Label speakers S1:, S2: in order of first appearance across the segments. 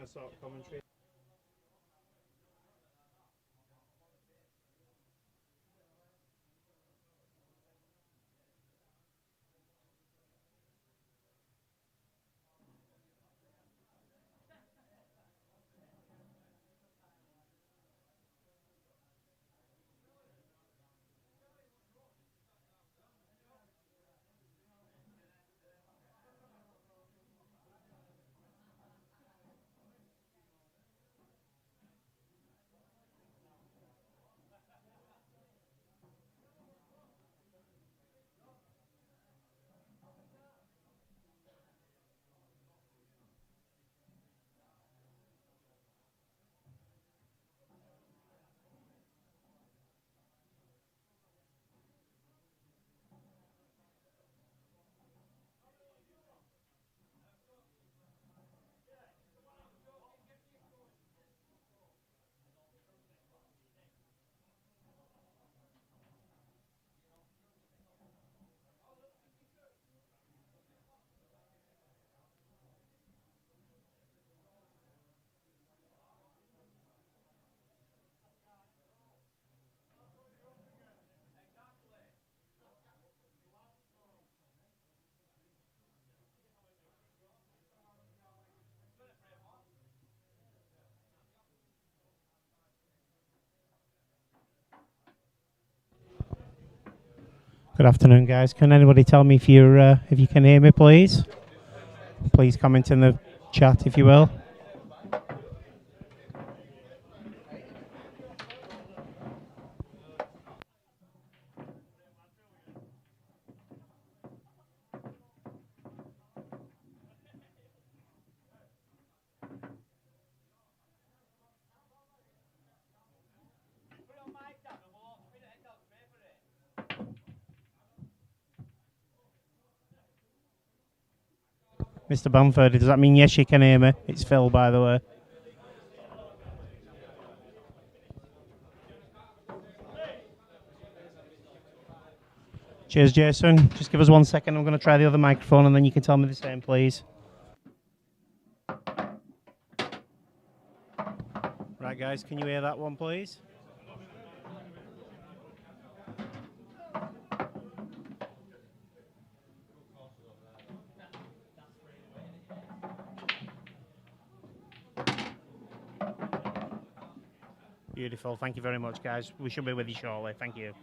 S1: going to sort commentary. Good afternoon, guys. Can anybody tell me if you can hear me, please? Please comment in the chat, if you will. Mr. Bamford, does that mean yes, you can hear me? It's Phil, by the way. Cheers, Jason. Just give us 1 second. I'm going to try the other microphone and then you can tell me the same, please. Right, guys, can you hear that one, please? Beautiful. Thank you very much, guys. We should be with you shortly. Thank you.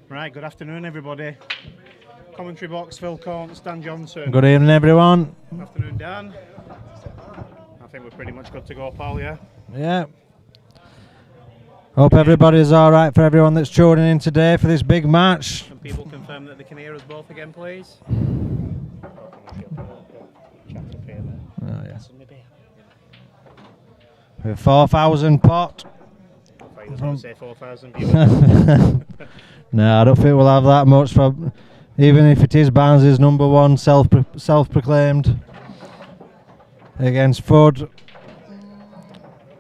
S1: Right, good afternoon, everybody. Commentary box, Phil Corns, Dan Johnson.
S2: Good evening, everyone.
S1: Afternoon, Dan. I think we're pretty much good to go, pal, yeah?
S2: Yeah. Hope everybody's all right for everyone that's tuning in today for this big match.
S1: Can people confirm that they can hear us both again, please?
S2: Oh, yeah. With 4,000 pot.
S1: I was going to say 4,000 viewers.
S2: No, I don't think we'll have that much for, even if it is Barnes' number one self-proclaimed against Fud.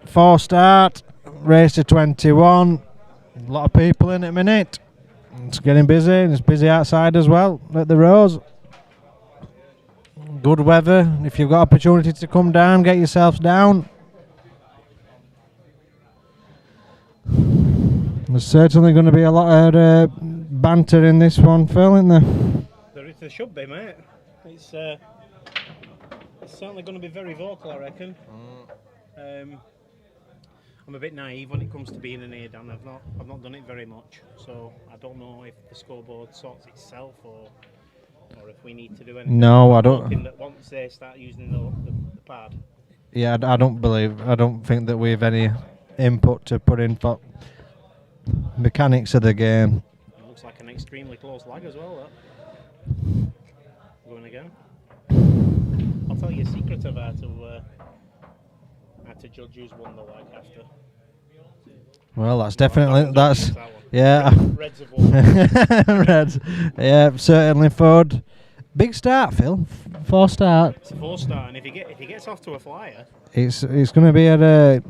S2: 4 start, race to 21. A lot of people in a minute. It's getting busy, and it's busy outside as well at the Rose. Good weather. If you've got opportunity to come down, get yourselves down. There's certainly going to be a lot of banter in this one, Phil, isn't there?
S1: There should be, mate. It's certainly going to be very vocal, I reckon. I'm a bit naive when it comes to being an A-Dan. I've not done it very much, so I don't know if the scoreboard sorts itself or if we need to do anything.
S2: No, I don't.
S1: Hoping that once they start using the pad.
S2: Yeah, I don't think that we've any input to put in for mechanics of the game.
S1: It looks like an extremely close lag as well, that. Going again. I'll tell you a secret of how to judge who's won the lag after.
S2: Well, that's yeah.
S1: Reds have won.
S2: Reds, yeah, certainly Ford. Big start, Phil. 4 start.
S1: It's a 4 star, and if he gets off to a flyer,
S2: it's going to be at a.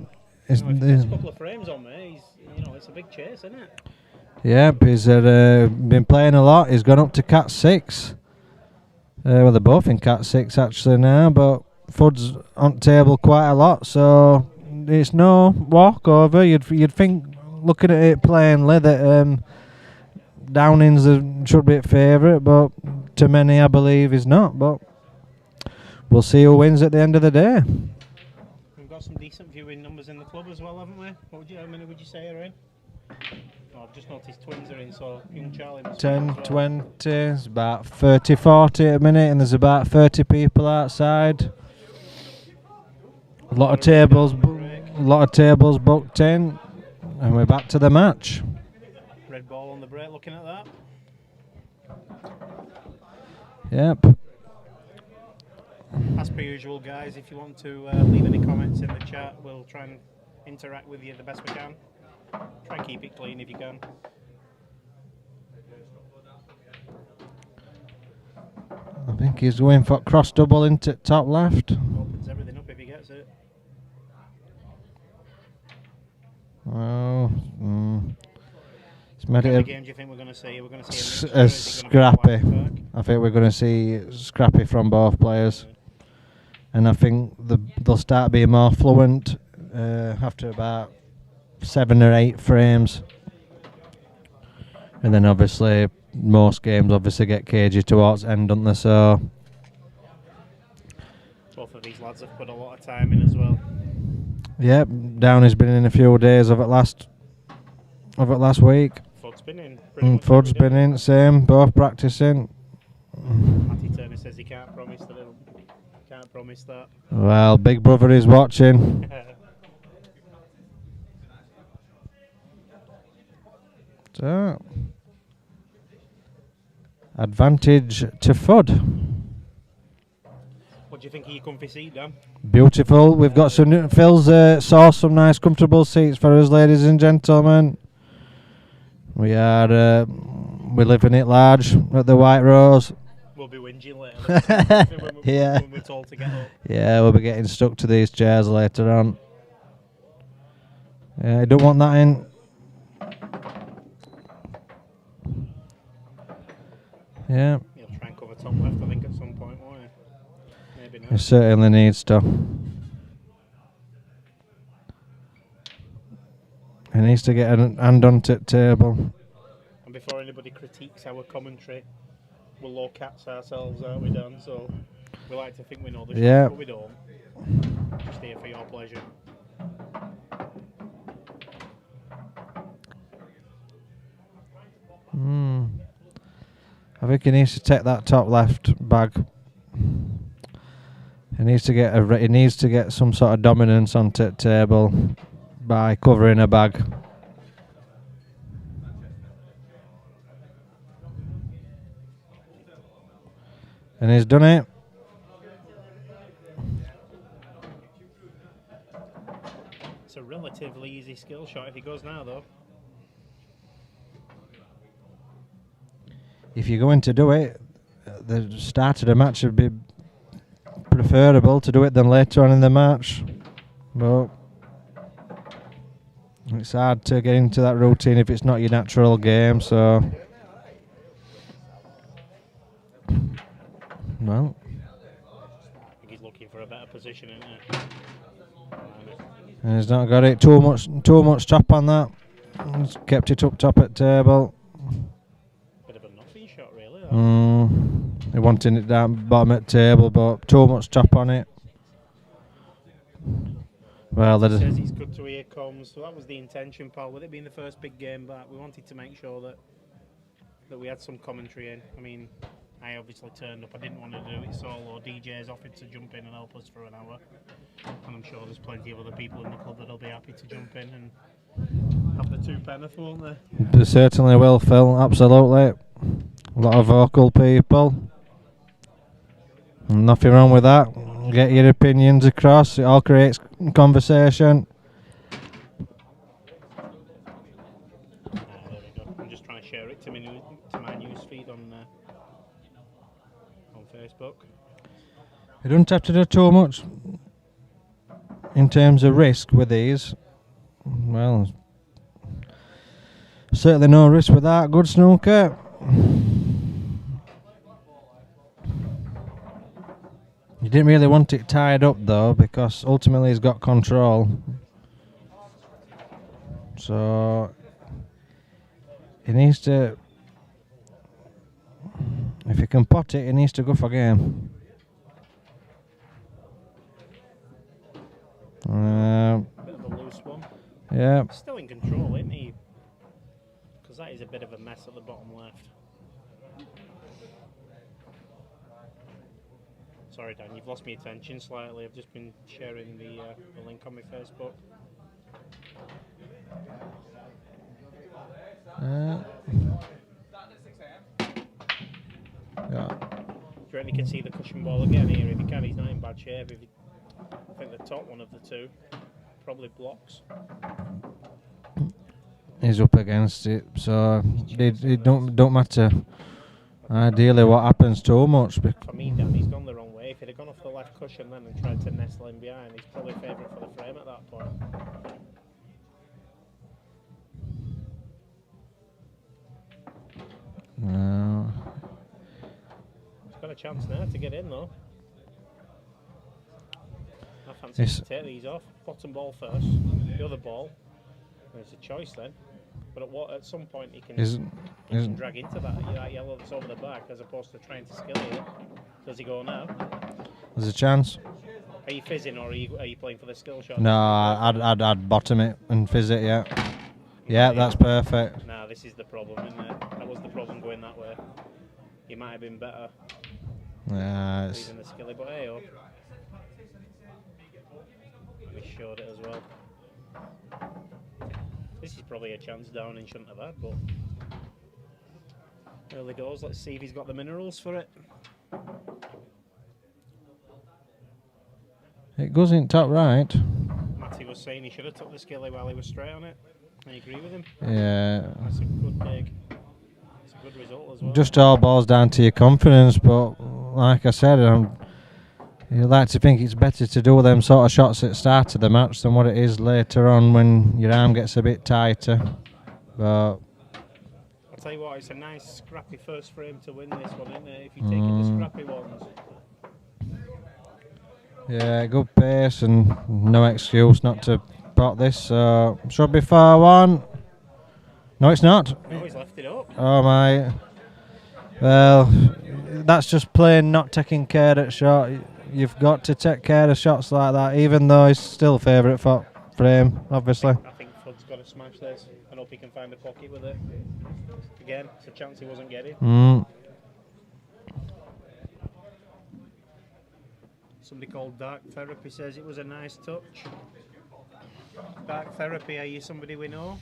S1: If he gets a couple of frames on me, it's a big chase, isn't it?
S2: Yep, he's been playing a lot. He's gone up to Cat 6. Well, they're both in Cat 6 actually now, but Fud's on table quite a lot, so it's no walkover. You'd think, looking at it plainly, that Downing's should be a favourite, but to many I believe he's not. But we'll see who wins at the end of the day.
S1: We've got some decent viewing numbers in the club as well, haven't we? How many would you say are in? Oh, I've just noticed twins are in, so young Charlie must
S2: 10,
S1: be as well.
S2: 20, it's about 30, 40 at a minute, and there's about 30 people outside. A lot of tables booked in, and we're back to the match.
S1: Red ball on the break, looking at that.
S2: Yep.
S1: As per usual, guys, if you want to leave any comments in the chat, we'll try and interact with you the best we can. Try and keep it clean if you can.
S2: I think he's going for cross double into top left.
S1: Opens everything up if he gets it.
S2: Oh, it's
S1: What
S2: made
S1: kind of
S2: it
S1: game do you think we're going to see? We're going to see
S2: a scrappy. I think we're going to see scrappy from both players, and I think they'll start being more fluent after about 7 or 8 frames, and then obviously most games get cagey towards end, don't they? So
S1: both of these lads have put a lot of time in as well.
S2: Yep, Downey's been in a few days of it last week.
S1: Fud's been in.
S2: Fud's been in, same, both practicing.
S1: Matty Turner says he can't promise that. Can't promise that.
S2: Well, Big Brother is watching. So, advantage to Fud.
S1: What do you think of your comfy seat, Dan?
S2: Beautiful. We've got some. Phil's sourced some nice, comfortable seats for us, ladies and gentlemen. We live in it large at the White Rose.
S1: We'll be whinging later. when we're told to get up.
S2: Yeah, we'll be getting stuck to these chairs later on. Yeah, I don't want that in. Yeah.
S1: He'll try and cover top left, I think, at some point, won't he? Maybe not.
S2: He certainly needs to. He needs to get a hand on the table.
S1: And before anybody critiques our commentary, we'll low cats ourselves, aren't we, Dan? So we like to think we know the show, but we don't. Just here for your pleasure.
S2: I think he needs to take that top left bag. He needs to get some sort of dominance onto the table by covering a bag. And he's done it.
S1: It's a relatively easy skill shot if he goes now, though.
S2: If you're going to do it, the start of the match would be preferable to do it than later on in the match. But it's hard to get into that routine if it's not your natural game, so... Well...
S1: I think he's looking for a better position, isn't he?
S2: And he's not got it. Too much top on that. He's kept it up top at table.
S1: Bit of a nothing shot, really.
S2: He wanted it down bottom at table, but too much top on it. Well,
S1: he says he's good to hear comms, so that was the intention, pal. With it being the first big game back, we wanted to make sure that we had some commentary in. I mean, I obviously turned up. I didn't want to do it solo. DJ's offered to jump in and help us for an hour, and I'm sure there's plenty of other people in the club that'll be happy to jump in and have the two penneth, won't they?
S2: They certainly will, Phil. Absolutely. A lot of vocal people. Nothing wrong with that. Get your opinions across. It all creates conversation.
S1: There we go. I'm just trying to share it to my news feed on Facebook.
S2: You don't have to do too much in terms of risk with these. Well, certainly no risk with that. Good snooker. You didn't really want it tied up though, because ultimately he's got control. So he needs to, if he can pot it, he needs to go for game.
S1: Bit of a loose one.
S2: Yeah.
S1: Still in control, isn't he? Because that is a bit of a mess at the bottom left. Sorry, Dan, you've lost my attention slightly. I've just been sharing the link on my Facebook.
S2: Yeah.
S1: Do you reckon you can see the cushion ball again here? If you can, he's not in bad shape. I think the top one of the two probably blocks.
S2: He's up against it, so it don't matter. Ideally, what happens too much.
S1: For me, Dan, he's gone the wrong way. If he'd have gone off the left cushion then and tried to nestle in behind, he's probably favourite for the frame at that point.
S2: No.
S1: He's got a chance now to get in, though. I fancy to take these off. Bottom ball first, the other ball. There's a choice then. But at some point he can drag into that yellow that's over the back as opposed to trying to skill it. Does he go now?
S2: There's a chance.
S1: Are you fizzing or are you playing for the skill shot?
S2: No, I'd bottom it and fizz it, yeah. Yeah, that's perfect.
S1: Nah, this is the problem, isn't it? That was the problem going that way. He might have been better leaving the skilly, but hey, we showed it as well. This is probably a chance Darren shouldn't have had, but early doors. Let's see if he's got the minerals for it.
S2: It goes in top right.
S1: Matty was saying he should have took the skilly while he was straight on it. I agree with him.
S2: Yeah.
S1: That's a good dig. It's a good result as well.
S2: Just all balls down to your confidence, but like I said, you like to think it's better to do them sort of shots at the start of the match than what it is later on when your arm gets a bit tighter. But
S1: I'll tell you what, it's a nice scrappy first frame to win this one, isn't it? If you take it the scrappy ones.
S2: Yeah, good pace and no excuse not to pot this. So should be 4-1. No, it's not.
S1: No, he's left it up.
S2: Oh my. Well, that's just plain not taking care of shot. You've got to take care of shots like that, even though he's still favourite for frame, obviously.
S1: I think Fuds He's got to smash this. I hope he can find a pocket with it. Again, it's a chance he wasn't getting. Somebody called Dark Therapy says it was a nice touch. Dark Therapy, are you somebody we know?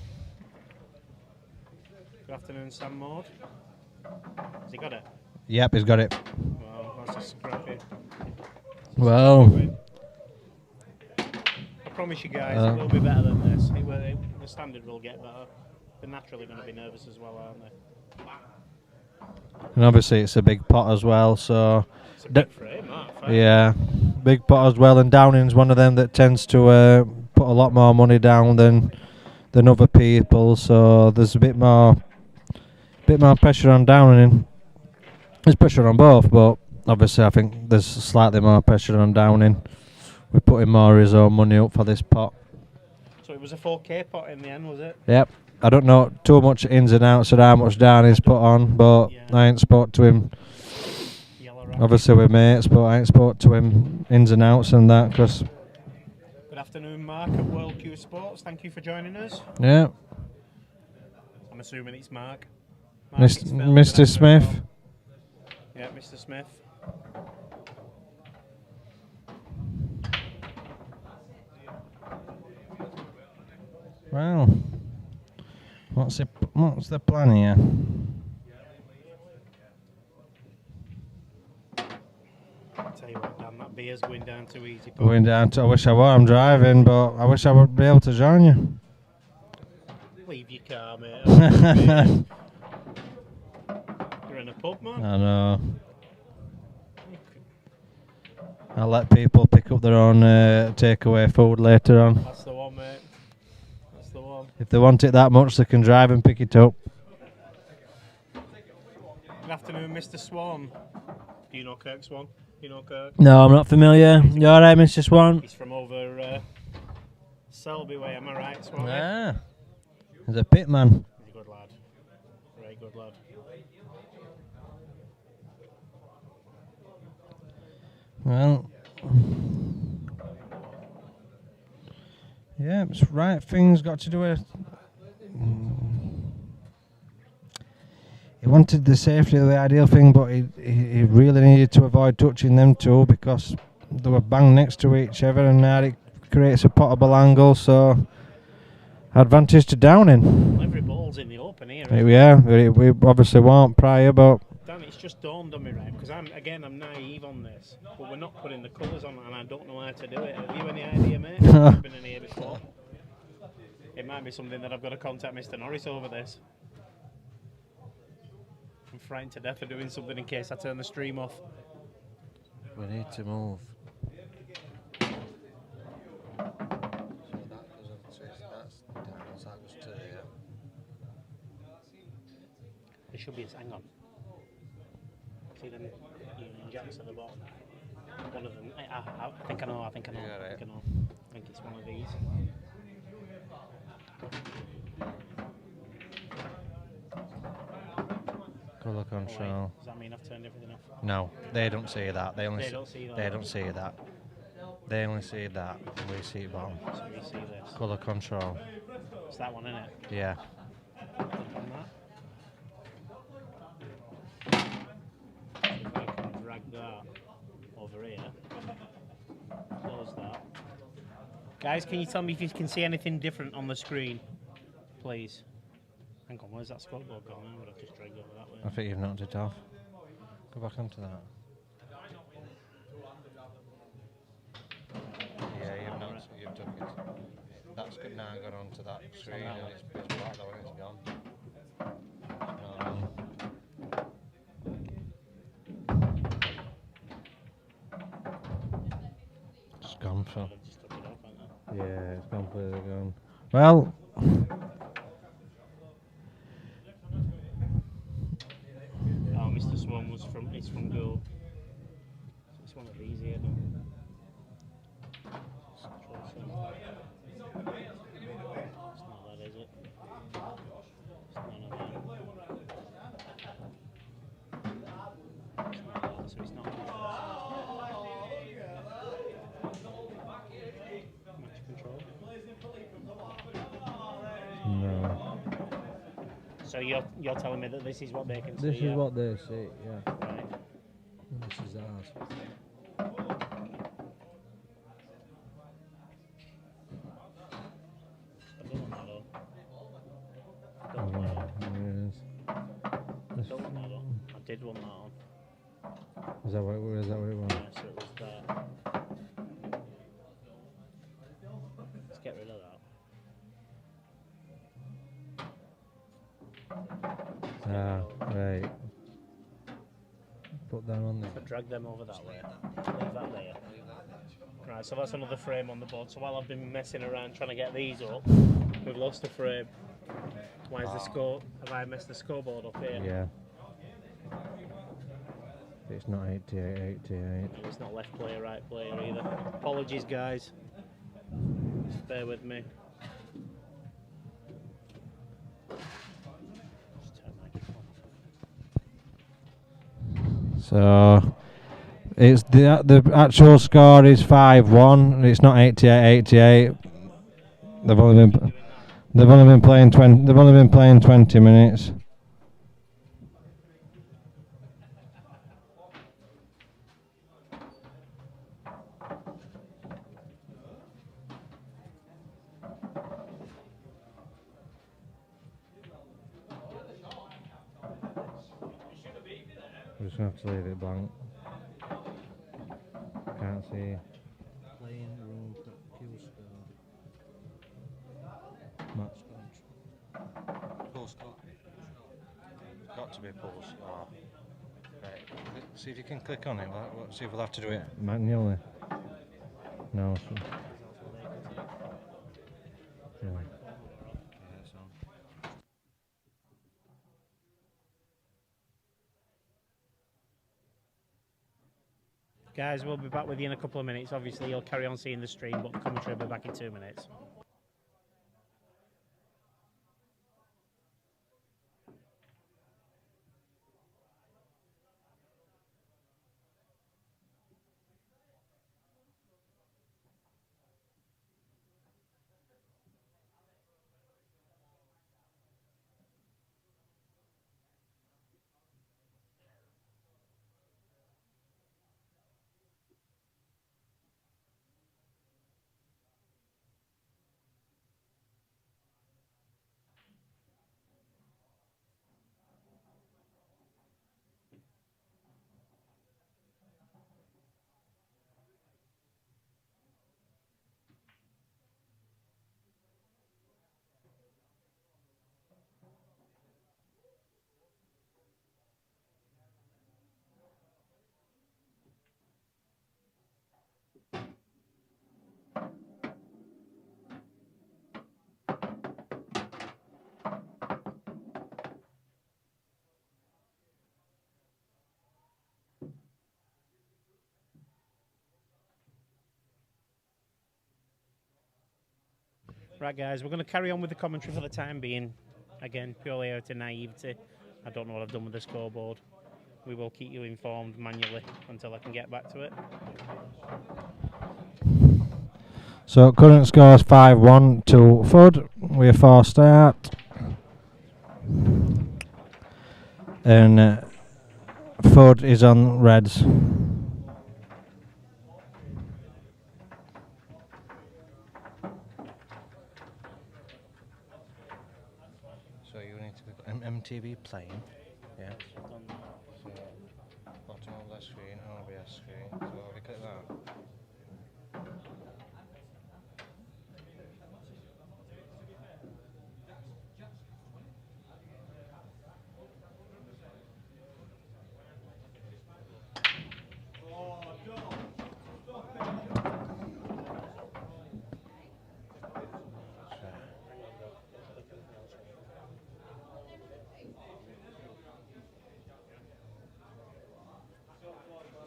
S1: Good afternoon, Sam Maud. Has he got it?
S2: Yep, he's got it.
S1: Well, that's a scrappy.
S2: Well,
S1: I promise you guys, it will be better than this. The standard will get better. They're naturally going to be nervous as well, aren't they?
S2: and obviously it's a big pot as well, so...
S1: It's a big frame, that.
S2: Yeah, big pot as well, and Downing's one of them that tends to put a lot more money down than other people, so there's a bit more pressure on Downing. There's pressure on both, but obviously I think there's slightly more pressure on Downing. We're putting more of his own money up for this pot.
S1: So it was a 4K pot in the end, was it?
S2: Yep. I don't know too much ins and outs of how much Downing's put on, but I ain't spoke to him. Obviously we're mates, but I ain't spoke to him ins and outs and that, because...
S1: Good afternoon, Mark at World Q Sports. Thank you for joining us.
S2: Yeah.
S1: I'm assuming it's Mark.
S2: Mr. Smith.
S1: Yeah, Mr. Smith.
S2: Well, what's the plan here?
S1: Tell you what, Dan, that beer's going down too easy.
S2: Going down to, I wish I were, I'm driving, but I wish I would be able to join you.
S1: Leave your car, mate. You're in a pub, man.
S2: I know. I'll let people pick up their own takeaway food later on.
S1: That's the one, mate. That's the one.
S2: If they want it that much, they can drive and pick it up.
S1: Good afternoon, Mr. Swan. Do you know Kirk Swan? Do you know Kirk?
S2: No, I'm not familiar. You alright, Mr. Swan?
S1: He's from over Selby way, am I right, Swan?
S2: Yeah. He's a pit man.
S1: He's a good lad. Very good lad.
S2: Well, yeah, it's right things got to do with. He wanted the safety of the ideal thing, but he really needed to avoid touching them two because they were bang next to each other, and now it creates a potable angle. So advantage to Downing.
S1: Well, every ball's in the open here.
S2: Yeah, we obviously weren't prior, but.
S1: Dan, it's just dawned on me, right? Because I'm naive on this, but we're not putting the colours on, and I don't know how to do it. Have you any idea, mate? I've been in here before. It might be something that I've got to contact Mr. Norris over this. I'm frightened to death of doing something in case I turn the stream off.
S2: We need to move.
S1: There should be hang on. See them Union Jacks at the bottom? One of them. I think I know. I think I know.
S2: Yeah, right.
S1: I think it's one of these.
S2: Colour control.
S1: Does that mean I've turned everything off?
S2: No, they don't see that. They
S1: They don't see that.
S2: They don't see that. They only see that, and we see it bottom.
S1: So we see this.
S2: Colour control.
S1: It's that one, isn't it?
S2: Yeah.
S1: Click on that. If I can drag that over here, close that. Guys, can you tell me if you can see anything different on the screen, please? Hang on, where's that scoreboard gone? I would have just dragged over that way.
S2: I think you've knocked it off. Go back onto that. Yeah, you've took it. That's good now gone onto that screen and it's black though and it's gone. It's gone for. Yeah, it's completely gone. Well.
S1: Oh, Mr. Swan was from. It's from goal. It's one of these here. It's not that, is it? It's none of that. It's not that, so it's not. Match control. So you're telling me that this is what they can see?
S2: This is what they see, yeah.
S1: Right.
S2: And this is ours.
S1: I don't want that on.
S2: Oh, wow. There it is.
S1: I don't want that on. I did want that on.
S2: Is that what it was?
S1: Yeah, so it was there. Let's get rid of that.
S2: Ah, right. Put that on there.
S1: So drag them over that way. Leave that there. Right, so that's another frame on the board. So while I've been messing around trying to get these up, we've lost a frame. Why is the score? Have I messed the scoreboard up here?
S2: Yeah. It's not 88, 88.
S1: And it's not left player, right player either. Apologies, guys. Just bear with me. Just turn microphone off.
S2: So it's the actual score is 5-1. It's not 88, 88. They've only been playing 20 minutes. I'm just gonna have to leave it blank. Can't see.
S3: Playing room Q score.
S2: Match post. Got to be post. Oh. Right. See if you can click on it. See if we'll have to do it manually. No. Yeah.
S1: Guys, we'll be back with you in a couple of minutes. Obviously, you'll carry on seeing the stream, but the commentary will be back in 2 minutes. Right, guys, we're going to carry on with the commentary for the time being. Again, purely out of naivety. I don't know what I've done with the scoreboard. We will keep you informed manually until I can get back to it.
S2: So current score is 5-1 to Fudd. We're 4 start. And Fudd is on reds. So you need to click MTV playing. Yeah. So bottom of the screen, OBS screen. So if you click that.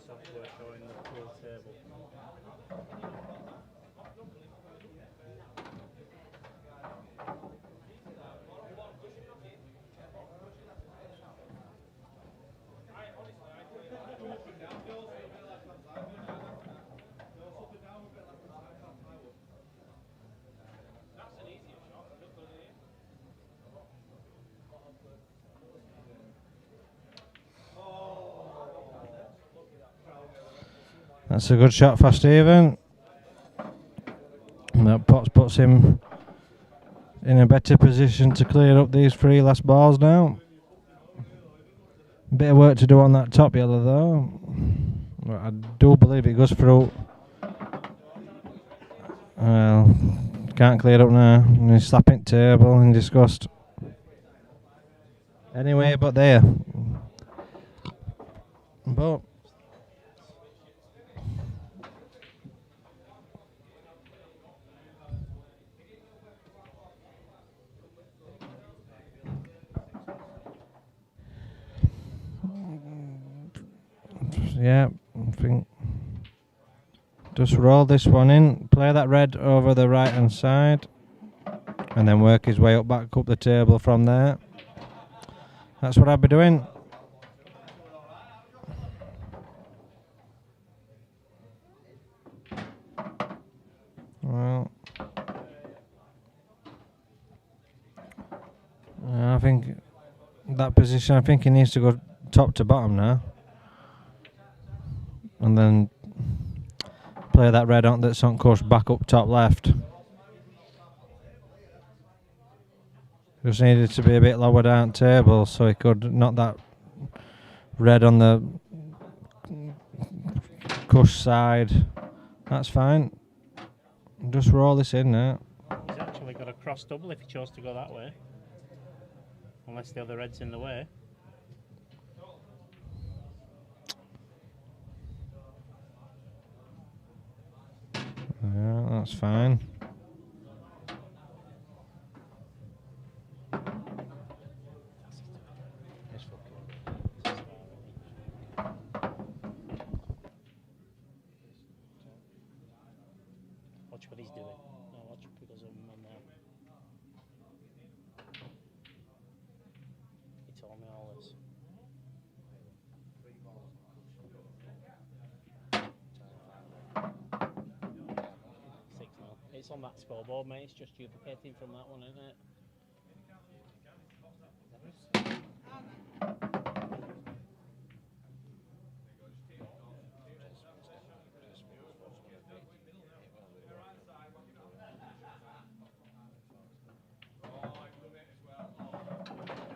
S1: Software showing the pool table.
S2: That's a good shot for Stephen. And that puts him in a better position to clear up these 3 last balls now. Bit of work to do on that top yellow though. But I do believe it goes through. Well, can't clear it up now. And he's slapping table in disgust. Anyway, but there. But yeah, I think just roll this one in, play that red over the right hand side, and then work his way back up the table from there. That's what I'd be doing. Well, I think that position, I think he needs to go top to bottom now. And then play that red on that's on course back up top left. Just needed to be a bit lower down table so he could knock that red on the cush side. That's fine. Just roll this in now.
S1: He's actually got a cross double if he chose to go that way. Unless the other red's in the way.
S2: Yeah, that's fine.
S1: Watch what he's doing. No, watch because of him on there. He told me all this. It's on that scoreboard, mate. It's just duplicating from that one, isn't it?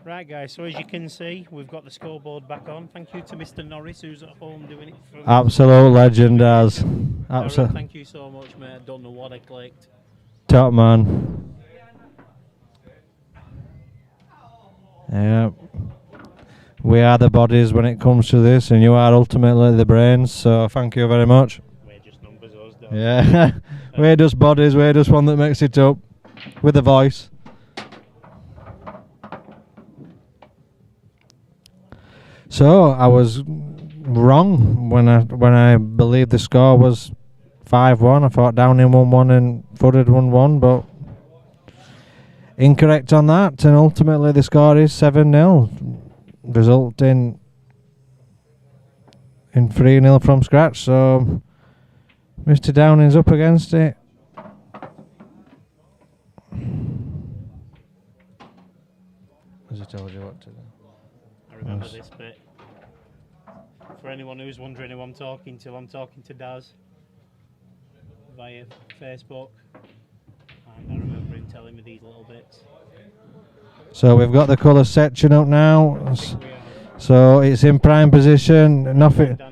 S1: Right, guys, so as you can see, we've got the scoreboard back on. Thank you to Mr. Norris, who's at home doing it for us.
S2: Absolute legend, as.
S1: Darren, thank you so much, mate. I don't know what I clicked.
S2: Top man. Yeah. We are the bodies when it comes to this, and you are ultimately the brains, so thank you very much.
S1: We're just numbers, us, don't
S2: Yeah. We're just bodies, we're just one that makes it up. With a voice. So I was wrong when I believed the score was 5-1. I thought Downing won 1 and Footed won 1, but incorrect on that, and ultimately the score is 7-0, resulting in 3-0 from scratch. So Mr. Downing's up against it. As I told you what to do.
S1: I remember this bit. For anyone who's wondering who I'm talking to Daz via Facebook, and I remember him telling me these little bits.
S2: So we've got the colour section up now. So it's in prime position.
S1: Danny,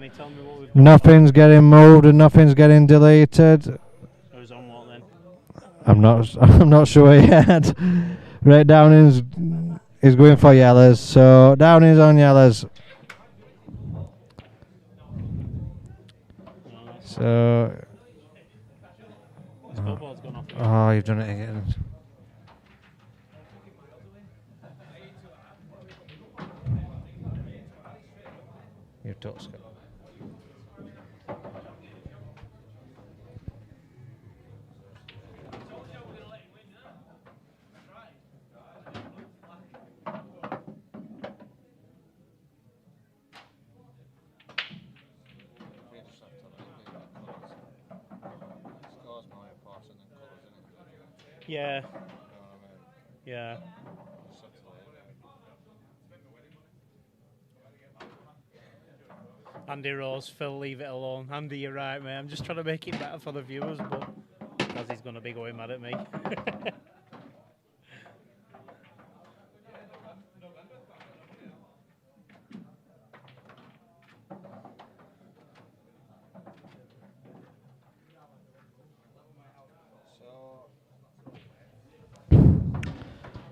S1: tell me what we've got.
S2: Nothing's getting moved and nothing's getting deleted.
S1: Who's on what then?
S2: I'm not sure yet. Right, Downing's is going for yellows. So Downing's on yellows. So
S1: The scoreboard's gone off.
S2: oh, you've done it again. You took Scott.
S1: Yeah. Yeah. Andy Rose, Phil, leave it alone. Andy, you're right, mate. I'm just trying to make it better for the viewers, but because he's going to be going mad at me.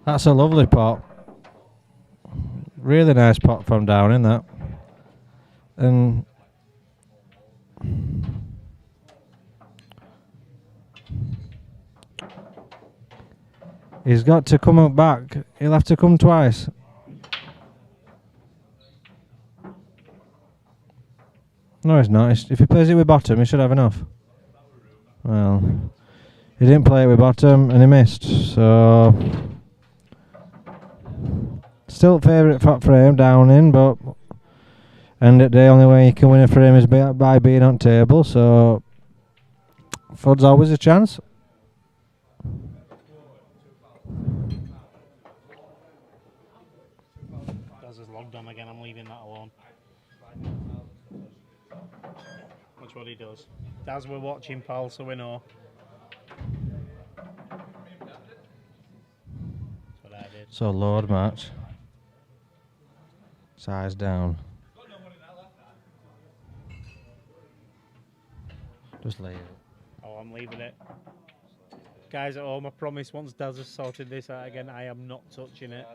S2: That's a lovely pot. Really nice pot from down in that. And he's got to come up back. He'll have to come twice. No, he's not. If he plays it with bottom, he should have enough. Well, he didn't play it with bottom and he missed. So still favourite for him down in, but end of the day, only way you can win a frame is by being on table. So Fudd's always a chance.
S1: Daz is logged on again. I'm leaving that alone. Watch what he does. Daz, we're watching, pal, so we know. That's what I did.
S2: So Lord match. Size down. Just leave it.
S1: Oh, I'm leaving it. Guys at home, I promise once Daz has sorted this out again, I am not touching it.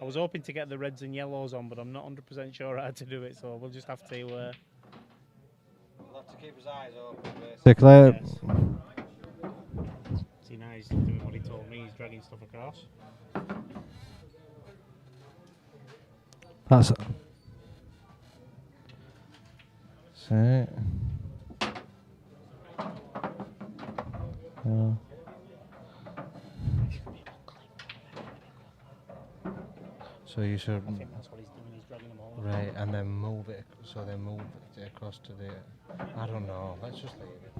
S1: I was hoping to get the reds and yellows on, but I'm not 100% sure how to do it, so we'll just have to...
S2: We'll have to keep his eyes open, basically.
S1: Yes. See, now he's doing what he told me, he's dragging stuff across.
S2: That's it. So, so you should,
S1: I think that's what he's doing, he's dragging them all
S2: right, and then move it, so then move it across to the, I don't know, let's just leave it.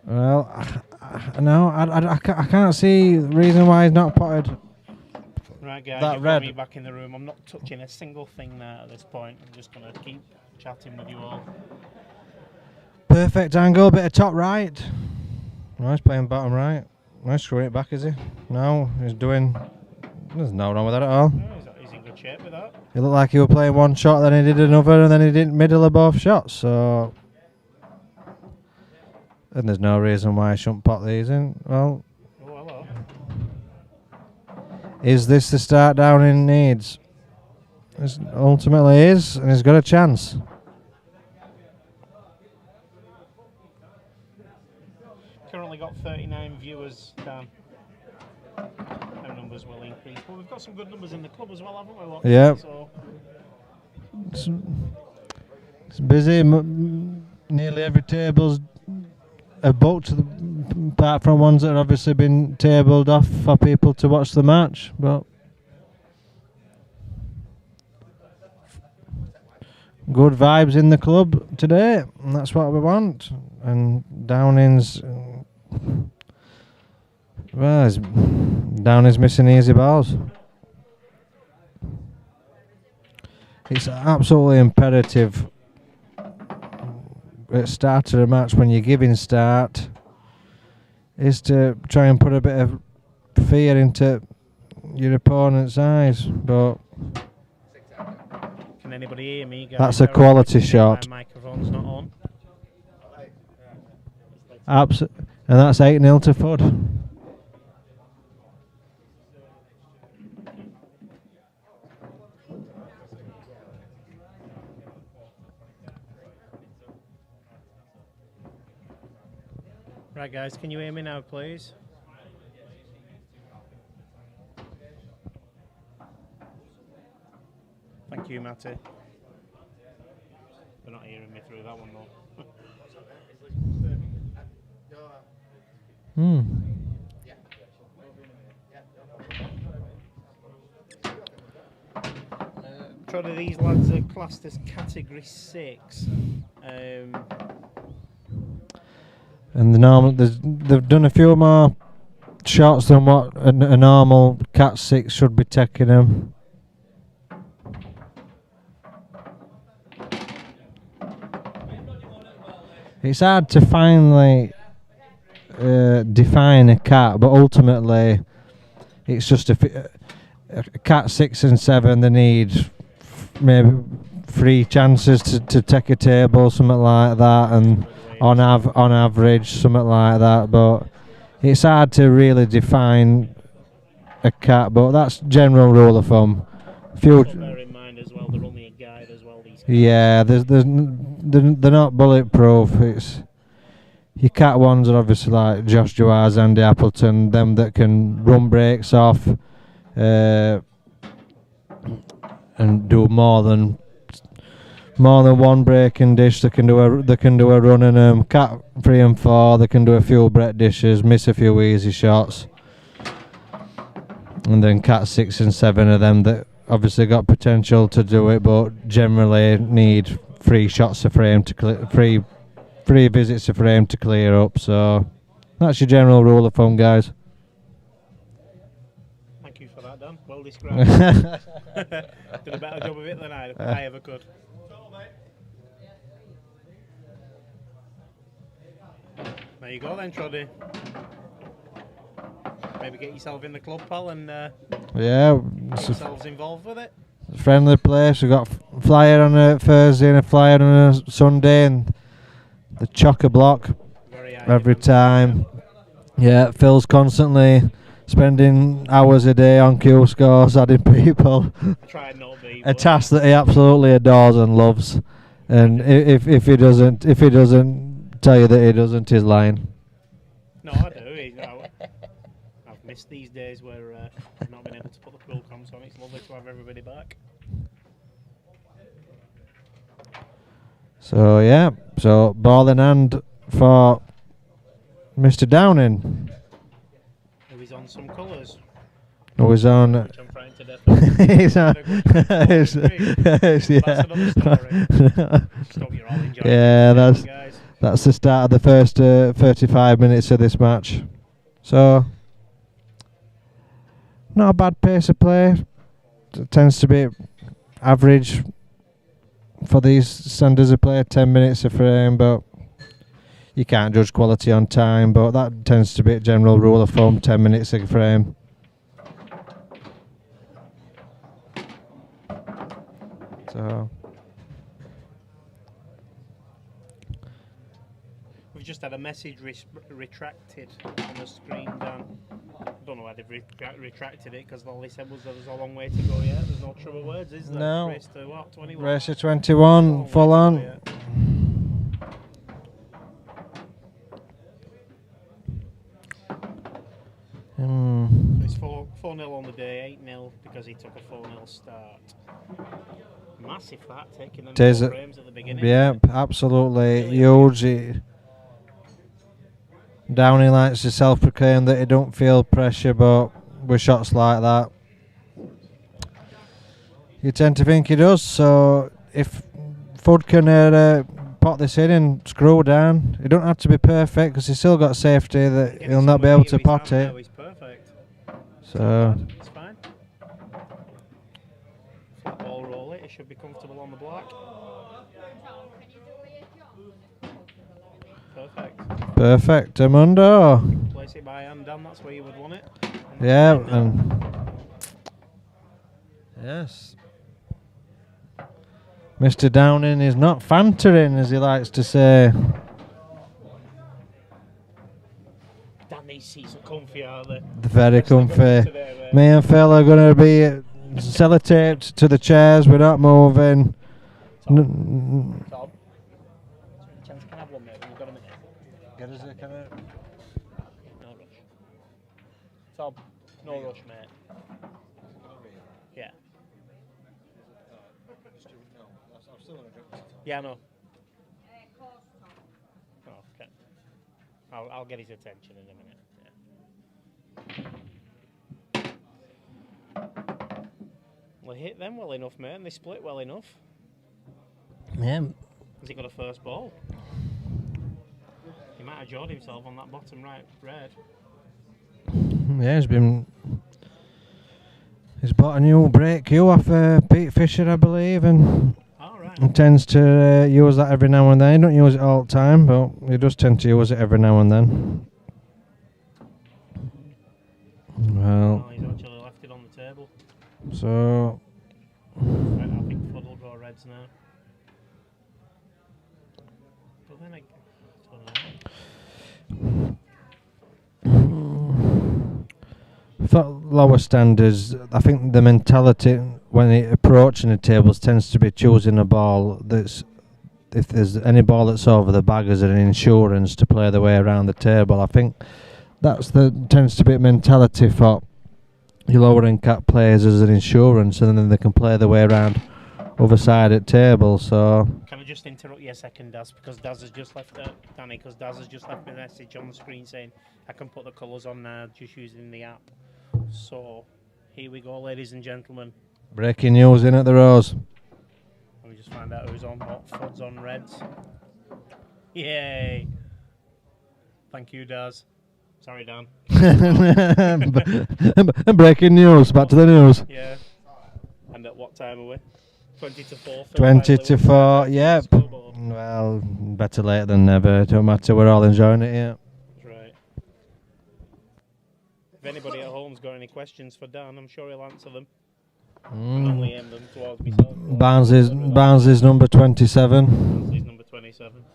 S2: Well, no, I can't see the reason why he's not potted.
S1: Right, guys,
S2: That
S1: you've
S2: red.
S1: got me back in the room. I'm not touching a single thing now at this point. I'm just going to keep chatting with you all.
S2: Perfect angle, bit of top right. Nice playing bottom right. Nice screwing it back, is he? No, he's doing... There's no wrong with that at all.
S1: No, he's in good shape with that.
S2: It looked like he was playing one shot, then he did another, and then he did middle of both shots, so... And there's no reason why I shouldn't pot these in. Well,
S1: Oh, hello.
S2: is this the start down in needs? It ultimately is, and he's got a chance.
S1: Currently got 39 viewers, Dan. Our numbers will increase. But we've got some good numbers in the club as well, haven't we? Look?
S2: Yeah.
S1: So
S2: It's busy. Nearly every table's booked, apart from ones that have obviously been tabled off for people to watch the match. But good vibes in the club today, and that's what we want. And Downing's, well, Downing's missing easy balls. It's absolutely imperative at the start of the match, when you're giving start, is to try and put a bit of fear into your opponent's eyes. But
S1: can anybody hear me, guys?
S2: that's a quality shot.
S1: My microphone's not on.
S2: And that's 8-0 to Fudd.
S1: Right, guys, can you hear me now, please? Thank you, Matty. They're not hearing me through that one, though. Troddy, these lads are classed as category 6.
S2: And they've done a few more shots than what a normal Cat 6 should be taking them. It's hard to finally define a cat, but ultimately it's just a Cat 6 and 7. They need maybe 3 chances to take a table, something like that, and on average something like that. But it's hard to really define a cat, but that's general rule of thumb.
S1: Bear in mind as well, they're only a guide as well. These cats.
S2: Yeah, they're not bulletproof. It's your cat ones are obviously like Josh Jawaz, Andy Appleton, them that can run breaks off and do more than one breaking dish. They can do a run in them. Cat 3 and 4, they can do a few Brett dishes, miss a few easy shots. And then Cat 6 and 7 are them that obviously got potential to do it, but generally need 3 shots a frame to clear, 3 visits a frame to clear up. So that's your general rule of thumb, guys.
S1: Thank you for that, Dan. Well described. Did a better job of it than I ever could. There you go then, Troddy. Maybe get yourself in the club, pal, and
S2: yeah,
S1: get yourselves involved with it.
S2: Friendly place. We've got flyer on a Thursday and a flyer on a Sunday, and the chock-a-block every time. Yeah, Phil's constantly spending hours a day on Q scores, adding people.
S1: Try not to be.
S2: A task that he absolutely adores and loves. And if he doesn't tell you that he doesn't, he's lying.
S1: No, I do. I've missed these days where I've not been able to put the pool comps on. It's lovely to have everybody back.
S2: So yeah, ball in hand for Mr. Downing.
S1: Who is on some colours.
S2: Who is on?
S1: Which I'm frightened to death.
S2: He's on.
S1: That's another story. Stop, you're all enjoying
S2: Yeah,
S1: it, guys.
S2: that's the start of the first 35 minutes of this match. So not a bad pace of play. It tends to be average for these standards of play, 10 minutes a frame, but you can't judge quality on time, but that tends to be a general rule of thumb, 10 minutes a frame. So
S1: We've just had a message retracted on the screen, Dan. I don't know why they've retracted it, because all they said was there's a long way to go yet. There's no trouble words, is there?
S2: No.
S1: Race to what, 21?
S2: race to 21, full on.
S1: It's 4-0 on the day, 8-0 because he took a 4-0 start. Massive that, taking them 4 frames at the beginning.
S2: Yeah, absolutely huge. Downey likes to self-proclaim that he don't feel pressure, but with shots like that, you tend to think he does. So if Fudd can pot this in and screw down, he don't have to be perfect, because he's still got safety that he'll not be able to pot it.
S1: He's perfect.
S2: So
S1: It's fine. Flat ball roll it. It should be comfortable on the block.
S2: perfect, Amundo.
S1: Place it by hand, Dan. That's where you would want it.
S2: Yeah, and yes, Mr. Downing is not fantering, as he likes to say.
S1: Dan, these seats are comfy, aren't they?
S2: Very comfy.
S1: Today,
S2: Me and Phil are going to be sellotaped to the chairs. We're not moving.
S1: Tom, chance can have one, mate. We've got a minute.
S2: Get us a kind of.
S1: No rush. Tom, no rush, mate. Yeah. Yeah, I know. Oh, okay. I'll get his attention in a minute. Yeah. Well, he hit them well enough, mate, and they split well enough.
S2: Yeah.
S1: Has he got a first ball? He might might have jawed himself on that bottom right red.
S2: Yeah, he's bought a new brake cue off Pete Fisher, I believe, and he tends to use that every now and then. He don't use it all the time, but he does tend to use it every now and then. Well,
S1: he's actually left it on the table.
S2: So
S1: I think Flood will go reds now. But then I don't know.
S2: For lower standards, I think the mentality when approaching the tables tends to be choosing a ball that's, if there's any ball that's over the bag as an insurance to play the way around the table. I think tends to be a mentality for your lower end cap players as an insurance, and then they can play the way around other side at table. So
S1: can I just interrupt you a second, Daz, because Daz has just left Danny, because Daz has just left me a message on the screen saying I can put the colours on now just using the app. So here we go, ladies and gentlemen.
S2: Breaking news in at the Rose.
S1: Let me just find out who's on what. Fud's on reds. Yay! Thank you, Daz. Sorry, Dan.
S2: And breaking news. Back to the news.
S1: Yeah. And at what time are we? 20 to 4.
S2: 20 to 4. Yep. Well, better late than never. Don't matter. We're all enjoying it. Yeah.
S1: That's right. If anybody at home's got any questions for Dan, I'm sure he'll answer them. I only aim them towards myself.
S2: Barnes is number 27.
S1: Barnes is number 27.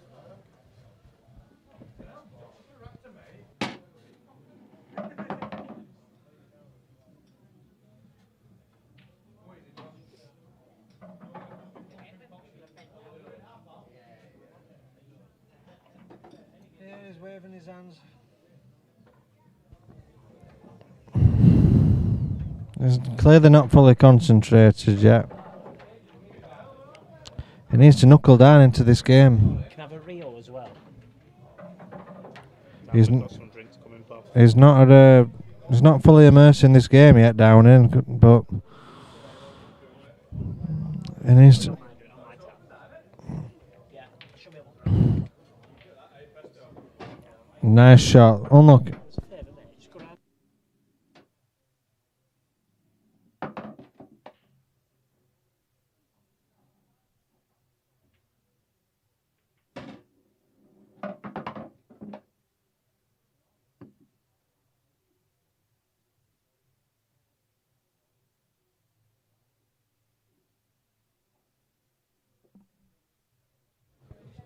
S2: Yeah, he's waving his hands. He's clearly not fully concentrated yet. He needs to knuckle down into this game.
S1: Can I have a Rio as well?
S2: He's
S1: got some drinks coming past.
S2: He's not fully immersed in this game yet, down in, but he needs to. Nice shot. Unlucky.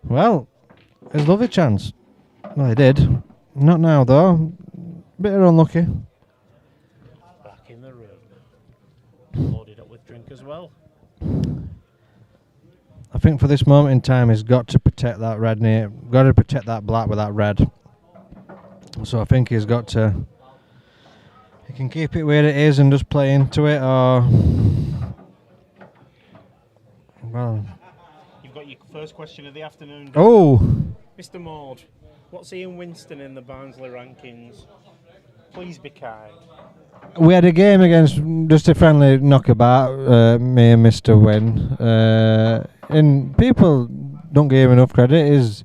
S2: Well, it's a lovely chance. Well, he did. Not now, though. Bit of unlucky.
S1: Back in the room. Loaded up with drink as well.
S2: I think for this moment in time, he's got to protect that red near. Got to protect that black with that red. So I think he's got to. He can keep it where it is and just play into it, or. Well.
S1: You've got your first question of the afternoon.
S2: Oh!
S1: Mr. Maud, what's Ian Winston in the Barnsley rankings? Please be kind.
S2: We had a game against just a friendly knockabout, me and Mr. Wynn. And people don't give him enough credit. He's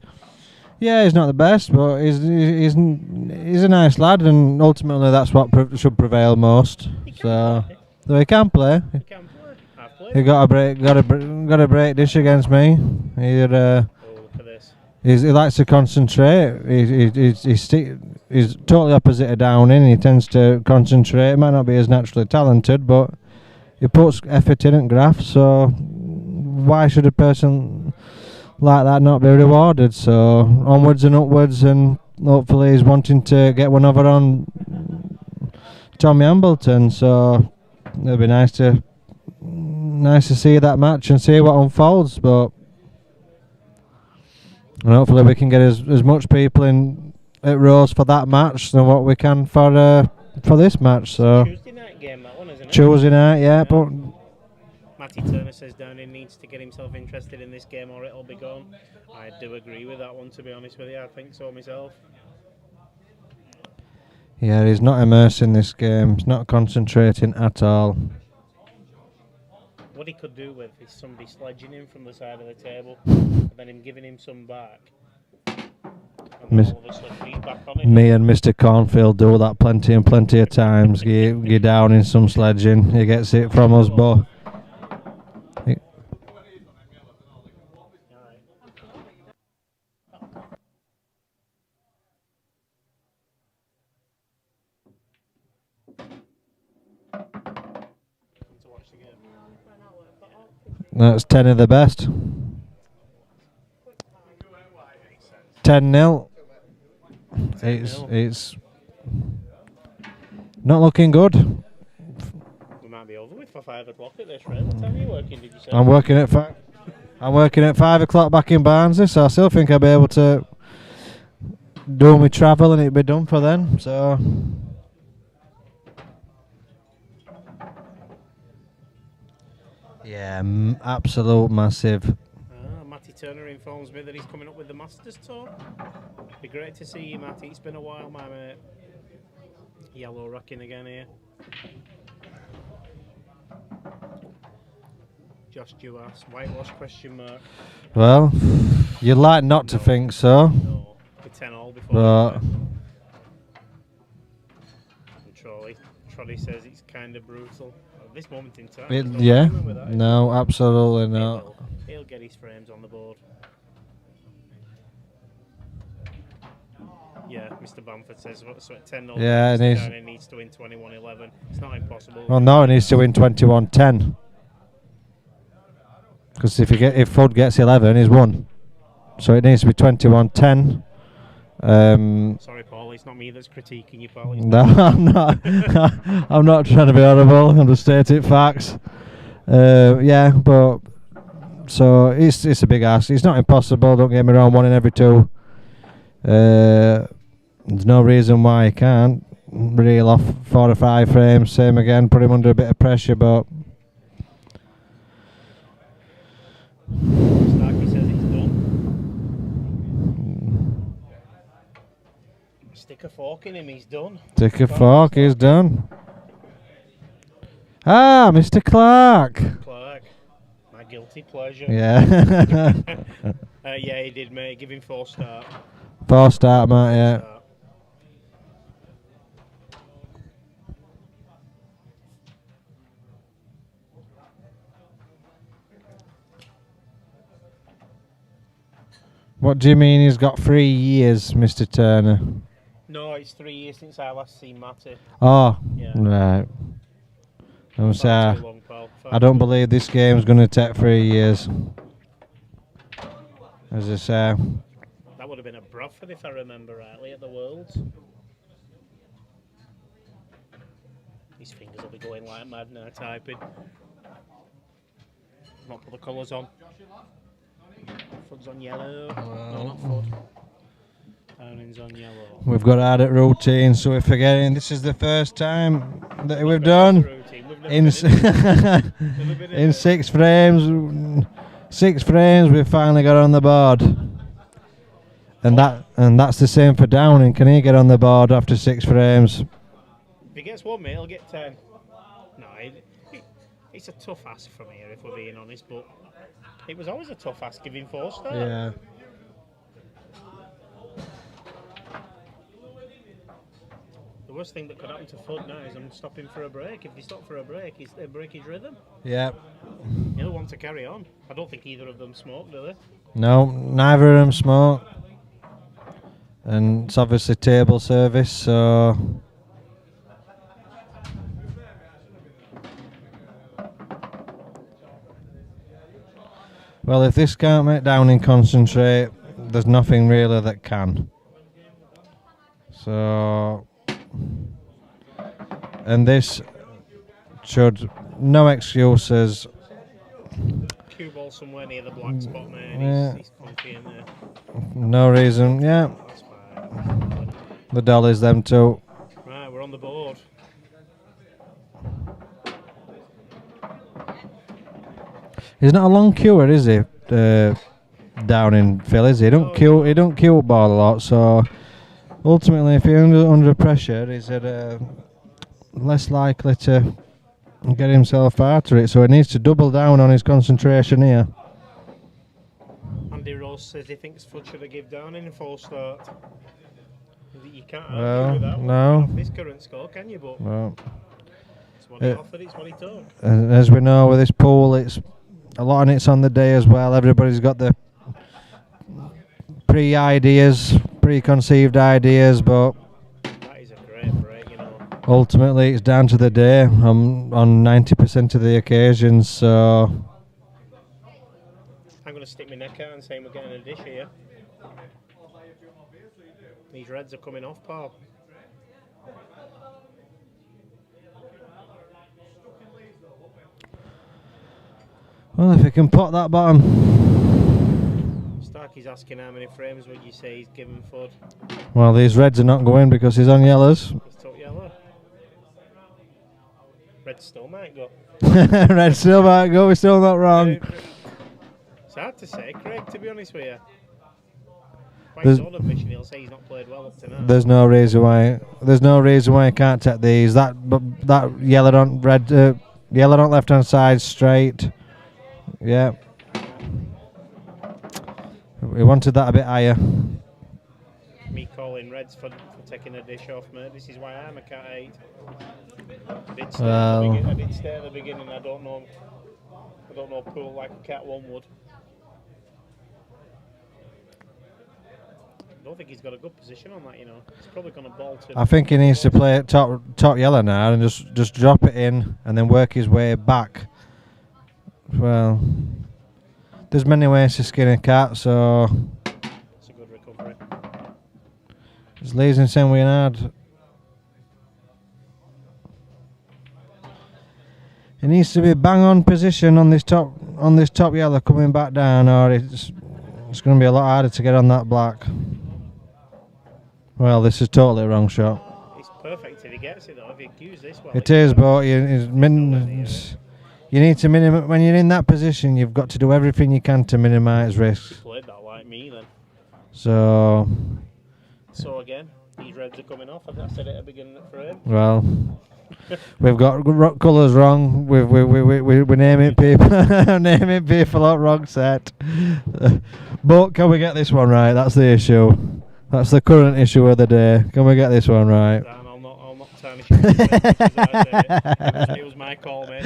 S2: not the best, but he's a nice lad, and ultimately that's what should prevail most. So he can play. He got a break dish against me. He likes to concentrate. He's totally opposite of Downing. He tends to concentrate. He might not be as naturally talented, but he puts effort in and grafts. So why should a person like that not be rewarded? So onwards and upwards, and hopefully he's wanting to get one over on Tommy Ambleton. So it'll be nice to see that match and see what unfolds. But and hopefully we can get as much people in at Rose for that match than what we can for this match. So
S1: Tuesday night game, that one, isn't it?
S2: Tuesday night, yeah. But
S1: Matty Turner says Downing needs to get himself interested in this game or it'll be gone. I do agree with that one, to be honest with you. I think so myself.
S2: Yeah, he's not immersed in this game. He's not concentrating at all.
S1: What he could do with is somebody sledging him from the side of the table and then him giving him some back.
S2: Miss-
S1: Obviously feedback on it.
S2: Me and Mr. Cornfield do that plenty and plenty of times. Get down in some sledging. He gets it from us, but
S1: To watch the game.
S2: that's 10 of the best. 10-0. It's not looking good.
S1: We might be over with for 5 o'clock at this rate. What time are you working, did you say?
S2: I'm working at 5. I'm working at 5 o'clock back in Barnsley, so I still think I'll be able to do my travel and it'll be done for then. So yeah, absolute massive.
S1: Matty Turner informs me that he's coming up with the Masters Tour. Be great to see you, Matty. It's been a while, my mate. Yellow rocking again here. Josh Duas, whitewash question mark.
S2: Well, you'd like not to think so,
S1: No, with 10 all before.
S2: but
S1: And Trolley says it's kind of brutal. At this moment in time, there's no
S2: yeah,
S1: argument with that, is there?
S2: no, absolutely not.
S1: He'll get his frames on the board. Yeah, Mr. Bamford says so at 10 0.
S2: Yeah, and he's-
S1: Darren needs to win 21-11. It's not impossible.
S2: Well, no, he needs to win 21-10. Because if Fudd gets 11, he's won. So it needs to be 21-10.
S1: Sorry, Paul. It's not me that's critiquing you, Paul. It's
S2: No, I'm not. I'm not trying to be horrible. I'm just stating facts. Yeah, but so it's a big ask. It's not impossible. Don't get me wrong. 1 in every 2. There's no reason why he can't reel off 4 or 5 frames. Same again. Put him under a bit of pressure, but
S1: Starkey says it's done. Stick a fork in him. He's done.
S2: stick a fork. He's done. Ah, Mr. Clark.
S1: Clark, my guilty pleasure.
S2: Yeah.
S1: Yeah, he did, mate. Give him 4 star.
S2: 4 start, mate. Yeah. What do you mean he's got 3 years, Mr. Turner?
S1: No, it's 3 years since I last seen Matty.
S2: Oh,
S1: Yeah.
S2: right. I'm
S1: Far
S2: sorry.
S1: too long, pal.
S2: I don't believe this game's going to take 3 years. As I say.
S1: That would have been a Bradford if I remember rightly at the Worlds. His fingers will be going like mad now typing. Not put the colours on. Foot's on yellow. No, not foot. Downing's on yellow.
S2: We've got out at routine, so we're forgetting this is the first time that we've done
S1: Routine. We've never
S2: in
S1: been Never been
S2: in 6 frames. 6 frames we've finally got on the board, and that's the same for Downing. Can he get on the board after 6 frames?
S1: If he gets 1, mate, he'll get 10. No, it's a tough ask from here if we're being honest, but it was always a tough ask giving 4 stars.
S2: Yeah.
S1: The worst thing that could happen to Fudd now is I'm stopping for a break. If they stop for a break, they break his rhythm.
S2: Yeah.
S1: He'll want to carry on. I don't think either of them smoke, do they?
S2: No, neither of them smoke, and it's obviously table service. So well, if this can't make Downing concentrate, there's nothing really that can. So, and this should, no excuses.
S1: Cue ball somewhere near the black spot, man.
S2: Yeah.
S1: He's comfy in there.
S2: No reason, yeah.
S1: That's fine.
S2: The dollies, them two.
S1: Right, we're on the board.
S2: He's not a long cuer, is he? Down in Phil, is he? He don't cue ball a lot, so ultimately if you're under pressure, he's less likely to get himself out of it, so he needs to double down on his concentration here.
S1: Andy Post says he thinks Fudge should have give down in a false start. You can't
S2: Well,
S1: argue with that one.
S2: no.
S1: Off his current score, can you? But
S2: Well,
S1: it's what he offered, it's what he took.
S2: as we know with this pool, it's a lot of it's on the day as well. Everybody's got the preconceived ideas, but
S1: That is a great break, you know.
S2: ultimately it's down to the day on 90% of the occasions. So
S1: I'm going to stick my neck out and say we're getting a dish here. These reds are coming off, Paul.
S2: well, if we can pot that bottom.
S1: Starkey's asking how many frames would you say he's given Fud.
S2: Well, these reds are not going because he's on yellows.
S1: He's took yellow. Red still might go.
S2: Red still might go. We're still not wrong.
S1: It's hard to say, Craig, to be honest with you. By
S2: There's-
S1: his own admission, he'll say he's not played well up to now.
S2: There's no reason why. There's no reason why I can't take these. That yellow on red, yellow on left hand side straight. Yeah. We wanted that a bit higher.
S1: Me calling reds for taking a dish off, mate. This is why I'm a cat 8. I did stay, I did stay at the beginning. I don't know pool like a cat 1 would. I don't think he's got a good position on that, you know. He's probably going to ball to.
S2: I think he needs to play it top yellow now and just drop it in and then work his way back. Well, there's many ways to skin a cat, so
S1: It's a good recovery.
S2: it's Lees and St. Leonard. He needs to be bang on position on this top yellow coming back down, or it's going to be a lot harder to get on that black. Well, this is totally a wrong shot.
S1: It's perfect if he gets it though. If he cues this well,
S2: It is, but you need to minimize when you're in that position. You've got to do everything you can to minimise risks.
S1: played that like me then.
S2: So,
S1: So again, these reds are coming off. I said it at the beginning of the frame.
S2: well, we've got colours wrong. We're naming people, naming people out wrong set. But can we get this one right? That's the issue. That's the current issue of the day. Can we get this one right?
S1: Dan, I'll not tarnish you. It was my call, mate.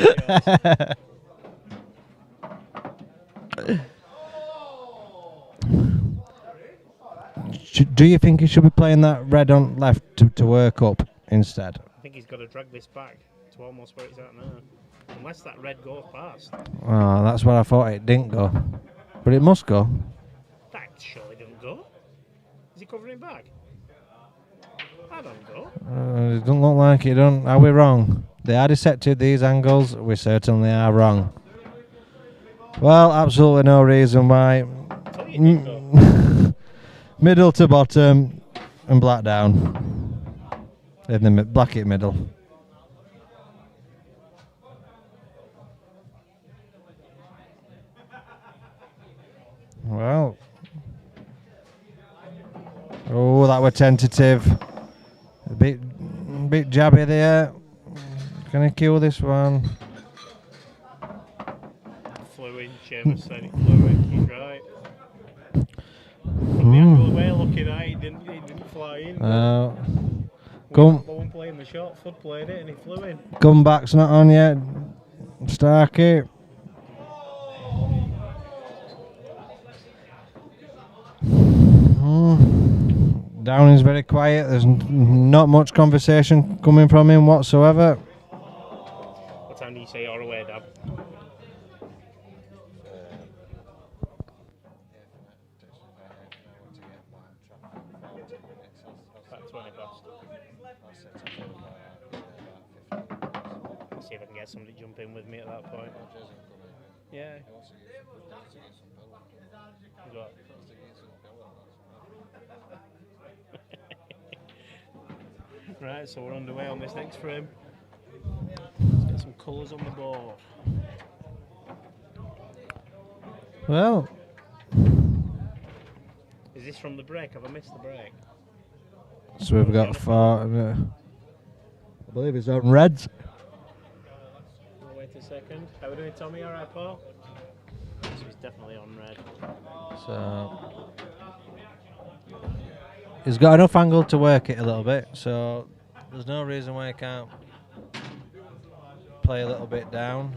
S2: Do you think he should be playing that red on left to work up instead?
S1: I think he's got to drag this back to almost where it's at now. Unless that red goes past.
S2: Oh, that's what I thought. It didn't go, but it must go.
S1: That surely didn't go. Is he covering back? I don't go.
S2: It doesn't look like it. Are we wrong? They are dissected these angles. We certainly are wrong. Well, absolutely no reason why.
S1: Tell you didn't go.
S2: Middle to bottom and black down. In the black at middle. Well. Oh, that were tentative. A bit jabby there. Can I kill this one?
S1: Flew in, Seamus said it flew in. He's right. From the angle we're looking at, it didn't fly in.
S2: Come.
S1: No one playing the shot, Flood played it and he flew in.
S2: Comeback's not on yet. Starkey. Downing's very quiet. There's not much conversation coming from him whatsoever.
S1: What time do you say you're away, Dad? About 20 past. See if I can get somebody to jump in with me at that point. Yeah. He's what? Right, so we're underway on this next frame. Let's get some colours on the board.
S2: Well,
S1: Is this from the break? Have I missed the break?
S2: so we've got four. I believe it's on reds.
S1: Wait a second. How are we doing, Tommy? All right, Paul? He's definitely on red.
S2: So he's got enough angle to work it a little bit, so there's no reason why he can't play a little bit down.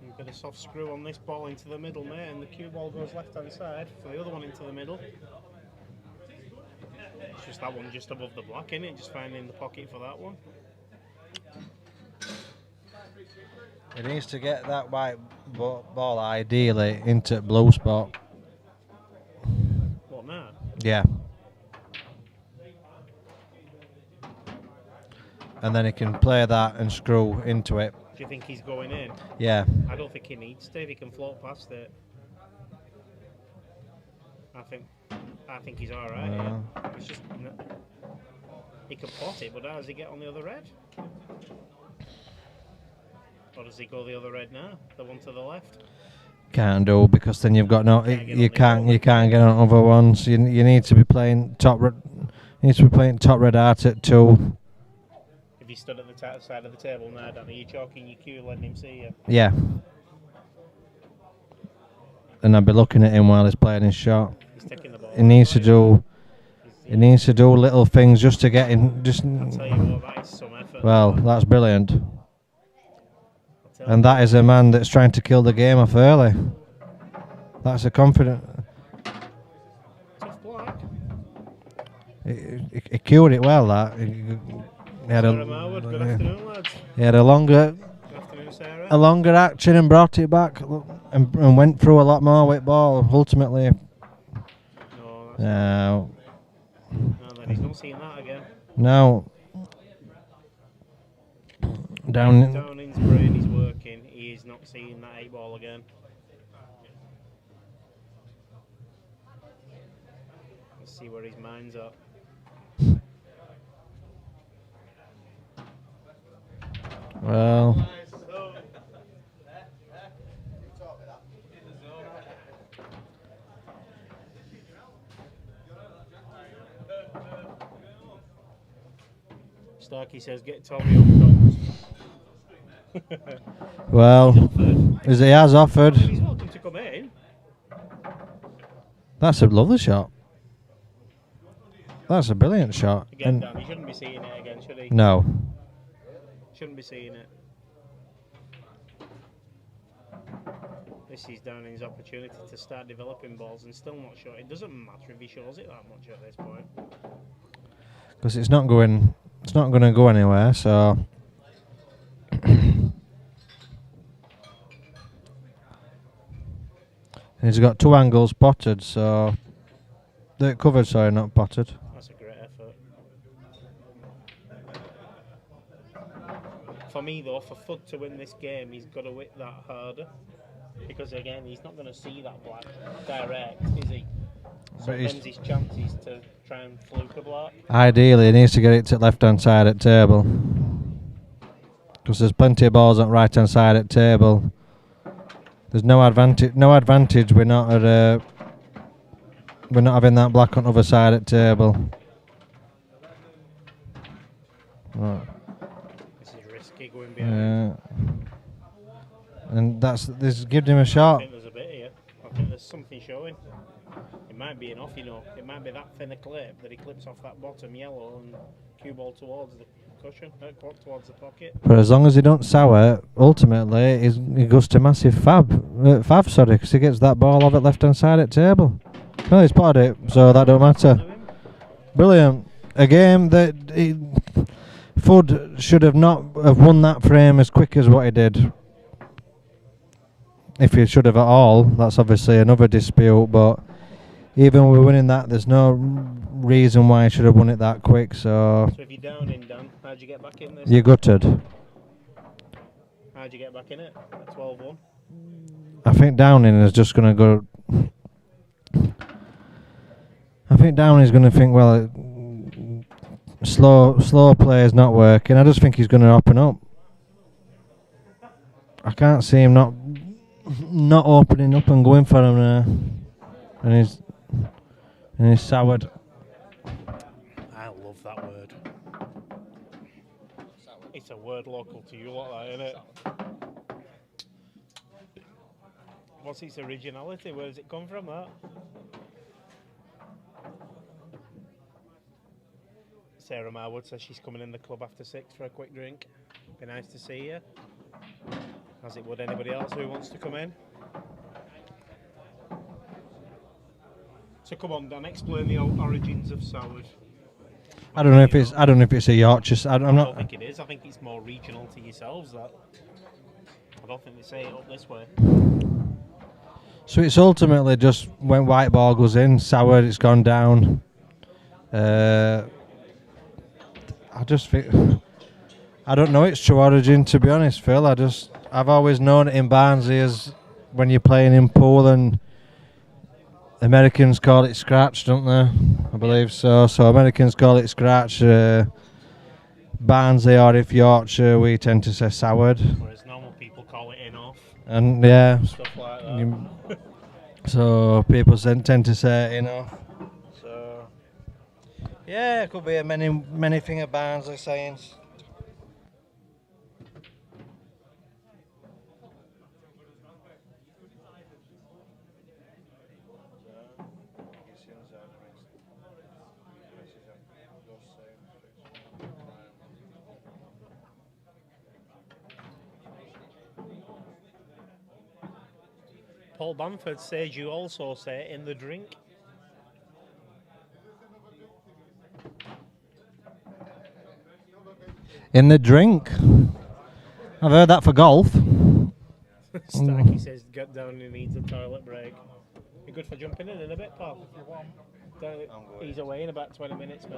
S1: You get a soft screw on this ball into the middle, mate, and the cue ball goes left hand side for the other one into the middle. It's just that one just above the black, isn't it? Just finding the pocket for that one.
S2: He needs to get that white ball ideally into blue spot.
S1: What now?
S2: Yeah. And then he can play that and screw into it.
S1: Do you think he's going in?
S2: Yeah.
S1: I don't think he needs to. If he can float past it, I think he's all right. Yeah. It's just he can pot it, but how does he get on the other red? Or does he go the other red now? The one to the left?
S2: Can't do, because then you've got no. You can't get on other ones. You need to be playing top red. You need to be playing top red art at 2.
S1: If you stood at the side of the table now, Dan, are you chalking your cue, letting him see you?
S2: Yeah. And I'd be looking at him while he's playing his shot.
S1: He's taking the ball.
S2: He needs to do. He needs to do little things just to get in. Just.
S1: I'll tell you what, that is some effort.
S2: Well, that's brilliant. And that is a man that's trying to kill the game off early. That's a confident.
S1: Tough block.
S2: He cured it well. That he had
S1: Good afternoon, lads.
S2: He had a longer.
S1: Good afternoon, Sarah.
S2: A longer action and brought it back and went through a lot more with ball. Ultimately,
S1: No, then he's not seeing that again.
S2: No.
S1: Downing's brain is working. He is not seeing that 8 ball again. Let's see where his mind's at.
S2: Well.
S1: Starkey says, get Tommy on top.
S2: Well, as he has offered.
S1: He's welcome to come in.
S2: That's a lovely shot. That's a brilliant shot.
S1: Again, Dan, he shouldn't be seeing it again, should he?
S2: No.
S1: Shouldn't be seeing it. This is Downing's opportunity to start developing balls and still not sure. It doesn't matter if he shows it that much at this point.
S2: Because it's not going to go anywhere, so. And he's got 2 angles potted, so. They're covered, sorry, not potted.
S1: That's a great effort. For me, though, for Fudd to win this game, he's got to hit that harder. Because, again, he's not going to see that black direct, is he? So
S2: But
S1: them's his chances to try and fluke a black.
S2: Ideally, he needs to get it to left-hand side at table. Because there's plenty of balls on right-hand side at table. There's no advantage. No advantage. We're not at we're not having that black on other side at table. Right.
S1: This is risky going behind.
S2: And this gives him a shot.
S1: I think there's a bit here. I think there's something showing. It might be enough, you know. It might be that thin a clip that he clips off that bottom yellow and cue ball towards the cushion, towards the pocket.
S2: But as long as he don't sour, ultimately he goes to massive fav, sorry, because he gets that ball off at left-hand side at table. No, he's potted it, so that don't matter. Brilliant. A game that Fudd should have not have won that frame as quick as what he did. If he should have at all, that's obviously another dispute, but even with winning that, there's no reason why he should have won it that quick, so
S1: if you're down in, Dan, how'd you get back in this?
S2: you're gutted.
S1: How'd you get back in it? At 12-1?
S2: I think Downing is just going to go. I think Downing's going to think, well, slow play is not working. I just think he's going to open up. I can't see him not opening up and going for him now. And he's soured.
S1: I love that word. It's a word local to you like that, isn't it? What's its originality? Where does it come from, that? Sarah Marwood says she's coming in the club after 6 for a quick drink. Be nice to see you. As it would anybody else who wants to come in. So come on, Dan, explain the origins of Soward.
S2: I don't know if it's a Yorkshire.
S1: I don't think it is. I think it's more regional to yourselves. That I don't think they say it up this way.
S2: So it's ultimately just when white ball goes in, Soward, it's gone down. I just think I don't know its true origin, to be honest, Phil. I've always known it in Barnsley as when you're playing in pool, and Americans call it scratch, don't they? I believe so. So Americans call it scratch. Barnsley, or if Yorkshire, we tend to say Soward.
S1: Whereas normal people call it in off.
S2: And yeah,
S1: Stuff like that.
S2: So people tend to say in off. So yeah, it could be a many thing of Barnsley sayings.
S1: Paul Bamford says you also say in the drink.
S2: In the drink? I've heard that for golf.
S1: Starkey says get down, he needs a toilet break. You good for jumping in a bit, pal? If you want. He's away in about 20 minutes, mate.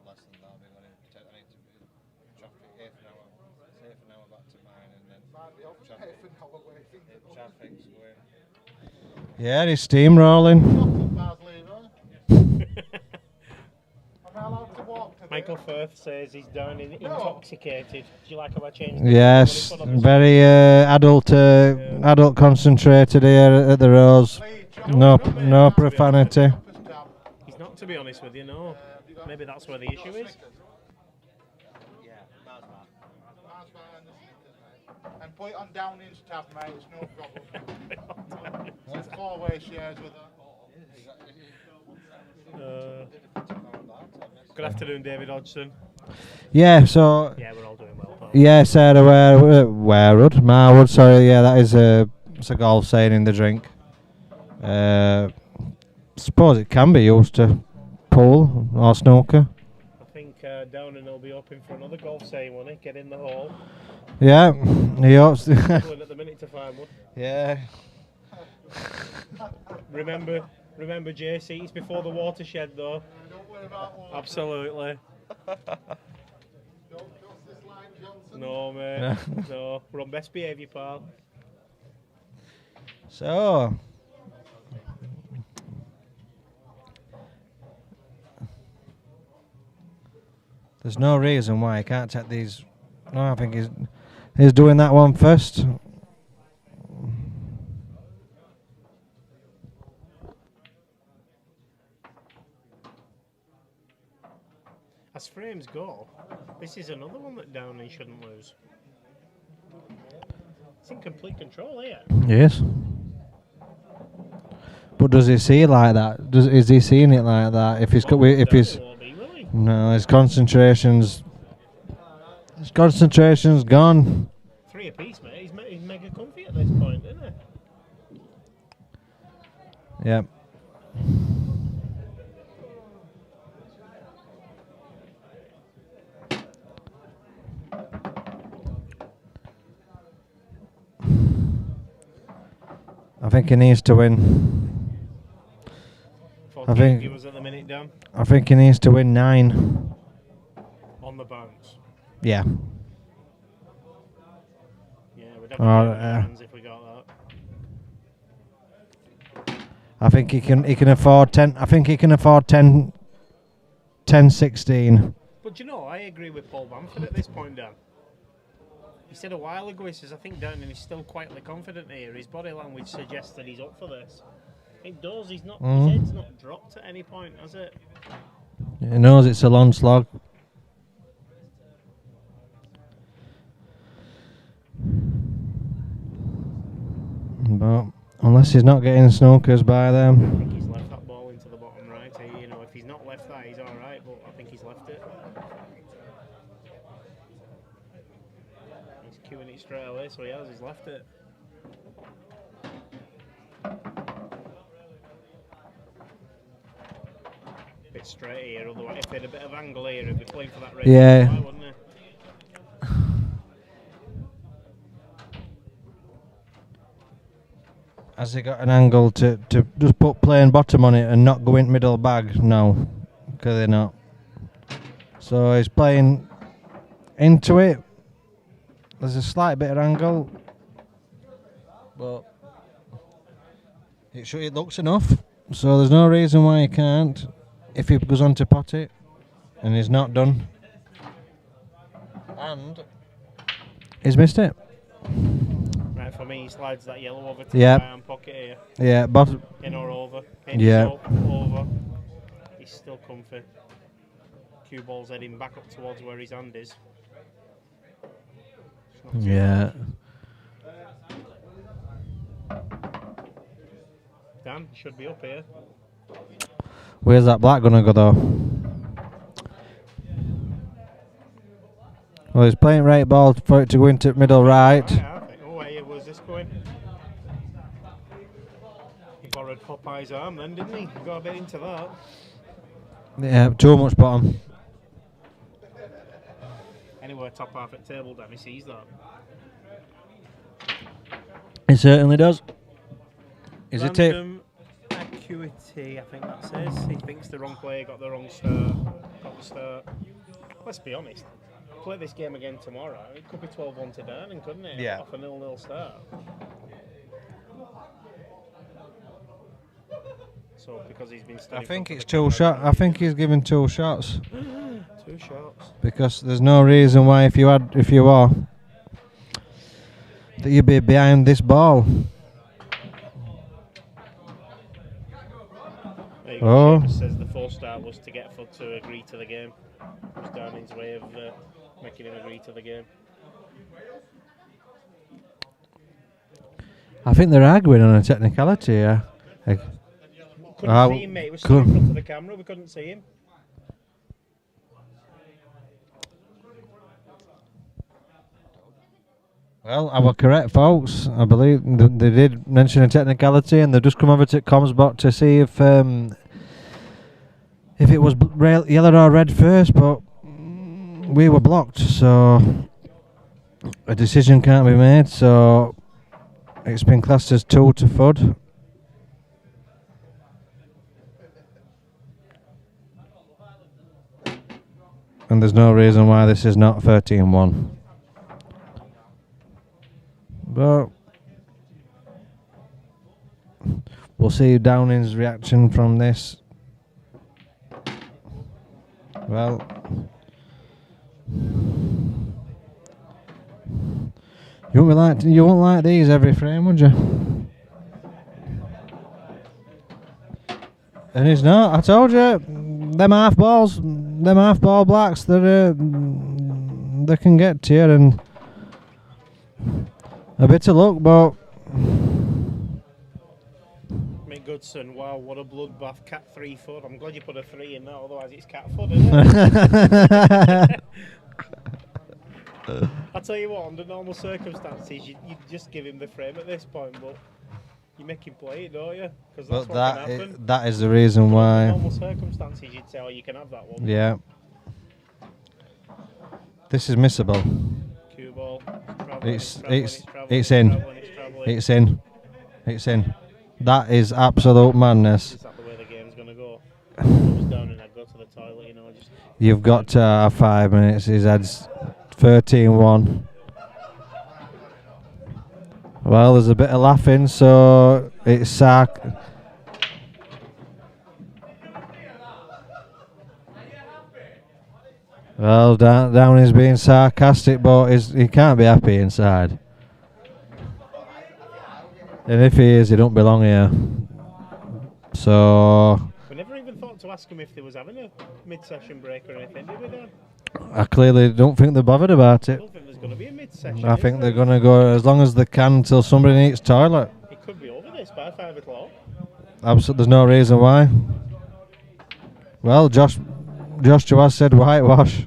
S2: Less than that, I need to be traffic half an hour back to mine, and then traffic's going. Yeah, he's steamrolling.
S1: Michael Firth says he's down in intoxicated. Do you like how I changed?
S2: Yes, very adult concentrated here at the Rose. No profanity.
S1: He's not, to be honest with you, no. Maybe that's where the issue is.
S4: And put it on Downing's tab, mate, it's no problem. It's 4-way shares with her.
S1: Good afternoon, David Hodgson.
S2: Yeah, so...
S1: Yeah, we're all doing well, pal.
S2: Yeah, Sarah Marwood, sorry, yeah, that is it's a golf saying in the drink. Suppose it can be used to pool or snooker.
S1: I think Downing will be hoping for another golf saying, won't he? Get in the hole.
S2: Yeah, he hopes.
S1: At the minute to find one.
S2: Yeah.
S1: Remember, JC, it's before the watershed, though.
S4: Don't worry about water.
S1: Absolutely.
S4: Don't cross this line, Johnson.
S1: No, mate. No, we're on best behaviour, pal.
S2: So... There's no reason why I can't take these. No, I think he's doing that one first.
S1: As frames go, this is another one that Downing shouldn't lose. It's in complete control here.
S2: Yes. But does he see it like that? Is he seeing it like that? If he's no, his concentration's gone.
S1: 3 apiece, mate. He's mega comfy at this point, isn't he?
S2: Yep. I think he needs to win. I think
S1: viewers at the minute, Dan.
S2: I think he needs to win 9
S1: on the bounce.
S2: Yeah.
S1: Yeah, we'd have if we got that.
S2: I think he can afford 10. I think he can afford 10 16.
S1: But you know, I agree with Paul Bamford at this point, Dan. He said a while ago, he says, I think Darren is still quietly confident here. His body language suggests that he's up for this. It does. He's not. His head's not dropped at any point, has it?
S2: He knows it's a long slog. But unless he's not getting snookers by
S1: I
S2: them.
S1: think he's left that ball into the bottom right. You know, if he's not left that, he's all right. But I think he's left it. He's queuing it straight away, so he has. He's left it. Bit straight here. Otherwise, if they had a bit of angle here, he'd be playing for that race.
S2: Yeah.
S1: Fly, wouldn't he?
S2: Has he got an angle to just put plain bottom on it and not go in middle bag? No, clearly not. So he's playing into it. There's a slight bit of angle, but it looks enough. So there's no reason why he can't. If he goes on to pot it, and he's not done, and he's missed it.
S1: Right, for me, he slides that yellow over to
S2: Yeah.
S1: the right-hand pocket here.
S2: Yeah, bottom.
S1: In or over. In,
S2: Yeah.
S1: up, over. He's still comfy. Cue ball's heading back up towards where his hand is. It's not too
S2: Yeah.
S1: Dan, he should be up here.
S2: Where's that black gonna go though? Well, he's playing right ball for it to go into middle right.
S1: Yeah, I think. Oh, where was this going? He borrowed Popeye's arm then, didn't he? Got a bit into that.
S2: Yeah, too much bottom.
S1: Anywhere top half at table, Dan, he sees that.
S2: It certainly does. Is it it?
S1: Random acuity, I think that says. He thinks the wrong player got the wrong start. Got the start. Let's be honest. Play this game again tomorrow. It could be 12-1 to Darren, couldn't it?
S2: Yeah.
S1: Off a 0-0 start. So because he's been
S2: I
S1: studying
S2: think
S1: for
S2: it's
S1: the
S2: 2
S1: camera,
S2: shots. I think he's given 2 shots
S1: 2 shots.
S2: because there's no reason why if you are that you'd be behind this ball.
S1: There you go.
S2: Oh.
S1: Seamus says the full start was to get Fudd to agree to the game. It was Darren's way of making him agree to the game.
S2: I think they're arguing on a technicality here.
S1: Couldn't see him, mate. It was stood in front of the camera. We couldn't see him.
S2: Well, I was correct, folks. I believe they did mention a technicality, and they've just come over to Comsbot to see if it was yellow or red first, but we were blocked, so a decision can't be made. So it's been classed as 2 to Fudd. And there's no reason why this is not 13-1. But we'll see Downing's reaction from this. Well, you won't like these every frame, would you? And he's not. I told you, them half ball blacks, they can get to you, and a bit of luck, but
S1: Mick Goodson, wow, what a bloodbath. Cat 3 Fudd. I'm glad you put a 3 in that, otherwise it's Cat Fudd, isn't it? I tell you what, under normal circumstances, you just give him the frame at this point, but you make him play it, don't you? Because that's what can happen.
S2: that is the reason why.
S1: Under normal circumstances, you'd say, oh, you can have that one.
S2: Yeah. This is missable.
S1: Cue ball.
S2: It's in. It's in. It's in. That is absolute madness.
S1: Is that the way the game's going to go? If I was down and I'd go to the toilet, you know, just...
S2: You've got to have 5 minutes. His head's 13-1. Well, there's a bit of laughing, so it's Well, Downey's being sarcastic, but he can't be happy inside. And if he is, he don't belong here. So
S1: We never even thought to ask him if they was having a mid-session break or anything, did we, Dan?
S2: I clearly don't think they're bothered about
S1: I
S2: it.
S1: don't think there's going to be a mid-session.
S2: I think they're going to go as long as they can until somebody needs toilet.
S1: It by 5 o'clock.
S2: Absolutely, there's no reason why. Well, Joshua said whitewash.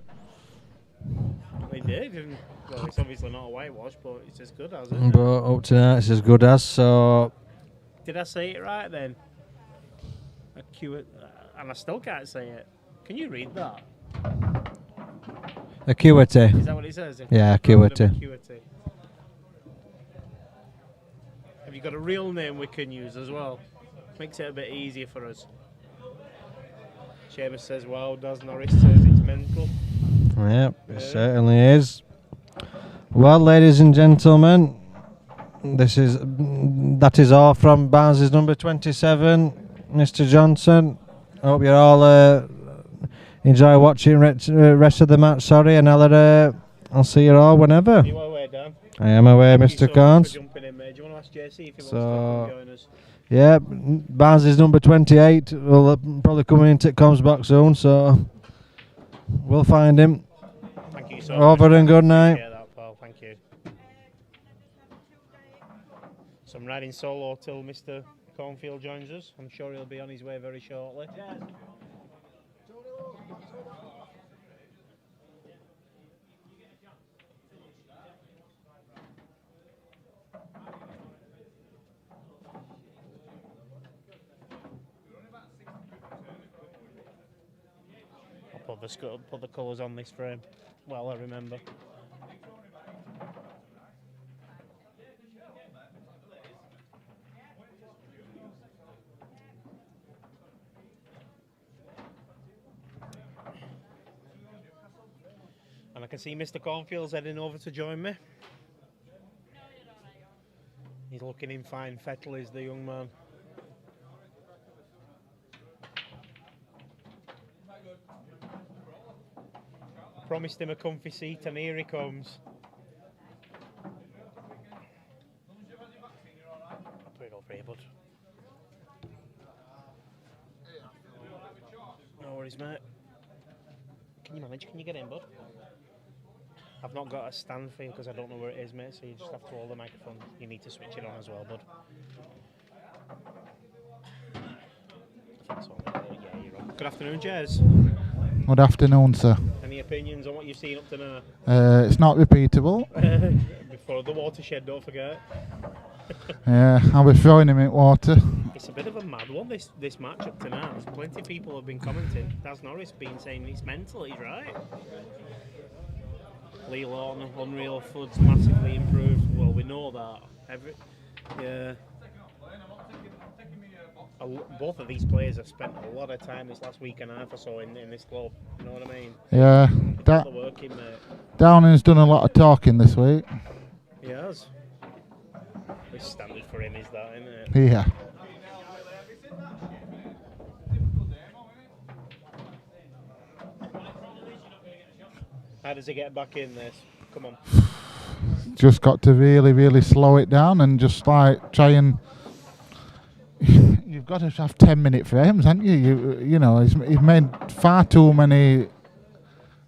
S1: They did. And, well, it's obviously not a whitewash, but it's as good as, isn't it?
S2: But up to now, it's as good as. So,
S1: Did I say it right then? And I still can't say it. Can you read that?
S2: acuity.
S1: Is that what it says?
S2: Yeah, acuity.
S1: Acuity. Have you got a real name we can use as well? Makes it a bit easier for us. Seamus says, wow. Does Norris says it's mental.
S2: Yep, it certainly is. Well, ladies and gentlemen, that is all from Barnes' number 27, Mr. Johnson. I hope you all enjoy watching rest of the match. Sorry, and I'll see you all whenever.
S1: You are away, Dan.
S2: I am aware,
S1: Thank you
S2: Mr.
S1: so
S2: Carnes.
S1: much for jumping in, mate. Do you want to ask JC if he wants to come join us?
S2: Yeah, Barnes' number 28 will probably come into comms box soon, so we'll find him.
S1: Thank you so
S2: Over
S1: much.
S2: and good night.
S1: Yeah, that, pal. Thank you. So I'm riding solo till Mr. Cornfield joins us. I'm sure he'll be on his way very shortly. I'll put the colours on this frame. Well, I remember. And I can see Mr. Cornfield's heading over to join me. He's looking in fine fettle, is the young man. Promised him a comfy seat and here he comes. Put it over here, bud. No worries, mate. Can you manage? Can you get in, bud? I've not got a stand for you because I don't know where it is, mate, so you just have to hold the microphone. You need to switch it on as well, bud. I think so, mate. Yeah, you're on. Good afternoon, Jez.
S5: Good afternoon, sir.
S1: Any opinions on what you've seen up to now?
S5: It's not repeatable.
S1: Before the watershed, don't forget.
S5: Yeah, I was throwing him in water.
S1: It's a bit of a mad one, this match up to now. There's plenty of people have been commenting. Daz Norris been saying it's mental, he's right. Lee Lawton, unreal, Flood's massively improved. Well, we know that. Yeah. Both of these players have spent a lot of time this last week and a half or so in this club. You know what I mean?
S5: Yeah.
S1: The working, mate.
S5: Downing's done a lot of talking this week.
S1: He has. It's standard for him, is that, isn't it?
S5: Yeah.
S1: How does he get back in this? Come on.
S5: Just got to really, really slow it down and just like try and. You've got to have 10-minute frames, haven't you? You know, he's made far too many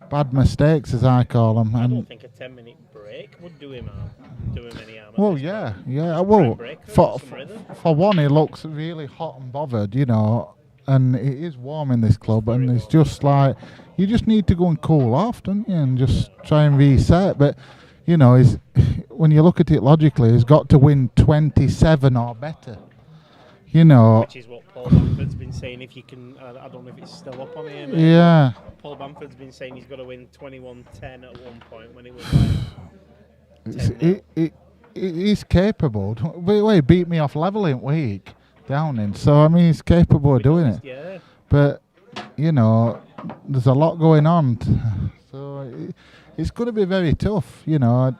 S5: bad mistakes, as I call them.
S1: I don't think a 10-minute break would do him any harm.
S5: Well, yeah. Well, for one, he looks really hot and bothered, you know, and it is warm in this club, and it's just like you just need to go and cool off, don't you, and just try and reset. But you know, when you look at it logically, he's got to win 27 or better. You know,
S1: which is what Paul Bamford's been saying. If you can, I don't know if it's still up on here. Mate.
S5: Yeah.
S1: Paul Bamford's been saying he's got to win 21-10 at one point when it was.
S5: He's capable. Well, he beat me off level in week Downing, so I mean he's capable of doing it.
S1: Yeah.
S5: But you know, there's a lot going on, so it's going to be very tough. You know.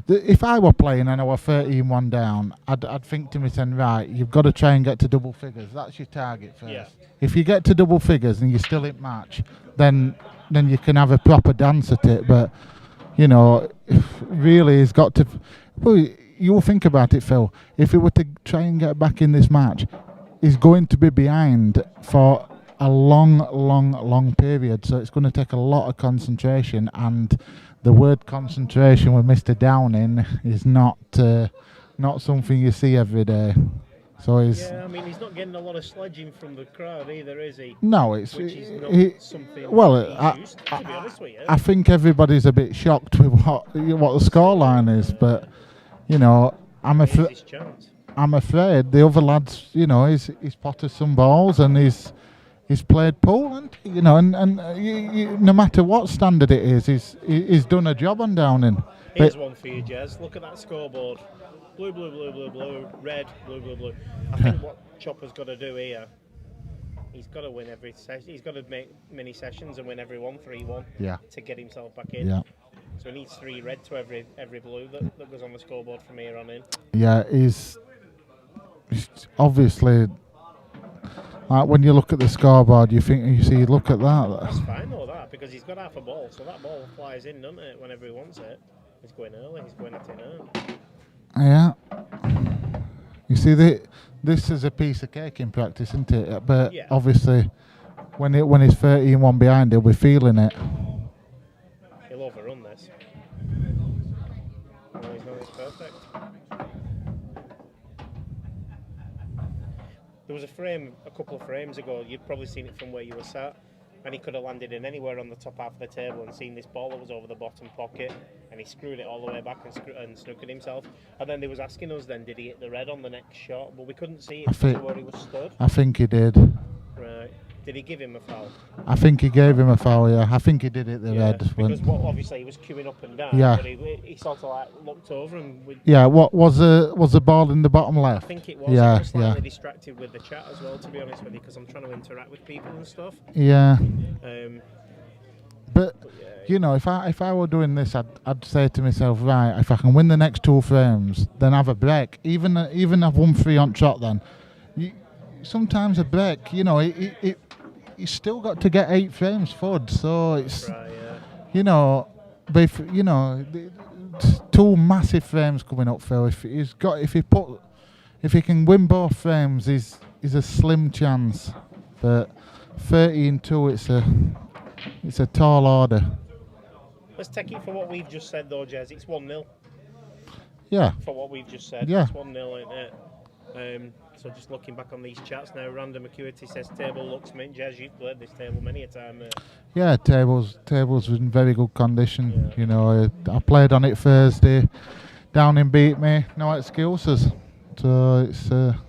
S5: If I were playing and I were 13-1 down, I'd think to myself, right, you've got to try and get to double figures. That's your target first. Yeah. If you get to double figures and you're still in match, then you can have a proper dance at it. But, you know, really he's got to... Well, you'll think about it, Phil. If he were to try and get back in this match, he's going to be behind for a long period. So it's going to take a lot of concentration, and... The word concentration with Mr. Downing is not not something you see every day. So he's
S1: Yeah, I mean, he's not getting a lot of sledging from the crowd either, is he?
S5: no, it's
S1: Which is not
S5: he-
S1: something
S5: well,
S1: he's used to be honest with you.
S5: I think everybody's a bit shocked with what the scoreline is, but you know,
S1: Here's his chance.
S5: I'm afraid the other lads, you know, he's potted some balls and he's played pool, and you know, and no matter what standard it is, he's done a job on Downing.
S1: Here's one for you, Jez. Look at that scoreboard. Blue, blue, blue, blue, blue. Red, blue, blue, blue. I think what Chopper's got to do here, he's got to win every session. He's got to make mini sessions and win every one, 3-1,
S5: Yeah.
S1: to get himself back in.
S5: Yeah.
S1: So he needs 3 red to every blue that goes on the scoreboard from here on in.
S5: Yeah, he's obviously, like when you look at the scoreboard, you look at that.
S1: That's fine though, that, because he's got half a ball, so that ball flies in, doesn't it, whenever he wants it. He's going early, he's going at it early.
S5: Yeah. You see, this is a piece of cake in practice, isn't it? But
S1: Yeah.
S5: obviously, when he's 13-1 behind, he'll be feeling it.
S1: He'll overrun this. No, he's not. It's perfect. There was a couple of frames ago, you'd probably seen it from where you were sat, and he could have landed in anywhere on the top half of the table and seen this ball that was over the bottom pocket, and he screwed it all the way back and snookered himself. And then they was asking us then, did he hit the red on the next shot? But we couldn't see it from where he was stood.
S5: I think he did.
S1: Right. Did he give him a foul?
S5: I think he gave him a foul, yeah. I think he did hit the red.
S1: Because obviously he was queuing up and down,
S5: Yeah.
S1: but he sort of like looked over and...
S5: Yeah, what was the ball in the bottom left?
S1: I think it was.
S5: Yeah,
S1: I was slightly
S5: yeah.
S1: distracted with the chat as well, to be honest with you, because I'm trying to interact with people and stuff.
S5: Yeah.
S1: Yeah,
S5: But you know, if I were doing this, I'd say to myself, right, if I can win the next 2 frames, then have a break. Even have 1-3 on trot. Then, sometimes a break. You know, you still got to get 8 frames forward. So it's
S1: right, yeah.
S5: you know, but if, you know, 2 massive frames coming up, Phil. If he can win both frames, he's a slim chance. But 13-2, it's a tall order.
S1: Let's take it for what we've just said, though, Jez. It's 1-0
S5: Yeah.
S1: for what we've just said.
S5: Yeah.
S1: It's 1-0, isn't it? So just looking back on these chats now, Random Acuity says table looks mint. Jez, you've played this table many a time.
S5: Yeah, tables in very good condition. Yeah. You know, I played on it Thursday. Downing beat me. No excuses. So it's a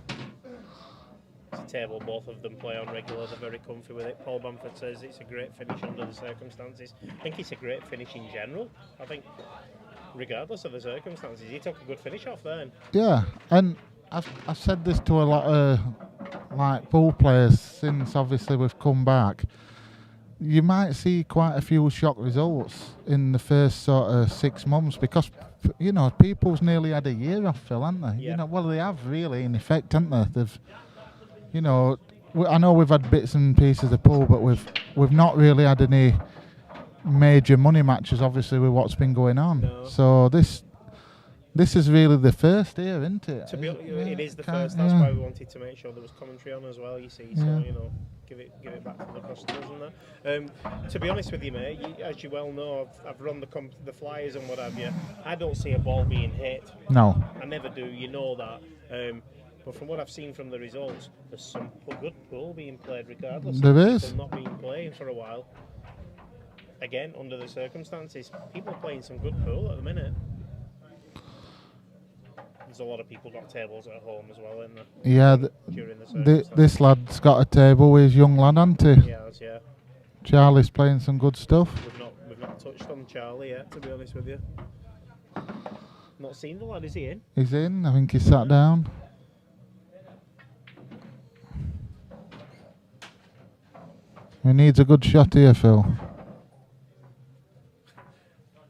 S1: table both of them play on regular. They're very comfy with it. Paul Bamford says it's a great finish under the circumstances. I think it's a great finish in general. I think regardless of the circumstances, he took a good finish off then.
S5: Yeah, and I've said this to a lot of like pool players since obviously we've come back. You might see quite a few shock results in the first sort of 6 months because, you know, people's nearly had a year off, Phil, haven't they?
S1: Yeah.
S5: You know, well, they have really, in effect, haven't they? They've, you know, I know we've had bits and pieces of pool, but we've not really had any major money matches, obviously, with what's been going on.
S1: No.
S5: So this is really the first here, isn't it?
S1: To be honest, it is the
S5: Kind-
S1: first. That's
S5: yeah.
S1: why we wanted to make sure there was commentary on as well. You see, so
S5: Yeah.
S1: you know, give it back to the customers and that. To be honest with you, mate, as you well know, I've run the flyers and what have you. I don't see a ball being hit.
S5: No.
S1: I never do. You know that. But from what I've seen from the results, there's some good pool being played regardless.
S5: There
S1: of
S5: is.
S1: people not being playing for a while. Again, under the circumstances, people are playing some good pool at the minute. There's a lot of people got tables at home as well, isn't there?
S5: Yeah,
S1: During the circumstances.
S5: this lad's got a table with his young lad, hasn't he?
S1: Yeah.
S5: Charlie's playing some good stuff.
S1: We've not touched on Charlie yet, to be honest with you. Not seen the lad, is he in?
S5: He's in. I think he sat down. He needs a good shot here, Phil.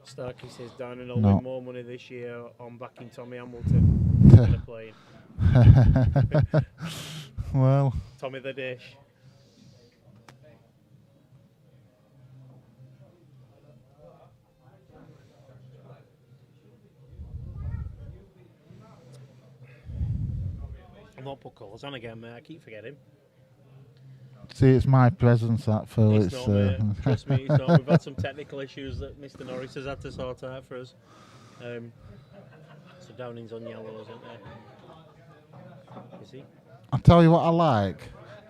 S1: Starkey says Darren will
S5: No.
S1: win more money this year on backing Tommy Hamilton than a playing.
S5: Well,
S1: Tommy the Dish. I'm not put colours on again, mate. I keep forgetting.
S5: see, it's my presence that, Phil.
S1: It's not, mate. Trust me, it's not. We've had some technical issues that Mr. Norris has had to sort out for us. So Downing's on yellow, isn't there? Is he?
S5: I'll tell you what I like.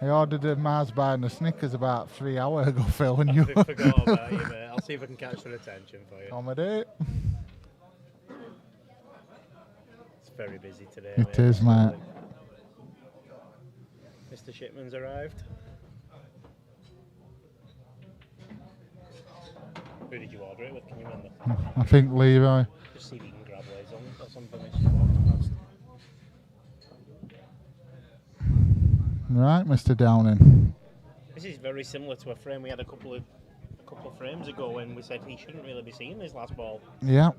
S5: I ordered a Mars bar and a Snickers about 3 hours ago, Phil, and you
S1: I forgot about you, mate. I'll see if I can catch their attention for you.
S5: accommodate.
S1: It's very busy today.
S5: It is, mate.
S1: Mr. Shipman's arrived. Who did you order it with? Can you remember?
S5: I think Leroy.
S1: Just see if you can grab Liz on or something as she walks past.
S5: Right, Mr. Downing.
S1: This is very similar to a frame we had a couple of frames ago when we said he shouldn't really be seeing his last ball.
S5: Yeah.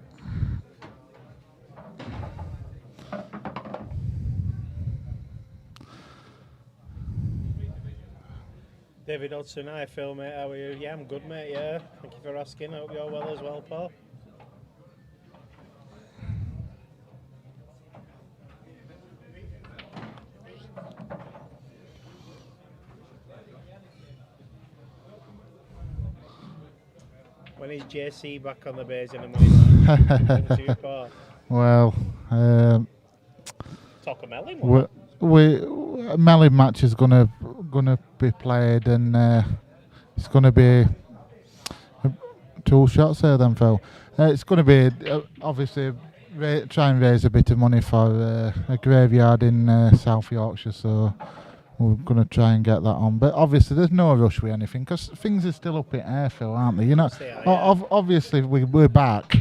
S1: David Hodson, hi Phil, mate, how are you? Yeah, I'm good, mate, yeah. Thank you for asking. I hope you're well as well, Paul. When is JC back on the base in the money match? Over to you, Paul.
S5: Well,
S1: Talk of Melling,
S5: Melling match is gonna be played, and it's gonna be 2 shots there then, Phil. It's gonna be obviously try and raise a bit of money for a graveyard in South Yorkshire, so we're gonna try and get that on. But obviously, there's no rush with anything because things are still up in air, Phil, aren't they? You know, obviously we're back.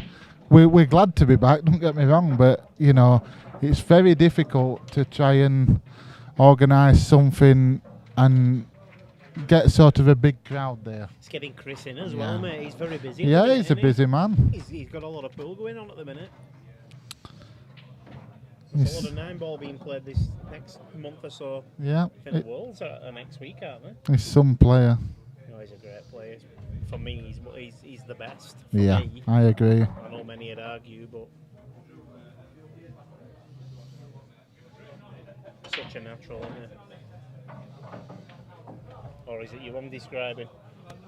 S5: We're glad to be back. Don't get me wrong, but you know, it's very difficult to try and organise something and get sort of a big crowd there.
S1: It's getting Chris in as well, mate. He's very busy.
S5: Yeah, he's a busy man.
S1: He's got a lot of pool going on at the minute. There's a lot of 9-ball being played this next month or so.
S5: Yeah.
S1: I think the Worlds are next week, aren't they?
S5: He's some player.
S1: No, he's a great player. For me, he's the best. For
S5: Yeah,
S1: me.
S5: I agree.
S1: I know many would argue, but such a natural, isn't it? Or is it you I'm describing?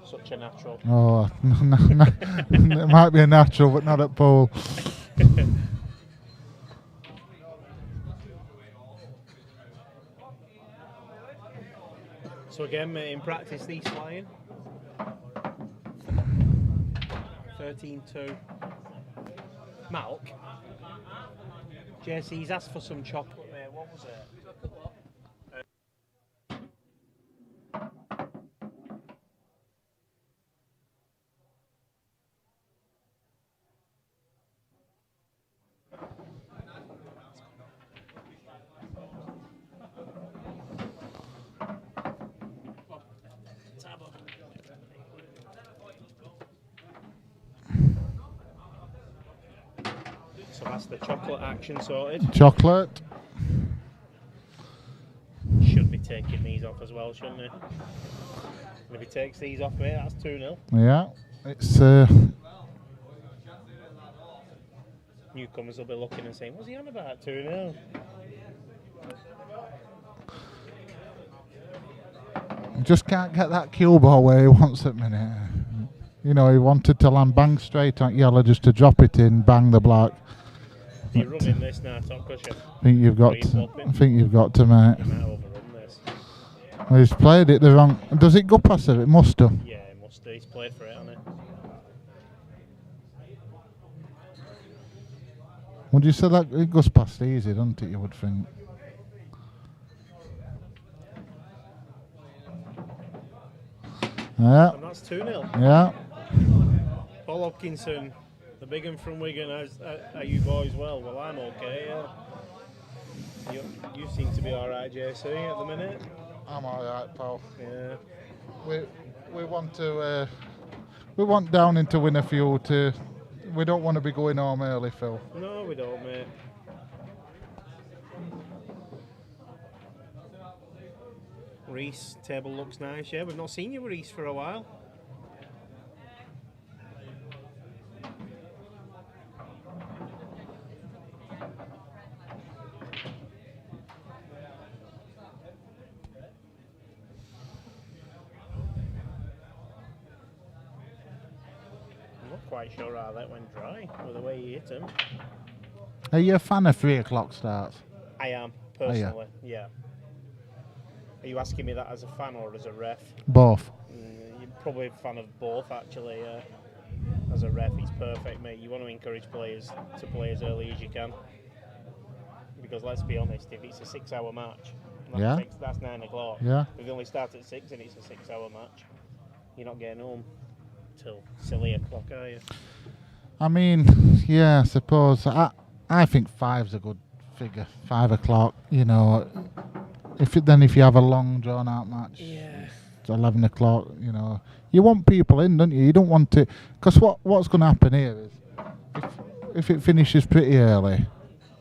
S1: Such a natural.
S5: Oh, it might be a natural, but not at pool.
S1: So again, mate, in practice, these flying. 13-2. Malk. JC's asked for some chocolate, mate. What was it? So that's the chocolate action sorted.
S5: Chocolate.
S1: Should be taking these off as well, shouldn't he? And if he takes these off, mate, that's 2-0.
S5: Yeah, it's
S1: Newcomers will be looking and saying, what's he on about? 2-0.
S5: just can't get that cue ball where he wants at minute. You know, he wanted to land bang straight on yellow just to drop it in, bang the black.
S1: You're running this now, Tom, because
S5: I think you've got to, mate.
S1: You might overrun this.
S5: Well, he's played it the wrong. Does it go past it? It must do.
S1: Yeah, it must do. He's played for it, hasn't he?
S5: Would you say that it goes past easy, doesn't it? You would think. Yeah.
S1: And that's 2-0.
S5: Yeah.
S1: Paul Hopkinson, the big one from Wigan, are you boys well? Well, I'm okay, yeah. You seem to be alright, JC, at the minute.
S5: I'm alright, pal.
S1: Yeah.
S5: We want Downing to win a few. We don't want to be going home early, Phil.
S1: No, we don't, mate. Reese, table looks nice, yeah. We've not seen you, Reese, for a while. I'm not quite sure how that went dry with the way he hit him.
S5: Are you a fan of 3 o'clock starts?
S1: I am,
S5: Are you?
S1: personally, yeah. Are you asking me that as a fan or as a ref?
S5: Both.
S1: You're probably a fan of both, actually. As a ref, it's perfect, mate. You want to encourage players to play as early as you can. Because let's be honest, if it's a 6-hour match,
S5: Yeah.
S1: that's 9 o'clock.
S5: Yeah.
S1: If you only start at 6 and it's a 6-hour match, you're not getting home till silly o'clock, are you?
S5: I mean, yeah, I suppose. I think 5's a good figure. 5 o'clock, you know. If you have a long drawn out match,
S1: Yeah.
S5: it's 11 o'clock, you know. You want people in, don't you? You don't want to, because what's going to happen here is, if it finishes pretty early,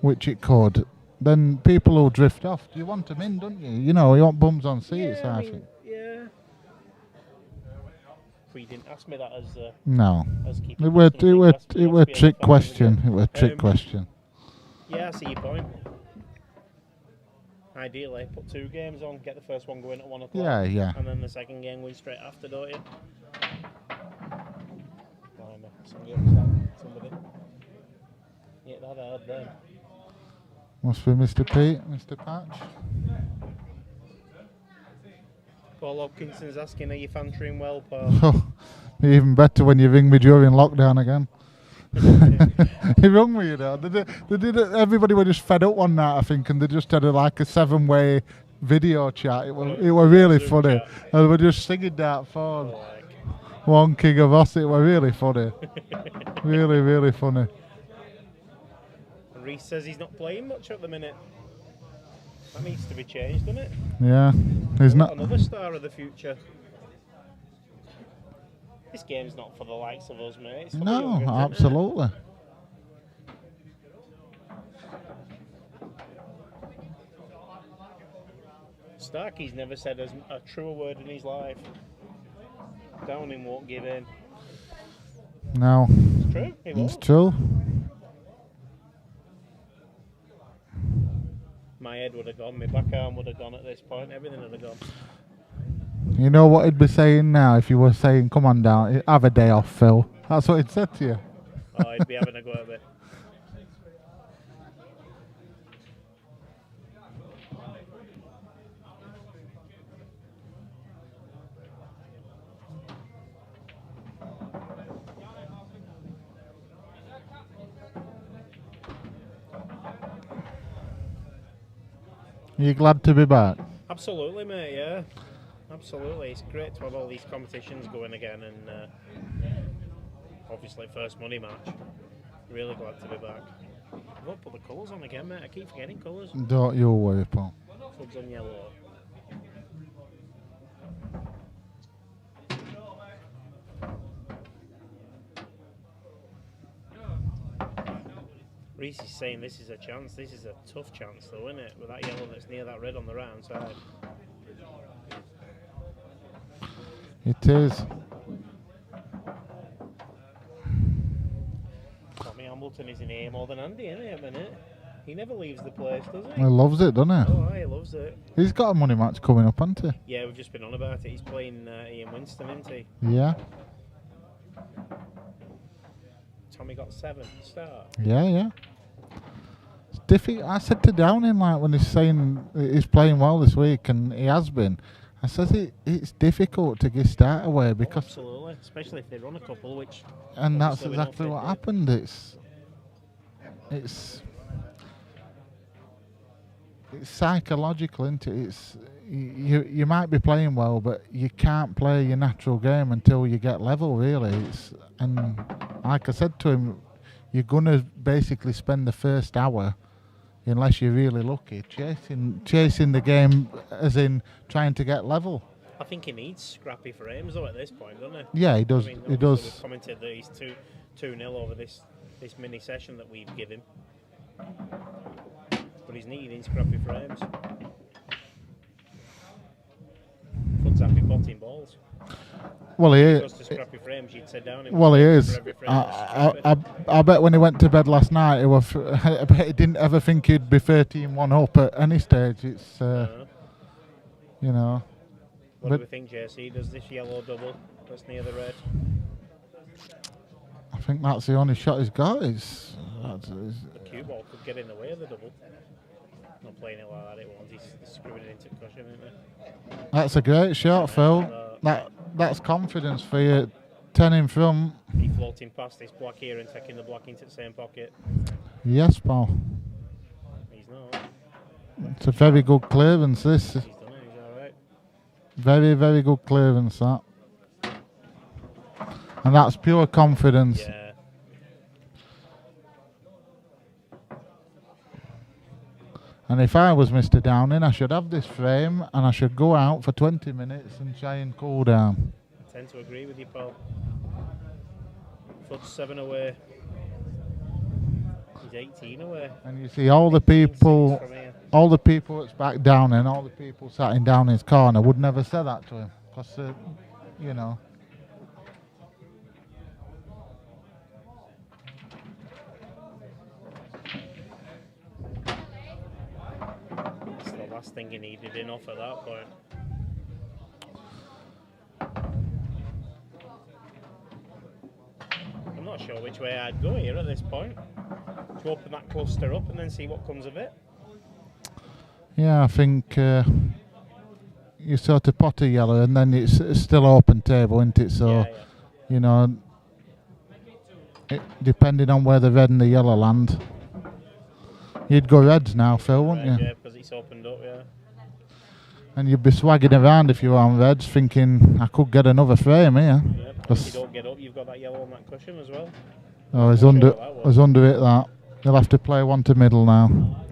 S5: which it could, then people will drift off. You want them in, don't you? You know, you want bums on seats,
S1: Yeah,
S5: I think.
S1: yeah. But you didn't ask me that as
S5: No.
S1: keeping
S5: It were
S1: personal. You asked me
S5: a
S1: as being a
S5: trick
S1: fan,
S5: question. It were a trick
S1: Um,
S5: question.
S1: Yeah, I see your point. Ideally, put 2 games on, get the first one going at 1 o'clock.
S5: Yeah, yeah.
S1: And then the second game going straight after, don't you? Blimey, somebody. Yeah, that hard then.
S5: Must be Mr. Pete, Mr. Patch.
S1: Paul Hopkinson's asking, are you fancying well, Paul?
S5: Even better when you ring me during lockdown again. He rung me, you know. They did it, everybody were just fed up one night, I think, and they just had a 7-way video chat. It were really
S1: Zoom
S5: funny.
S1: chat.
S5: And they were just singing that phone.
S1: Like,
S5: One king of us. It were really funny. Really, really funny.
S1: and Reece says he's not playing much at the minute. That needs to be changed, doesn't it?
S5: Yeah. He's not.
S1: Another star of the future. This game's not for the likes of us, mate. It's for the
S5: No,
S1: youngins, isn't it?
S5: absolutely.
S1: Starkey's never said a truer word in his life. Downing won't give in.
S5: No.
S1: It's true, he
S5: It's
S1: won't.
S5: true.
S1: My head would have gone, my back arm would have gone at this point, everything would have gone.
S5: You know what he'd be saying now if you were saying, come on down, have a day off, Phil. That's what he'd said to you.
S1: Oh, he'd be having a go at me.
S5: Are you glad to be back?
S1: Absolutely, mate, yeah. Absolutely. It's great to have all these competitions going again, and obviously first money match. Really glad to be back. I won't put the colours on again, mate. I keep forgetting colours.
S5: Don't you worry, Paul.
S1: Foods on yellow. Reese is saying this is a chance. This is a tough chance, though, isn't it? With that yellow that's near that red on the right hand side.
S5: It is.
S1: Tommy Hamilton is in here more than Andy, isn't he, at the minute? He never leaves the place, does he?
S5: He loves it, doesn't he?
S1: Oh, he loves it.
S5: He's got a money match coming up, hasn't he?
S1: Yeah, we've just been on about it. He's playing Ian Winston, isn't he?
S5: Yeah.
S1: Tommy got 7 start.
S5: Yeah, yeah. It's difficult. I said to Downing, when he's saying he's playing well this week, and he has been, I says it's difficult to get start away because,
S1: Absolutely, especially if they run a couple, which...
S5: and that's
S1: obviously we don't
S5: exactly
S1: think
S5: what
S1: they-
S5: happened. It's psychological, isn't it? It's you might be playing well, but you can't play your natural game until you get level. Really, and like I said to him, you're gonna basically spend the first hour, unless you're really lucky, chasing the game, as in trying to get level.
S1: I think he needs scrappy frames, though, at this point, doesn't he?
S5: Yeah, he does.
S1: I mean,
S5: He
S1: obviously
S5: does.
S1: We've commented that he's 2-0 over this mini session that we've given. But he's needing scrappy frames. Fud's happy potting balls.
S5: Well, he
S1: If
S5: is.
S1: it goes to scrappy frames, you'd say down him.
S5: Well, he
S1: for
S5: is.
S1: every frame that's scrappy.
S5: I bet when he went to bed last night, I bet he didn't ever think he'd be 13-1 up at any stage. It's, you know.
S1: What
S5: but
S1: do we think, JC? Does this yellow double that's near the red?
S5: I think that's the only shot he's got.
S1: The cue ball could get in the way of the double. Not playing it like that, it won't. He's screwing it into cushion, isn't he?
S5: That's a great shot, Phil. That's confidence for you. 10 in front.
S1: He floating past this black here and taking the black into the same pocket.
S5: Yes, Paul.
S1: He's not.
S5: It's a very good clearance, this.
S1: He's done it, he's alright.
S5: Very, very good clearance, that. And that's pure confidence.
S1: Yeah.
S5: And if I was Mr. Downing, I should have this frame and I should go out for 20 minutes and try and cool down.
S1: I tend to agree with you, Paul. Flood's 7 away. He's 18 away.
S5: And you see all the people that's back down and all the people sat in down his corner would never say that to him. Because, you know.
S1: That's the last thing he needed enough at that point. I'm not sure which way I'd go here at this point. To open that cluster up and then see what comes of it.
S5: Yeah, I think you sort of pot a yellow and then it's still open table, isn't it? So, you know, depending on where the red and the yellow land, you'd go reds now, Phil, wouldn't you?
S1: Yeah, because it's opened up, yeah.
S5: And you'd be swagging around if you were on reds, thinking I could get another frame here.
S1: Yeah, if you don't get up, you've got that yellow on that cushion as well.
S5: Oh, he's under it. That he'll have to play one to middle now.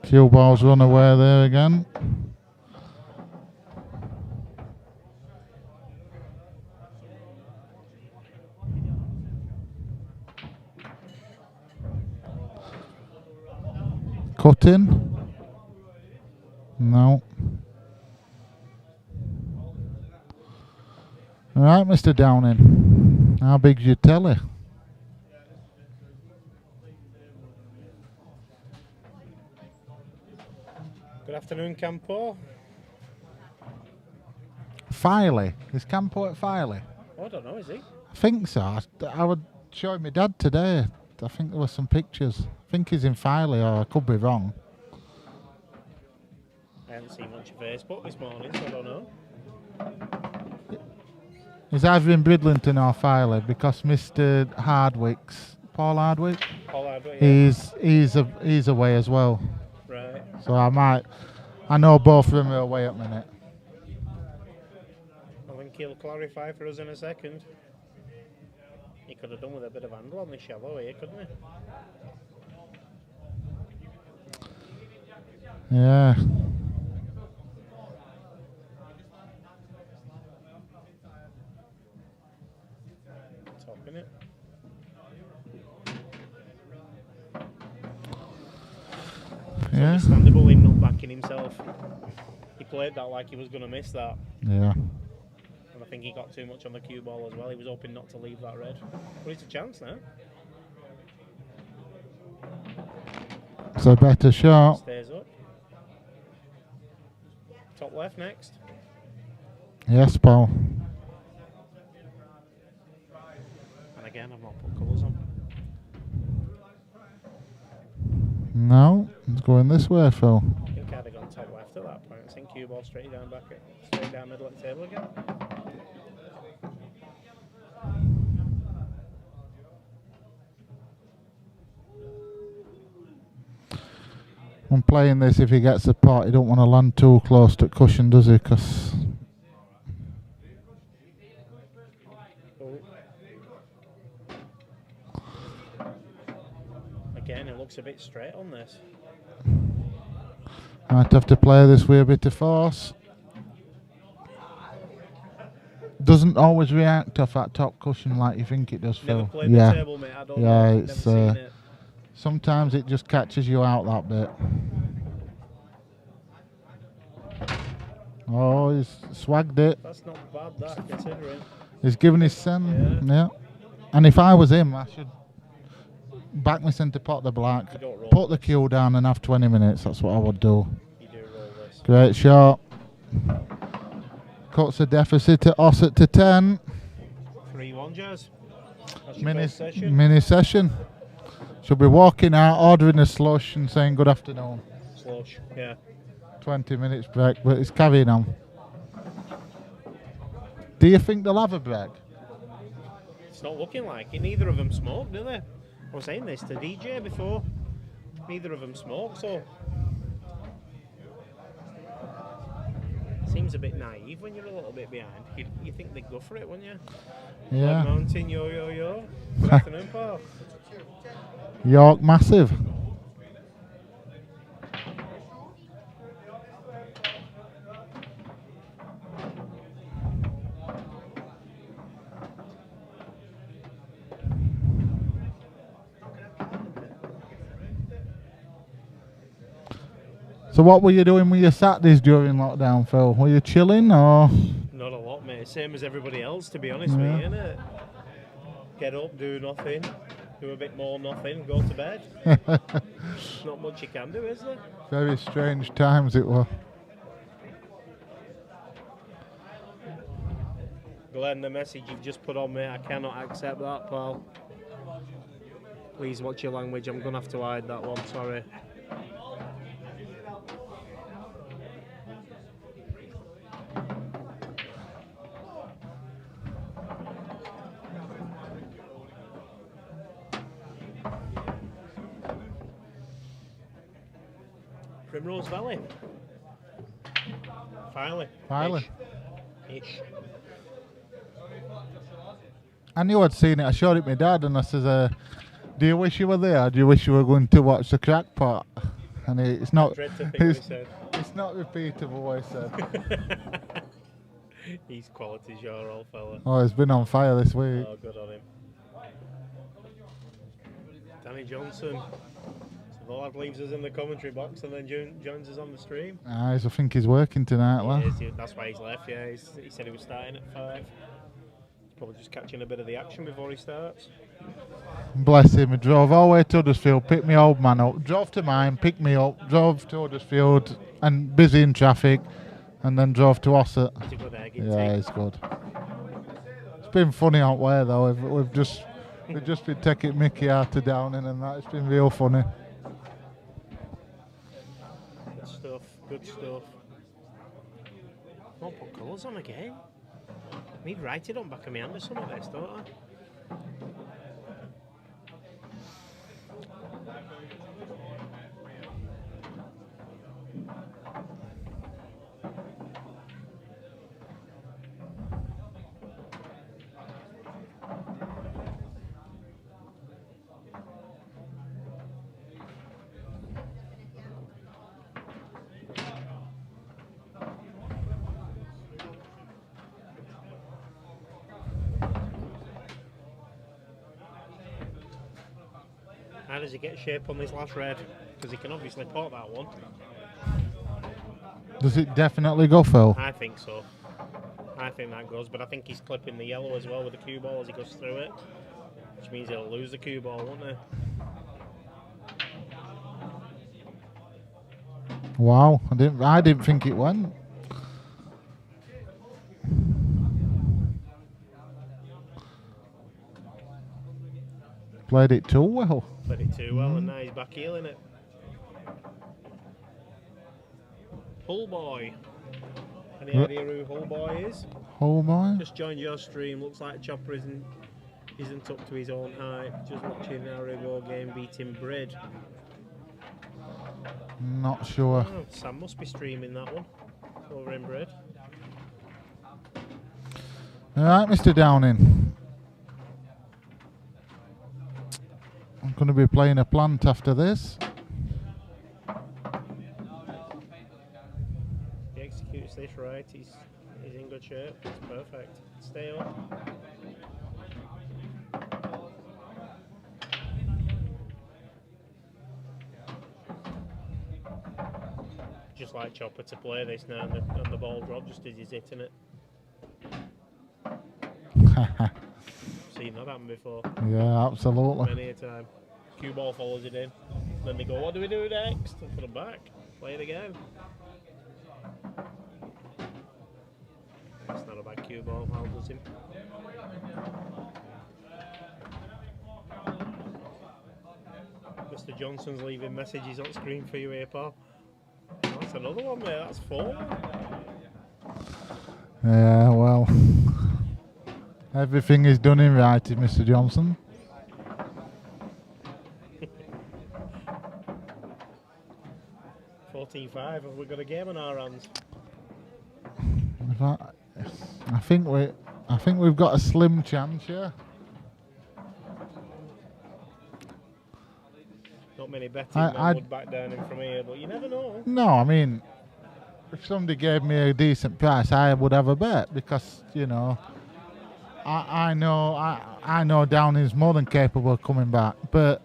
S5: Cue ball's run away there again. Cutting? No. All right, Mr. Downing. How big's your telly?
S1: Good afternoon, Campo.
S5: Filey. Is Campo at Filey?
S1: Oh, I don't know, is he?
S5: I think so. I would show my dad today. I think there were some pictures. I think he's in Filey, or I could be wrong.
S1: I haven't seen much of Facebook this morning, so I don't know.
S5: He's either in Bridlington or Filey because Mr. Hardwick's, Paul Hardwick,
S1: yeah.
S5: he's away as well.
S1: Right.
S5: So I know both of them are away at the minute.
S1: I think he'll clarify for us in a second. He could have done with a bit of handle on this shallow here, couldn't he?
S5: Yeah.
S1: Topping it.
S5: Yeah.
S1: It's understandable him not backing himself. He played that like he was going to miss that.
S5: Yeah.
S1: And I think he got too much on the cue ball as well. He was hoping not to leave that red. But it's a chance now.
S5: It's a better shot.
S1: Stays up. Top left next.
S5: Yes, Paul.
S1: And again, I've not put colours on.
S5: No, it's going this way, Phil.
S1: I think I'd have gone top left at that point. I think cue ball straight down middle of the table again.
S5: I'm playing this if he gets the pot. He don't want to land too close to cushion, does he? Because
S1: again, it looks a bit straight on this.
S5: Might have to play this with a bit of force. Doesn't always react off that top cushion like you think it does, Phil.
S1: Never played the table, mate. I don't know.
S5: It's
S1: never seen it.
S5: sometimes it just catches you out that bit. Oh, he's swagged it.
S1: That's not bad, that, considering.
S5: He's given his send. Yeah. And if I was him, I should back my centre pot the black, put the cue down and have 20 minutes. That's what I would do.
S1: You do roll this.
S5: Great shot. cuts the deficit at Ossett to 10.
S1: 3-1, Jazz. That's your first session.
S5: Mini session. Should be walking out, ordering a slush and saying good afternoon.
S1: Slush, yeah.
S5: 20 minutes break, but it's carrying on. Do you think they'll have a break?
S1: It's not looking like it. Neither of them smoke, do they? I was saying this to DJ before. Neither of them smoke, so... Seems a bit naive when you're a little bit behind. You think they'd go for it, wouldn't you?
S5: Yeah.
S1: Blood Mountain, yo. Good afternoon, pal.
S5: York massive. So what were you doing with your Saturdays during lockdown, Phil? Were you chilling or?
S1: Not a lot, mate. Same as everybody else, to be honest with you, innit? Get up, do nothing, do a bit more nothing, go to bed. Not much you can do, is there?
S5: Very strange times it were.
S1: Glenn, the message you've just put on me, I cannot accept that, pal. Please watch your language. I'm going to have to hide that one, sorry. Primrose Valley. Finally. Ish.
S5: I knew I'd seen it. I showed it my dad and I says, do you wish you were there? Do you wish you were going to watch the crackpot? And it's not.
S1: Dread to think what he said.
S5: It's not repeatable what he said.
S1: He's quality's your old fella.
S5: Oh, he's been on fire this week.
S1: Oh, good on him. Danny Johnson. So the lad leaves us in the commentary box and then joins us on the stream.
S5: I think he's working tonight, lad.
S1: That's why he's left, yeah. He said he was starting at 5. Probably just catching a bit of the action before he starts.
S5: Bless him. He drove all the way to Huddersfield, picked my old man up, drove to mine, picked me up, drove to Huddersfield and busy in traffic, and then drove to Ossett.
S1: He's a good egg,
S5: Yeah, he's good. It's been funny out there though. We've just been taking Mickey out to Downing and that. It's been real funny.
S1: Good stuff. Don't put colours on again. I need write it on back of my hand or something like this, don't I? How does he get shape on this last red? Because he can obviously pot that one.
S5: Does it definitely go, Phil?
S1: I think so. I think that goes, but I think he's clipping the yellow as well with the cue ball as he goes through it. Which means he'll lose the cue ball, won't he?
S5: Wow, I didn't think it went. Played it too well.
S1: Played it too well, and now he's back heeling it. Hull Boy. Any idea who Hull Boy is?
S5: Hull Boy?
S1: Just joined your stream. Looks like Chopper isn't up to his own height. Just watching our Rivo game beating Brid.
S5: Not sure.
S1: Oh, Sam must be streaming that one over in Brid.
S5: Alright, Mr. Downing. I'm going to be playing a plant after this.
S1: He executes this right, he's in good shape, it's perfect. Stay on. Just like Chopper to play this now and the ball drop just as he's hitting it. Seen that happen before.
S5: Yeah, absolutely.
S1: Many a time. Cue ball follows it in. Then they go, what do we do next? And put them back. Play it again. ball, outdoes him. Mr. Johnson's leaving messages on screen for you here, Paul. Oh, that's another one there, that's 4.
S5: Yeah, well, everything is done in writing, Mr. Johnson.
S1: $14.5, have we got a game on our hands?
S5: In fact, I think we've got a slim chance here.
S1: Not many betting men would back down him from here, but you never know.
S5: No, I mean, if somebody gave me a decent price, I would have a bet because I know Downing's more than capable of coming back, but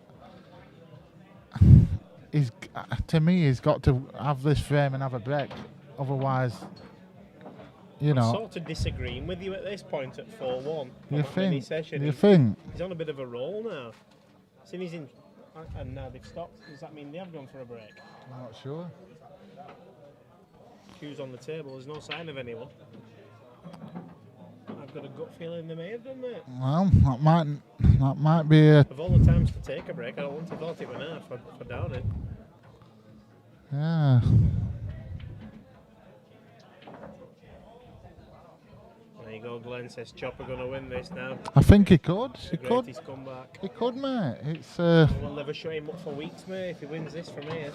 S5: to me he's got to have this frame and have a break, otherwise,
S1: I'm sort of disagreeing with you at this point at 4-1.
S5: You think?
S1: He's on a bit of a roll now. Since he's in, and now they've stopped. Does that mean they have gone for a break?
S5: I'm not sure.
S1: Cues on the table. There's no sign of anyone. I've got a gut feeling they may have done that.
S5: Well, that might be a.
S1: Of all the times to take a break, I wouldn't have thought it were now for Downing.
S5: Yeah.
S1: There you go. Glenn says Chopper going to win this now.
S5: I think he could. He could.
S1: Greatest comeback.
S5: He could, mate. It's.
S1: We'll never shut him up for weeks, mate. If he wins this from here.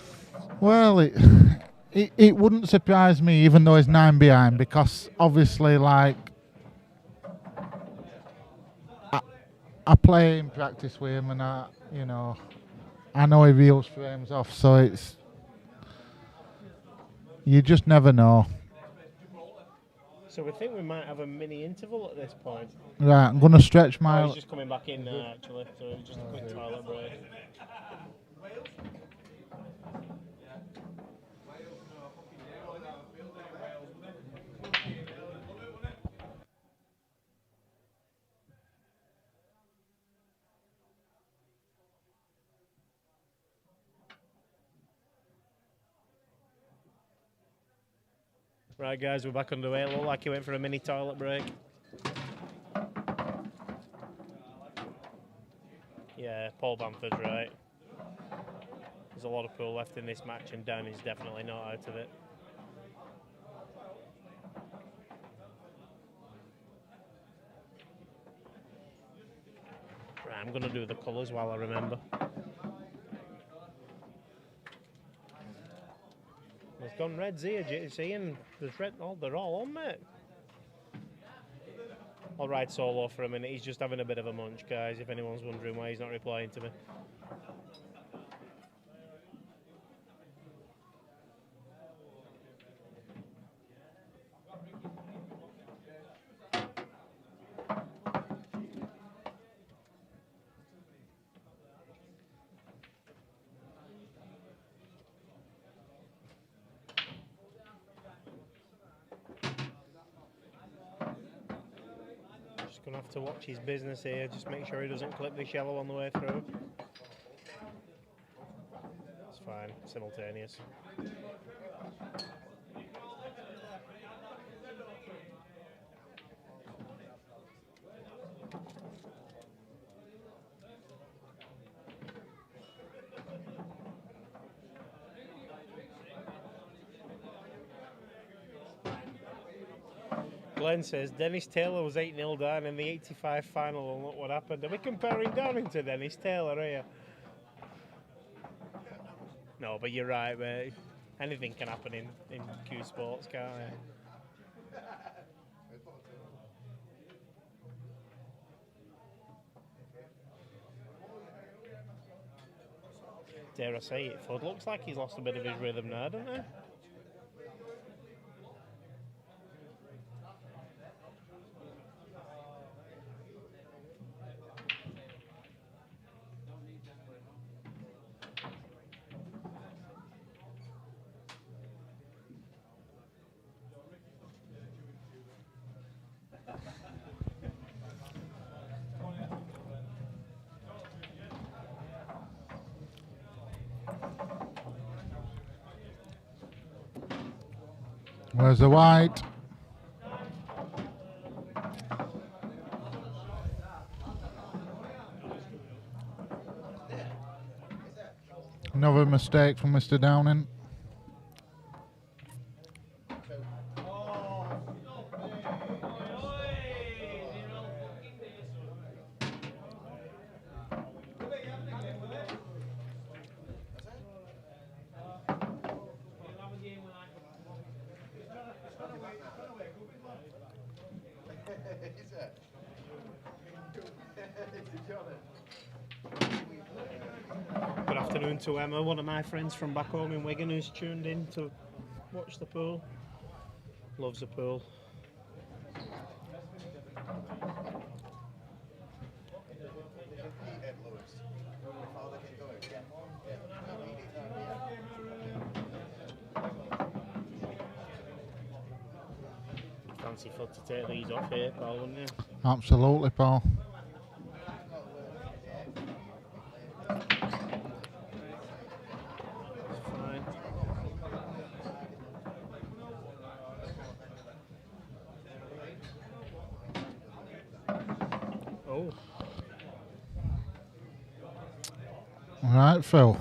S5: Well, it wouldn't surprise me, even though he's 9 behind, because obviously, like, I play in practice with him, and I know he reels frames off, so it's. You just never know.
S1: So we think we might have a mini interval at this point.
S5: Right, I'm going to stretch my.
S1: He's just coming back in now, actually. So it's just a quick toilet break. Right, guys, we're back underway. It looked like he went for a mini toilet break. Yeah, Paul Bamford's right. There's a lot of pool left in this match, and Downing's definitely not out of it. Right, I'm going to do the colours while I remember. There's gone reds here, see, and there's red. Oh, they're all on, mate. I'll ride solo for a minute. He's just having a bit of a munch, guys, if anyone's wondering why he's not replying to me. Gonna have to watch his business here, just make sure he doesn't clip this yellow on the way through. It's fine, simultaneous. Glenn says Dennis Taylor was 8-0 down in the 85 final, and look what happened. Are we comparing Downing to Dennis Taylor here? No, but you're right, mate. Anything can happen in Q Sports, can't it? Dare I say it, Flood looks like he's lost a bit of his rhythm now, doesn't he?
S5: Where's the white? mistake from Mr. Downing.
S1: Good afternoon to Emma, one of my friends from back home in Wigan, who's tuned in to watch the pool. Loves the pool. Fancy for to take these off here, pal, wouldn't you?
S5: Absolutely, Paul.
S1: Fine. Oh,
S5: Right, Phil.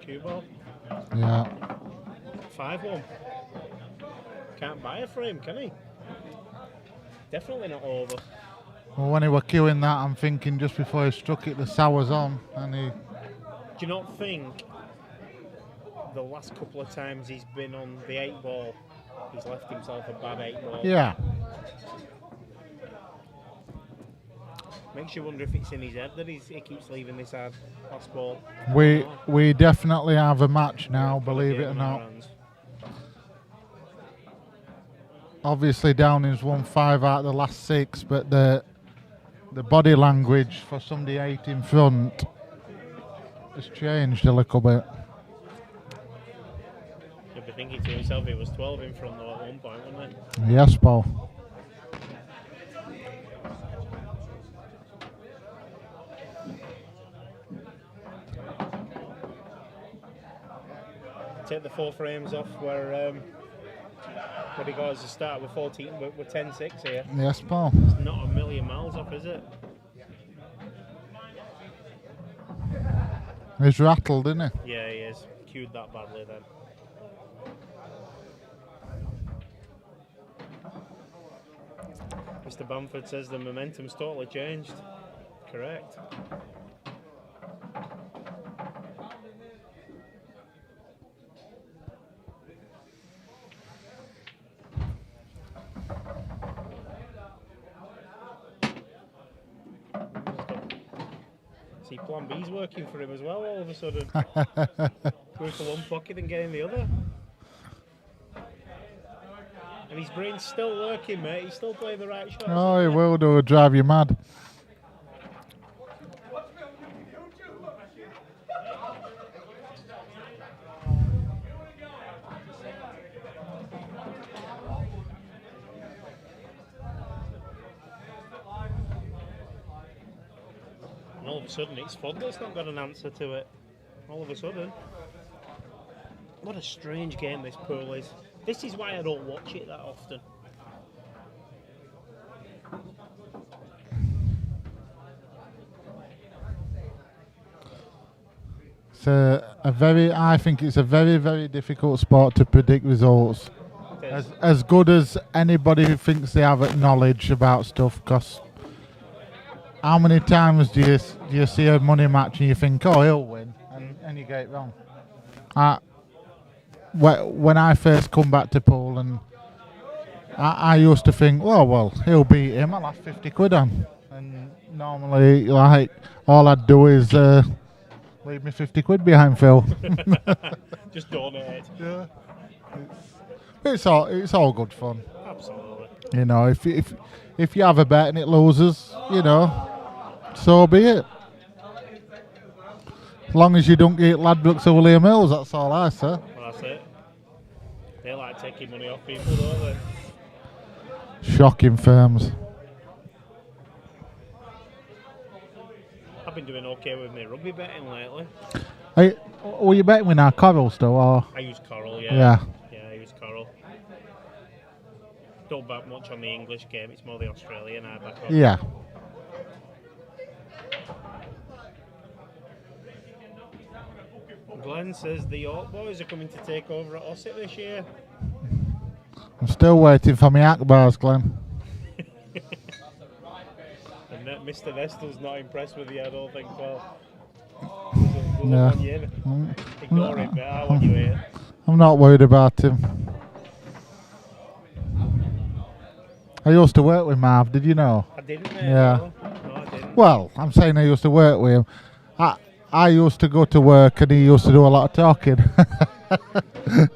S1: cue ball.
S5: Yeah.
S1: 5-1. Can't buy a frame, can he? Definitely not over.
S5: Well, when he were queuing that, I'm thinking just before he struck it, the sour's on, and he.
S1: Do you not think the last couple of times he's been on the 8 ball, he's left himself a bad 8 ball?
S5: Yeah.
S1: Makes you wonder if it's in his head that he keeps leaving this hard last ball.
S5: We definitely have a match now, believe it or
S1: Game in our
S5: not.
S1: hands.
S5: Obviously, Downing's won 5 out of the last 6, but the body language for somebody 8 in front has changed a little bit.
S1: He'll be thinking to himself he was 12 in front though at one point, wouldn't he?
S5: Yes, Paul.
S1: Take the 4 frames off where he got as a start with 14, but we're 10-6 here.
S5: Yes, Paul.
S1: It's not a million miles off, is it?
S5: He's rattled, isn't he?
S1: Yeah, he is. Cued that badly then. Mr. Bamford says the momentum's totally changed. Correct. See, Plan B's working for him as well all of a sudden. Going for one pocket and getting the other. And his brain's still working, mate. He's still playing the right shots.
S5: Oh, he will do. Drive you mad.
S1: And all of a sudden, it's fun that's not got an answer to it. All of a sudden. What a strange game this pool is. This is why I don't watch it that often.
S5: I think it's a very, very difficult sport to predict results. As good as anybody who thinks they have knowledge about stuff, because how many times do you see a money match and you think, oh, he'll win, and you get it wrong? When I first come back to pool, and I used to think, well, he'll beat him, I'll have 50 quid on. And normally, like, all I'd do is leave me 50 quid behind Phil.
S1: Just donate.
S5: Yeah. It's all good fun.
S1: Absolutely.
S5: You know, if you have a bet and it loses, you know, so be it. As long as you don't get Ladbrokes or William Hills, that's all I say.
S1: Well, that's it. They like taking money off people, don't they?
S5: Shocking firms.
S1: I've been doing okay with my rugby betting lately.
S5: Were you betting with our Coral still, or?
S1: I use Coral, yeah.
S5: Yeah.
S1: Yeah, I use Coral. Don't bet much on the English game, it's more the Australian I back on.
S5: Yeah.
S1: Glenn says the York boys are coming to take over at Ossett this year.
S5: I'm still waiting for my Akbars, Glenn.
S1: And that Mr. Nestle's not impressed with you, I don't think. Well,
S5: No.
S1: Ignore him, but I want you here.
S5: I'm not worried about him. I used to work with Marv, did you know?
S1: I didn't.
S5: Yeah.
S1: No, I didn't.
S5: Well, I'm saying I used to work with him. I used to go to work and he used to do a lot of talking.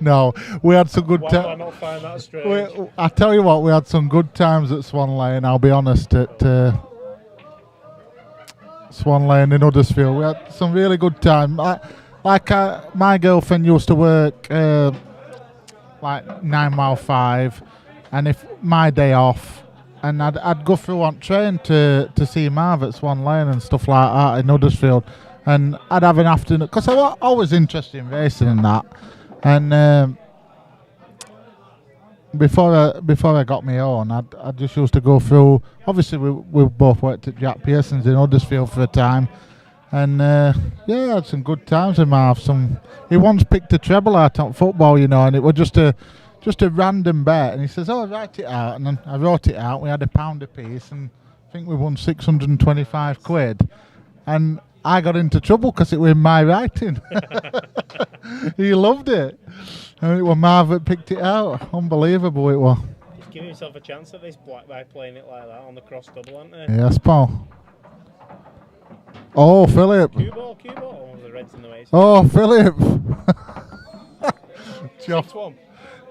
S5: No, we had some good
S1: Why do I
S5: times.
S1: not find that strange?
S5: I tell you what, we had some good times at Swan Lane, I'll be honest, at Swan Lane in Huddersfield. We had some really good time. My girlfriend used to work like 9 mile 5, and if my day off, and I'd go through on train to see Marv at Swan Lane and stuff like that in Huddersfield, and I'd have an afternoon because I was always interested in racing and that. And before I got my own, I just used to go through. Obviously, we both worked at Jack Pearson's in Huddersfield for a time, and yeah, had some good times with Marv. He once picked a treble out on football, you know, and it was just a random bet, and he says, "Oh, write it out," and then I wrote it out. We had £1 a piece, and I think we won 625 quid, and I got into trouble because it was my writing. He loved it. And it was Marv that picked it out. Unbelievable it was.
S1: He's giving himself a chance at this black by playing it like that on the cross double, aren't they?
S5: Yes, Paul. Oh, Philip.
S1: Cue ball. Oh, the red's in the way.
S5: Oh, Philip.
S1: 6-1.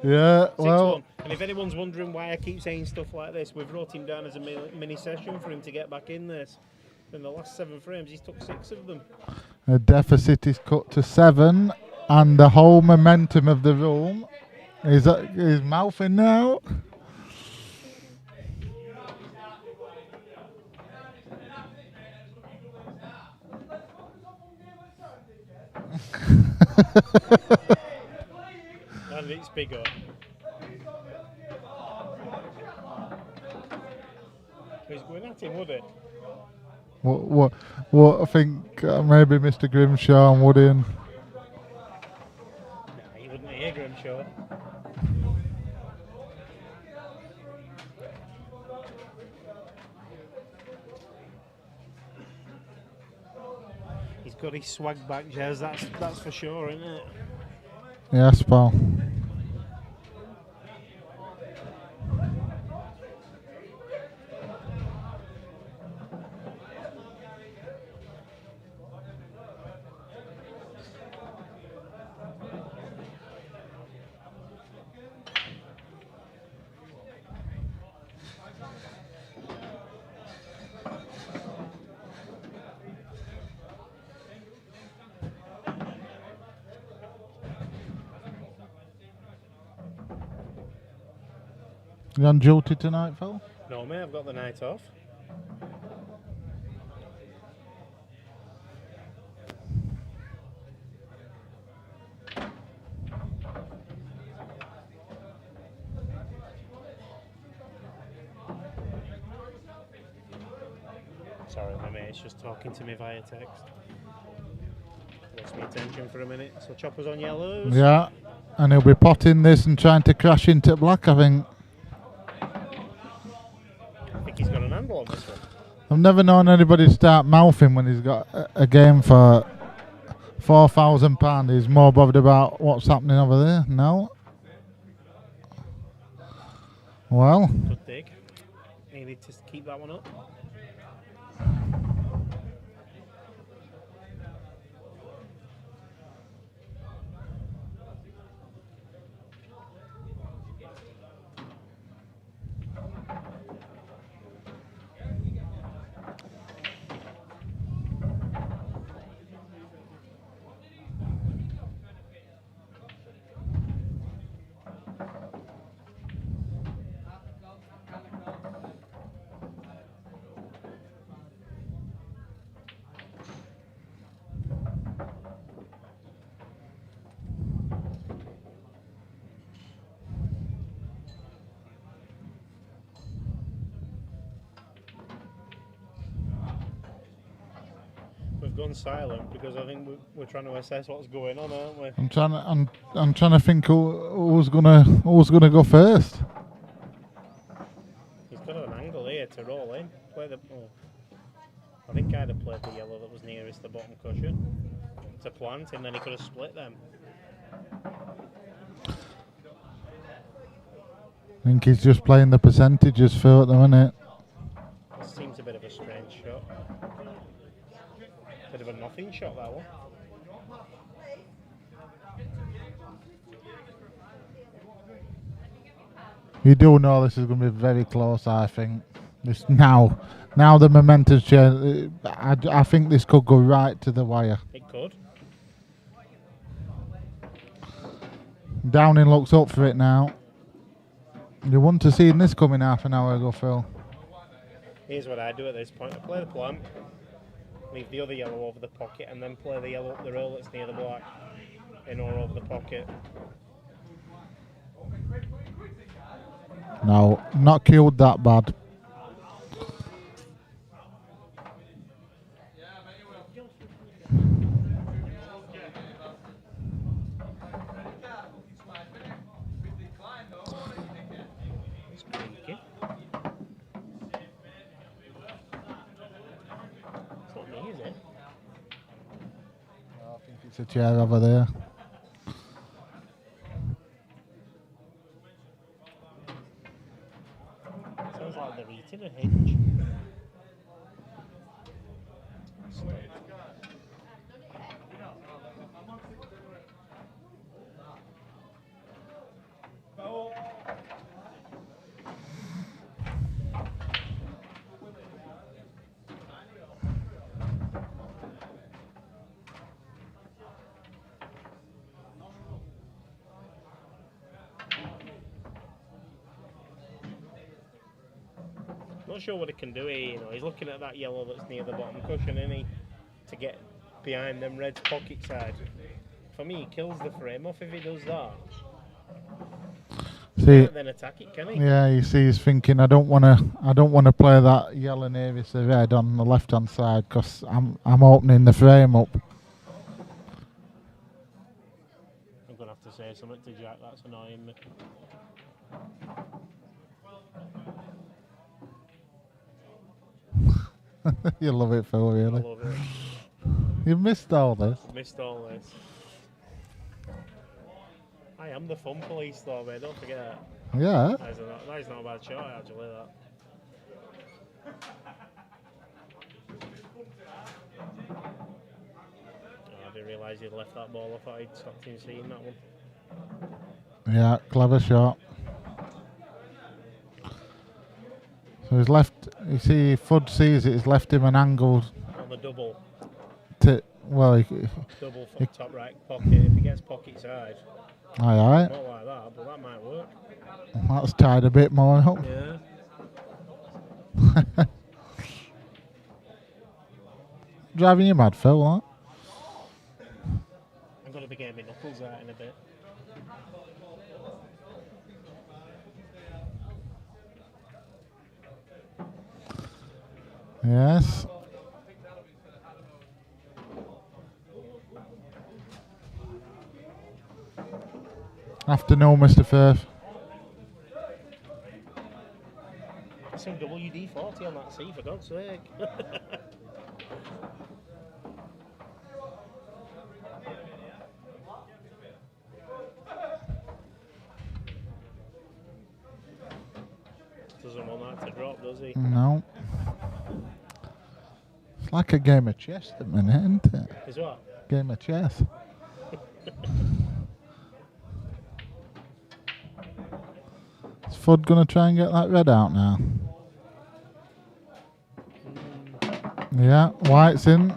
S5: Yeah,
S1: 6-1.
S5: well.
S1: And if anyone's wondering why I keep saying stuff like this, we've wrote him down as a mini session for him to get back in this. In the last 7 frames, he's took 6 of them.
S5: The deficit is cut to 7, and the whole momentum of the room is mouthing now.
S1: And it's bigger. He's going at him, would it?
S5: What I think maybe Mr. Grimshaw and Woody and
S1: Nah, you wouldn't hear Grimshaw. He's got his swag back, Jez, that's for sure, isn't it?
S5: yes, Paul. You on duty tonight, Phil?
S1: No, mate, I've got the night off. Sorry, my mate's just talking to me via text. Lost my attention for a minute. So Chopper's on yellows.
S5: Yeah, and he'll be potting this and trying to crash into black, I think.
S1: I think he's got an handle on this one.
S5: I've never known anybody start mouthing when he's got a game for £4,000. He's more bothered about what's happening over there. No. Well,
S1: Good dig. Needed to keep that one up. gone silent because I think we're trying to assess what's going on, aren't we?
S5: I'm trying to think who's gonna go first.
S1: He's got an angle here to roll in. Play the. Oh. I think I'd have played the yellow that was nearest the bottom cushion to plant, and then he could have split them.
S5: I think he's just playing the percentages for them, isn't it?
S1: This seems a bit of a strange shot. Bit of a nothing shot, that one.
S5: You do know this is going to be very close, I think. This now the momentum's changed. I think this could go right to the wire.
S1: It could.
S5: Downing looks up for it now. You wouldn't have seen this coming half an hour ago, Phil.
S1: Here's what I do at this point. I play the plant, leave the other yellow over the pocket, and then play the yellow up the rail that's near the black, in or over the pocket.
S5: No, not killed that bad. It's a chair over there.
S1: Sounds like they're eating a hinge. Not sure what he can do here, you know. He's looking at that yellow that's near the bottom cushion, isn't he? To get behind them red's pocket side. For me, he kills the frame off if he does that. He can't then attack it, can he?
S5: Yeah, you see, he's thinking, I don't want to play that yellow nearest the red on the left hand side because I'm opening the frame up.
S1: I'm gonna have to say something to Jack. That's annoying me.
S5: You love it, Phil, really.
S1: I love it.
S5: You've missed all this.
S1: Missed all this. I am the fun police though, mate, don't forget.
S5: Yeah.
S1: That is not a bad shot, actually, that. Oh, I didn't realise he'd left that ball. I thought he'd stopped him seeing that one.
S5: Yeah, clever shot. So he's left, you see, Fudd sees it, he's left him an angle.
S1: On the double.
S5: Well,
S1: Double from top right pocket. If he gets pocket side.
S5: Aye.
S1: Not like that, but that might work.
S5: That's tied a bit more up.
S1: Yeah.
S5: Driving you mad, Phil, what?
S1: I'm going to be getting my knuckles out in a bit.
S5: Yes. Afternoon, Mr. Firth.
S1: Some WD-40 on that sea, for God's sake. Doesn't want that to drop, does he?
S5: No. It's like a game of chess at the minute, isn't it?
S1: Is what?
S5: Game of chess. Is Fudd going to try and get that red out now? Yeah, white's in.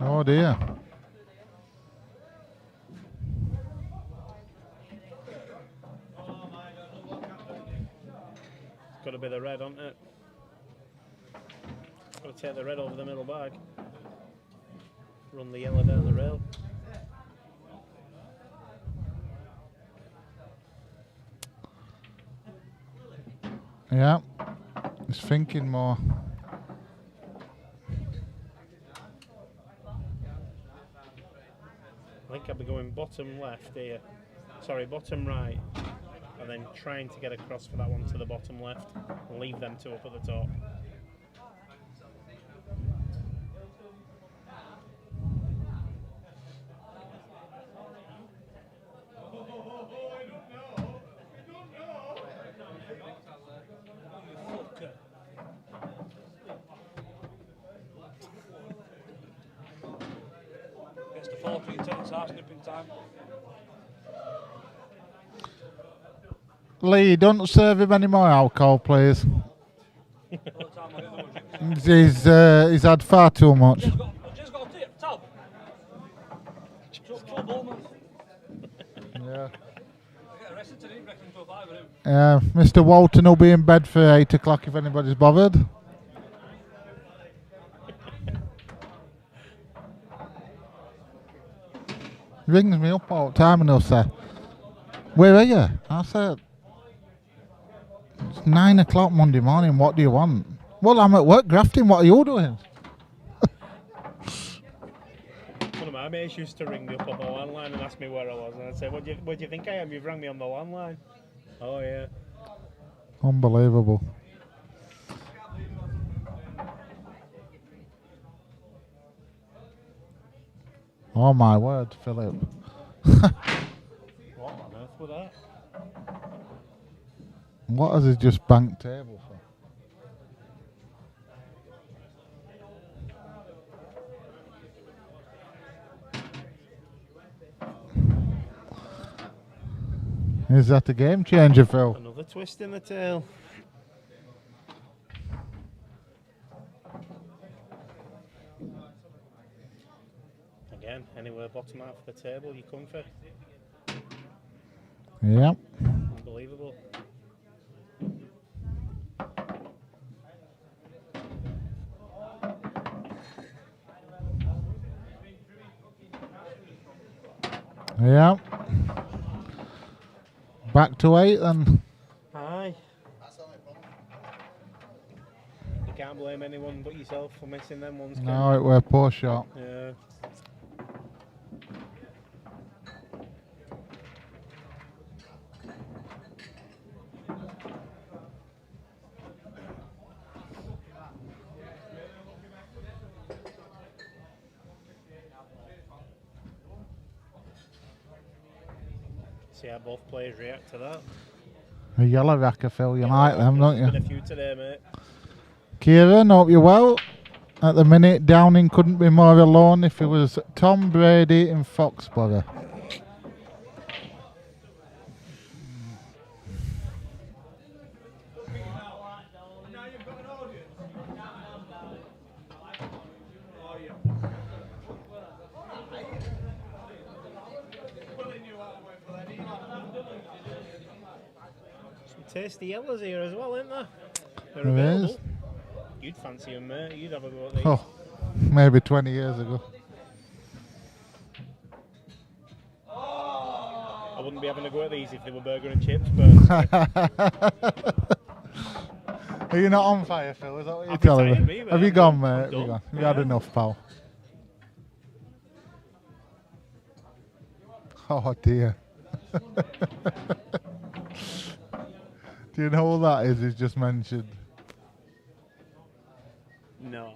S5: Oh dear.
S1: It's got to be the red, hasn't it? Got to take the red over the middle bag. Run the yellow down the rail.
S5: Yeah, he's thinking more.
S1: bottom left here. Sorry, bottom right. And then trying to get across for that one to the bottom left. And leave them two up at the top.
S6: Gets the 4-3 tennis half snipping time.
S5: Lee, don't serve him any more alcohol, please. He's had far too much.
S6: Just got a tip, Tom. Trouble, man.
S5: Yeah.
S6: I get arrested today, reckon to a 5 of him.
S5: Mr. Walton will be in bed for 8 o'clock if anybody's bothered. He rings me up all the time and he'll say, "Where are you?" I said, "It's 9 o'clock Monday morning, what do you want?" "Well, I'm at work grafting, what are you doing?"
S1: One of my mates used to ring me up on the landline and ask me where I was. And I'd say, what do you think I am? You've rang me on the landline. Oh, yeah.
S5: Unbelievable. Oh my word, Philip.
S1: What on earth was that?
S5: What has he just banked table for? Is that a game changer, Phil?
S1: Another twist in the tail. Again, anywhere bottom half of the table, you comfy.
S5: Yep.
S1: Unbelievable.
S5: Yep. Back to 8 then.
S1: Aye. You can't blame anyone but yourself for missing them ones. can
S5: No, it were a poor shot.
S1: you? Yeah. See how both players react to that.
S5: A yellow racker, Phil. You like them, don't
S1: There's
S5: you?
S1: been a few today, mate.
S5: Kieran, hope you're well. At the minute, Downing couldn't be more alone if it was Tom Brady in Foxborough.
S1: Some tasty yellows here as well, ain't there? They're
S5: There
S1: available.
S5: is.
S1: You'd fancy them, mate. You'd have a go at these.
S5: Oh, maybe 20 years ago.
S1: I wouldn't be having a go at these if they were burger and chips, but
S5: Are you not on fire, Phil? Is that what you're
S1: I've
S5: telling
S1: retired
S5: me?
S1: me,
S5: Have you
S1: mate.
S5: gone,
S1: I'm
S5: mate? Have you
S1: done.
S5: gone? Have you had
S1: Yeah.
S5: enough, pal? Oh dear. Do you know who that is? He's just mentioned.
S1: no.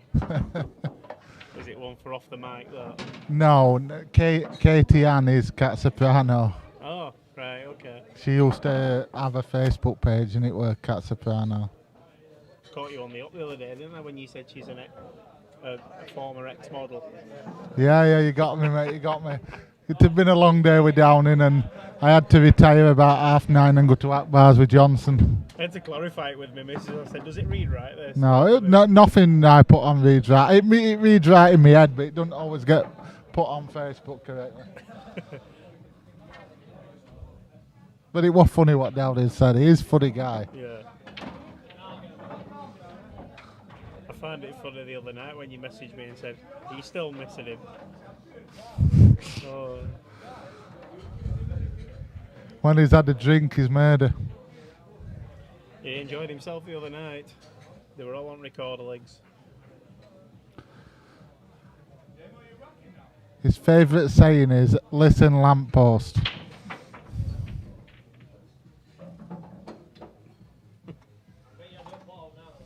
S1: Is it one for off the mic, though?
S5: No, Katie Ann is Cat Soprano.
S1: Oh, right, okay.
S5: She used to have a Facebook page and it was Cat Soprano.
S1: Caught you on the up the other day, didn't I, when you said she's a former ex-model?
S5: Yeah, you got me, mate. You got me. It had been a long day with Downing and I had to retire about 9:30 and go to Akbar's with Johnson.
S1: I had to clarify it with me, missus. I said, does it read right, this?
S5: No, nothing I put on reads right. It reads right in my head, but it doesn't always get put on Facebook correctly. But it was funny what Downing said. He is a funny guy.
S1: Yeah. I found it funny the other night when you messaged me and said, are you still missing him? Oh.
S5: When he's had a drink, he's made her.
S1: He enjoyed himself the other night. They were all on recorder legs.
S5: His favourite saying is, "Listen, lamppost."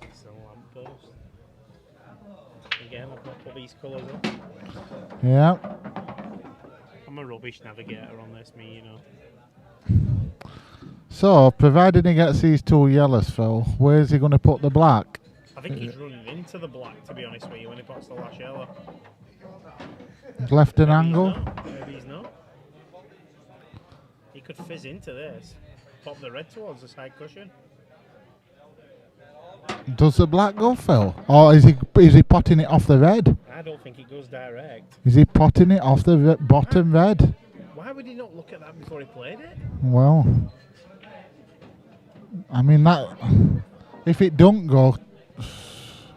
S1: It's a lamppost. Again, I've got to put these colours up.
S5: Yeah.
S1: I'm a rubbish navigator on this, me, you know.
S5: So, provided he gets these 2 yellows, Phil, where's he going to put the black?
S1: I think he's running into the black, to be honest with you, when he puts the last yellow.
S5: Left an
S1: Maybe
S5: angle?
S1: He's not. Maybe he's not. He could fizz into this. Pop the red towards the side cushion.
S5: Does the black go, Phil? Or is he potting it off the red?
S1: I don't think it goes direct.
S5: Is he potting it off the bottom red?
S1: Why would he not look at that before he played it?
S5: Well, I mean, that if it don't go,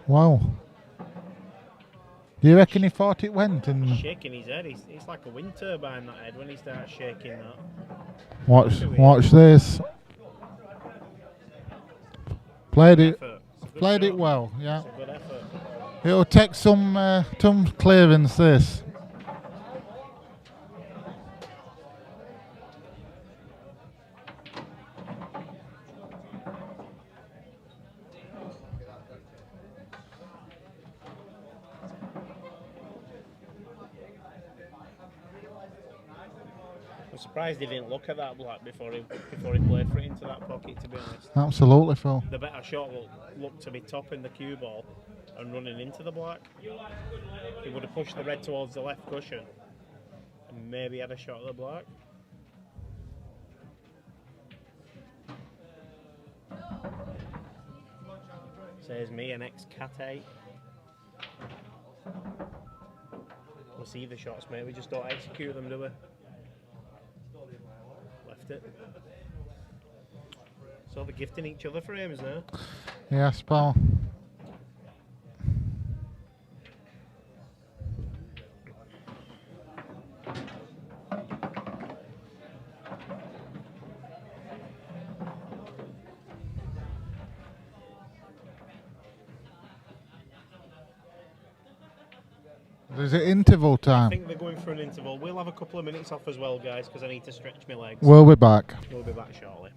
S5: wow. Do you reckon he thought it went? And
S1: He's shaking his head. It's like a wind turbine, that head, when he starts shaking that.
S5: watch this. Played it
S1: Effort. It's a good
S5: Played it
S1: shot.
S5: well. Yeah.
S1: It's a good effort.
S5: It'll take some clearance. This.
S1: I'm surprised he didn't look at that black before he played for it into that pocket, to be honest.
S5: Absolutely, Phil.
S1: The better shot looked to be topping the cue ball and running into the black. He would have pushed the red towards the left cushion and maybe had a shot at the black. Says me, an ex-cat 8. We'll see the shots, mate. We just don't execute them, do we? Left it. So they're gifting each other frames now.
S5: Yes, pal. Is it interval
S1: I
S5: time?
S1: think they're going for an interval. We'll have a couple of minutes off as well, guys, because I need to stretch my legs.
S5: We'll be back.
S1: We'll be back shortly.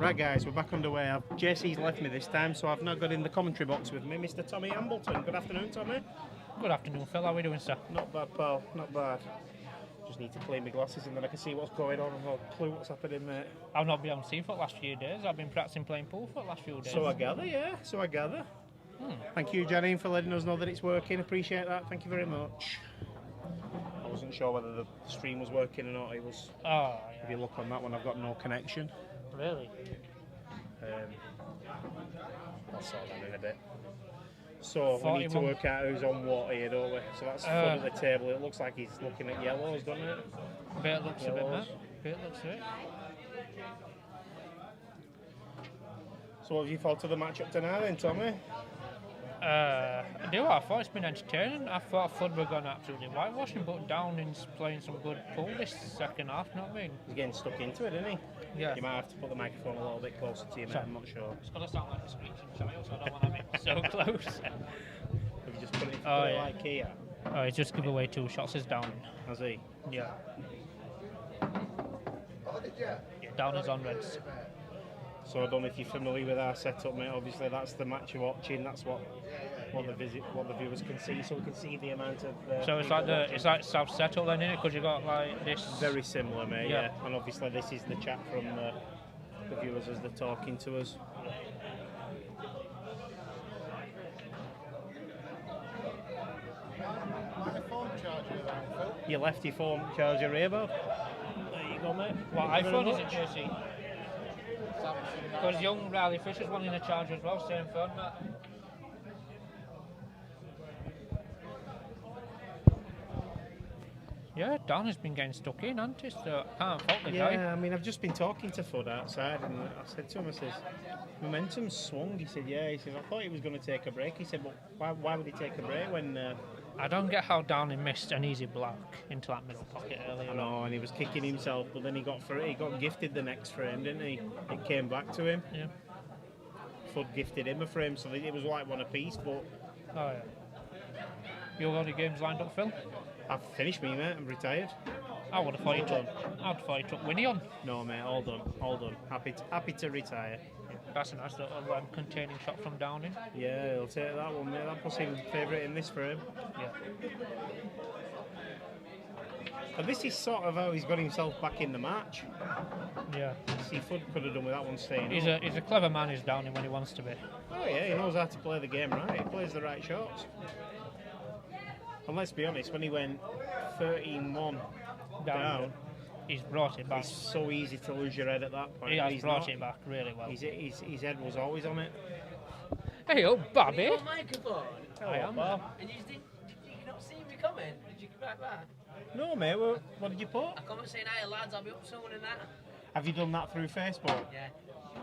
S1: Right, guys, we're back underway. JC's left me this time, so I've now got in the commentary box with me Mr. Tommy Ambleton. Good afternoon, Tommy.
S7: Good afternoon, Phil. How are we doing, sir?
S1: Not bad, pal. Not bad. Just need to clean my glasses and then I can see what's going on and I'll clue what's happening, mate.
S7: I've not been on sea for the last few days. I've been practicing playing pool for the last few days.
S1: So I gather, yeah. So I gather. Thank you, Janine, for letting us know that it's working. Appreciate that. Thank you very much. I wasn't sure whether the stream was working or not. It was.
S7: Oh,
S1: If you look on that one, I've got no connection.
S7: really?
S1: I'll sort that in a bit. So we need to
S7: 41.
S1: work out who's on what here, don't we? So that's Fud at the table. It looks like he's looking at yellows, doesn't it?
S7: Bit looks a bit,
S1: Yellows.
S7: mate. Bit looks a bit.
S1: So what have you thought of the matchup tonight then, Tommy?
S7: I do. I thought it's been entertaining. I thought Fud were going to absolutely whitewash him, but Downing's playing some good pool this second half, you know what I mean?
S1: He's getting stuck into it, isn't he?
S7: Yeah.
S1: You might have to put the microphone a little bit closer to you, mate.
S7: Sorry.
S1: I'm not sure.
S7: It's going to sound like a screeching child, so I don't want to have it so close.
S1: Have you just put it,
S7: Oh,
S1: put it
S7: yeah.
S1: like here?
S7: Oh, he's just give away 2 shots, is Downing.
S1: Has he?
S7: Yeah. Yeah, Downing's on reds.
S1: So I don't know if you're familiar with our setup, mate. Obviously, that's the match you're watching. That's what the viewers can see. So we can see the amount of.
S7: So it's
S1: people
S7: like
S1: watching.
S7: it's like South Settle then, innit? Because you got like this.
S1: Very similar, mate. Yeah.
S7: Yeah.
S1: And obviously, this is the chat from the viewers as they're talking to us.
S4: My phone charger around, Phil.
S1: You left your phone charger here, Bob. There you go, mate.
S7: What
S1: Thank you very
S7: iPhone is it,
S1: much.
S7: JC? Because young Riley Fisher's wanting a charger as well, same phone, mate. Yeah, Downing's been getting stuck in, hasn't he? So I can't fault the guy.
S1: Yeah, I mean, I've just been talking to Fud outside, and I said to him, I says, momentum swung. He said, yeah. He said, I thought he was going to take a break. He said, but why would he take a break when?
S7: I don't get how Downing missed an easy block into that middle pocket earlier.
S1: I know, and he was kicking himself, but then he got gifted the next frame, didn't he? It came back to him.
S7: Yeah.
S1: Fud gifted him a frame, so it was like one apiece. But
S7: Oh yeah. You got any games lined up, Phil?
S1: I've finished me, mate. I'm retired.
S7: I would have thought you took. I would have thought you took Winnie on.
S1: No, mate. All done. Happy to retire.
S7: That's a nice little containing shot from Downing.
S1: Yeah, he'll take that one, mate. That puts him favourite in this frame.
S7: Yeah.
S1: And this is sort of how he's got himself back in the match.
S7: Yeah.
S1: See, Fud could have done with that one staying
S7: He's
S1: up.
S7: a clever man, is Downing, when he wants to be.
S1: Oh yeah, he knows how to play the game right. He plays the right shots. And let's be honest, when he went 13-1 down,
S7: He's brought it back.
S1: it's so easy to lose your head at that point.
S7: He
S1: and
S7: has
S1: he's
S7: brought
S1: not.
S7: it back really well.
S1: His head was always on it.
S7: Hey up, Bobby!
S8: You got a microphone?
S7: I am.
S8: And you not see me coming? Did you come back back?
S1: No, mate. What did you put?
S8: I comment saying, hey lads, I'll be up soon and that.
S1: Have you done that through Facebook?
S8: Yeah.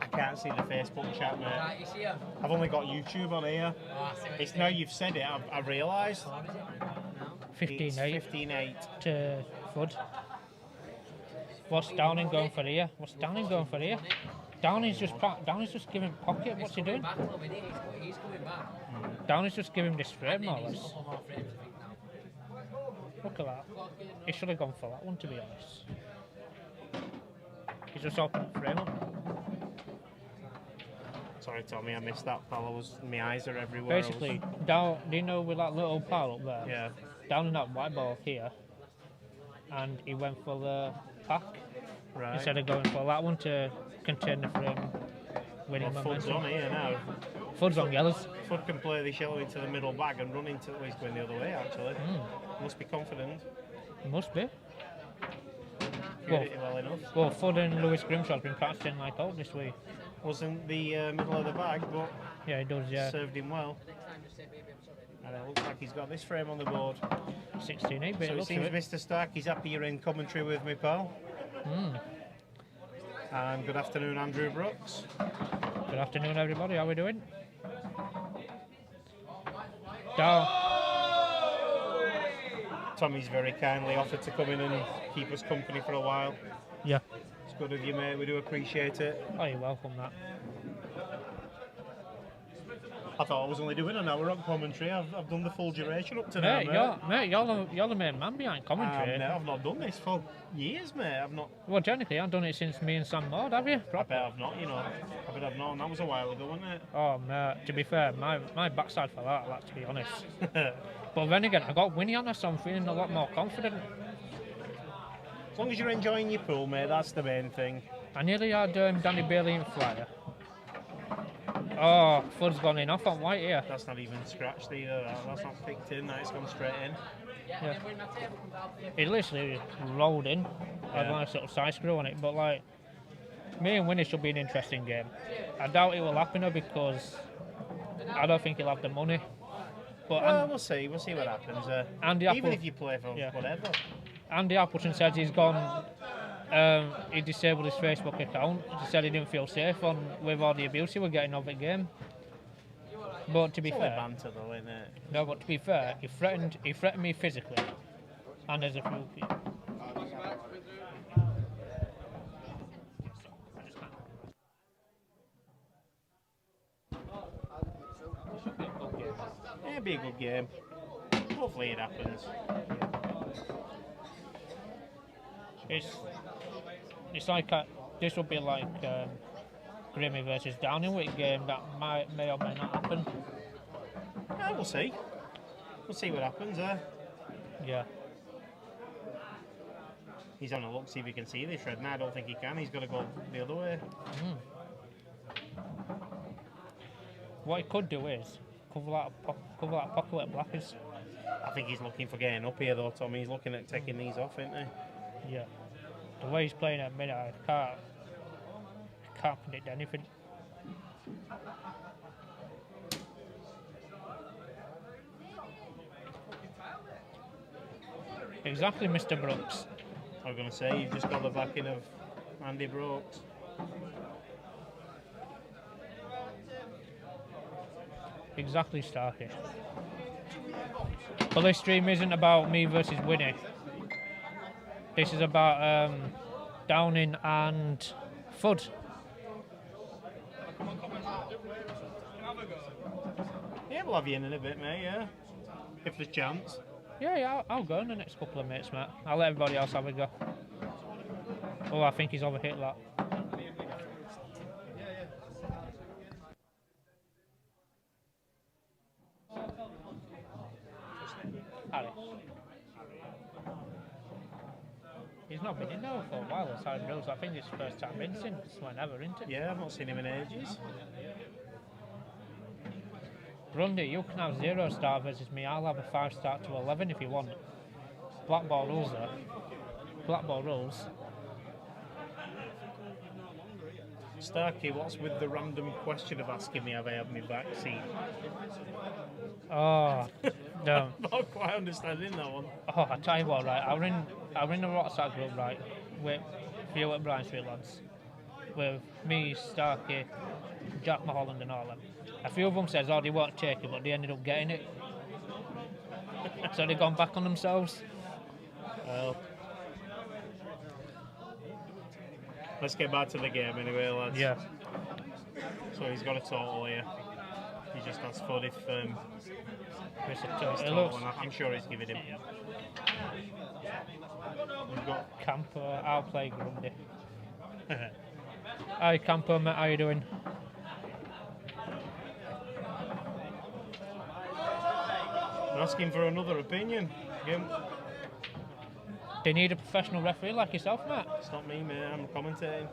S1: I can't see the Facebook chat, mate.
S8: Right, you see her?
S1: I've only got YouTube on here.
S8: Oh, I see what
S1: It's
S8: you're
S1: now
S8: saying.
S1: you've said it. I've realised.
S8: What is it? No.
S7: 15-8
S1: 15-8.
S7: to Fud. What's Downing going for here? What's Downing going for here? Downing's just giving pocket. What's he doing?
S8: Back a little bit, he's coming back.
S7: Downing's just giving him this frame, more or
S8: He's
S7: less.
S8: got one more frames, I think, now.
S7: Look at that. He should have gone for that one, to be honest. He's just opened the frame up.
S1: Sorry, Tommy, I missed that, pal. My eyes are everywhere.
S7: Basically, down. Do you know with that little pile up there?
S1: Yeah.
S7: Down in that white ball here, and he went for the pack
S1: Right.
S7: instead of going for that one to contain the frame. Winning
S1: Well, Fud's
S7: momentum.
S1: on here now.
S7: Fud's on yellows.
S1: Fud can play the shell into the middle bag and run into he's going the other way, actually. Must be confident.
S7: Must be.
S1: Viewed it well enough.
S7: Well, Fud and Lewis Grimshaw's been practicing like all this week.
S1: Wasn't the middle of the bag, but
S7: Yeah, he does. Yeah,
S1: served him well. And it looks like he's got this frame on the board.
S7: 16-8. But
S1: So
S7: it
S1: it
S7: looks
S1: seems
S7: it.
S1: Mr. Stark, he's happy you're in commentary with me, pal. And good afternoon, Andrew Brooks.
S7: Good afternoon, everybody. How we doing? Down.
S1: Tommy's very kindly offered to come in and keep us company for a while.
S7: Yeah.
S1: It's good of you, mate. We do appreciate it.
S7: Oh, you're welcome. That.
S1: I thought I was only doing an hour on commentary. I've done the full duration up to now,
S7: Mate, you're the main man behind commentary.
S1: No, I've not done this for years, mate. I've not.
S7: Well, technically, I've done it since me and Sam Maud, have you?
S1: I bet I've not, you know. I bet I've not, and that was a while ago, wasn't it?
S7: Oh, mate, to be fair, my backside for that, like, to be honest. But then again, I got Winnie on us, so I'm feeling a lot more confident.
S1: As long as you're enjoying your pool, mate, that's the main thing.
S7: I nearly had Danny Bailey in flyer. Oh, Flood's gone in off on white here.
S1: That's not even scratched either. That's not picked in. That's gone straight in.
S7: Yeah. It literally rolled in. Had a nice little side screw on it, but like, me and Winnie should be an interesting game. I doubt it will happen though because I don't think he'll have the money. But
S1: Well, we'll see. We'll see what happens.
S7: Andy
S1: Even
S7: Apple-
S1: if you play for whatever.
S7: Andy Appleton says he's gone. He disabled his Facebook account. He said he didn't feel safe with all the abuse he was getting of the game. But to be
S1: It's only
S7: fair,
S1: banter though, isn't it?
S7: no. But to be fair, he threatened me physically, and there's a few people.
S1: It'll be a good game. Hopefully it happens.
S7: It's like this would be like Grimmy versus Downingwick game that may or may not happen.
S1: Yeah, we'll see. We'll see what happens.
S7: Yeah.
S1: He's having a look, see if he can see this red. No, I don't think he can. He's got to go the other way.
S7: What he could do is cover that pocket with blackers.
S1: I think he's looking for getting up here though, Tommy. He's looking at taking these off, isn't he?
S7: Yeah. The way he's playing at the minute, I can't predict anything. Exactly, Mr. Brooks.
S1: I was going to say, you've just got the backing of Andy Brooks.
S7: Exactly, Starkey. But this stream isn't about me versus Winnie. This is about Downing and Fudd.
S1: Yeah, we'll have you in a bit, mate, yeah. If there's chance.
S7: Yeah, I'll go in the next couple of minutes, mate. I'll let everybody else have a go. Oh, I think he's overhit that. Harry. He's not been in there for a while, as Harry knows. I think it's the first time in since whenever, isn't it?
S1: Yeah, I've not seen him in ages.
S7: Grundy, you can have 0 star versus me. I'll have a 5 star to 11 if you want. Blackball rules though. Blackball rules.
S1: Starkey, what's with the random question of asking me have I had my vaccine?
S7: Oh, no.
S1: Not quite understanding that one.
S7: Oh, I tell you what, right. I was in a WhatsApp group, right, with a few at Bryan Street lads, with me, Starkey, Jack Mulholland, and all them. A few of them says, oh, they won't take it, but they ended up getting it. So they've gone back on themselves.
S1: Well, let's get back to the game anyway, lads.
S7: Yeah.
S1: So he's got a total here. He just asked for if
S7: It's a
S1: his
S7: total. It
S1: total,
S7: looks
S1: and I'm sure he's giving him. We've got
S7: Camper, I'll play Grundy. Hi Camper, mate, how you doing?
S1: I'm asking for another opinion. Again,
S7: They need a professional referee like yourself, mate.
S1: it's not me, mate. I'm commentating.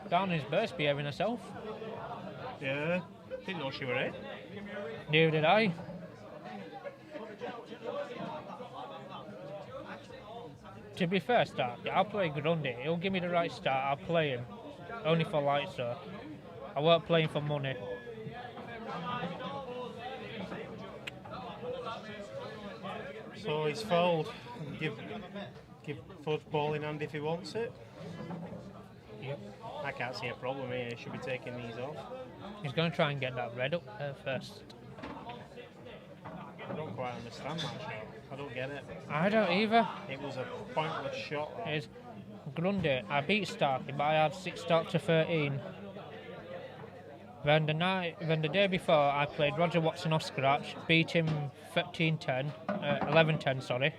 S7: Downing's burst behaving herself.
S1: Yeah, didn't know she were in.
S7: Neither did I. To be fair, Starkey, I'll play Grundy. He'll give me the right start. I'll play him. Only for lights, though. I won't play him for money.
S1: So he's fouled. Give Fudd ball in hand if he wants it.
S7: Yep.
S1: I can't see a problem here. He should be taking these off.
S7: He's going to try and get that red up first.
S1: I don't quite understand that shot. I don't get it.
S7: I don't either.
S1: It was a pointless shot.
S7: It is. Grundy, I beat Starkey, but I had 6 start to 13. Then the day before, I played Roger Watson off scratch, beat him 11-10, sorry.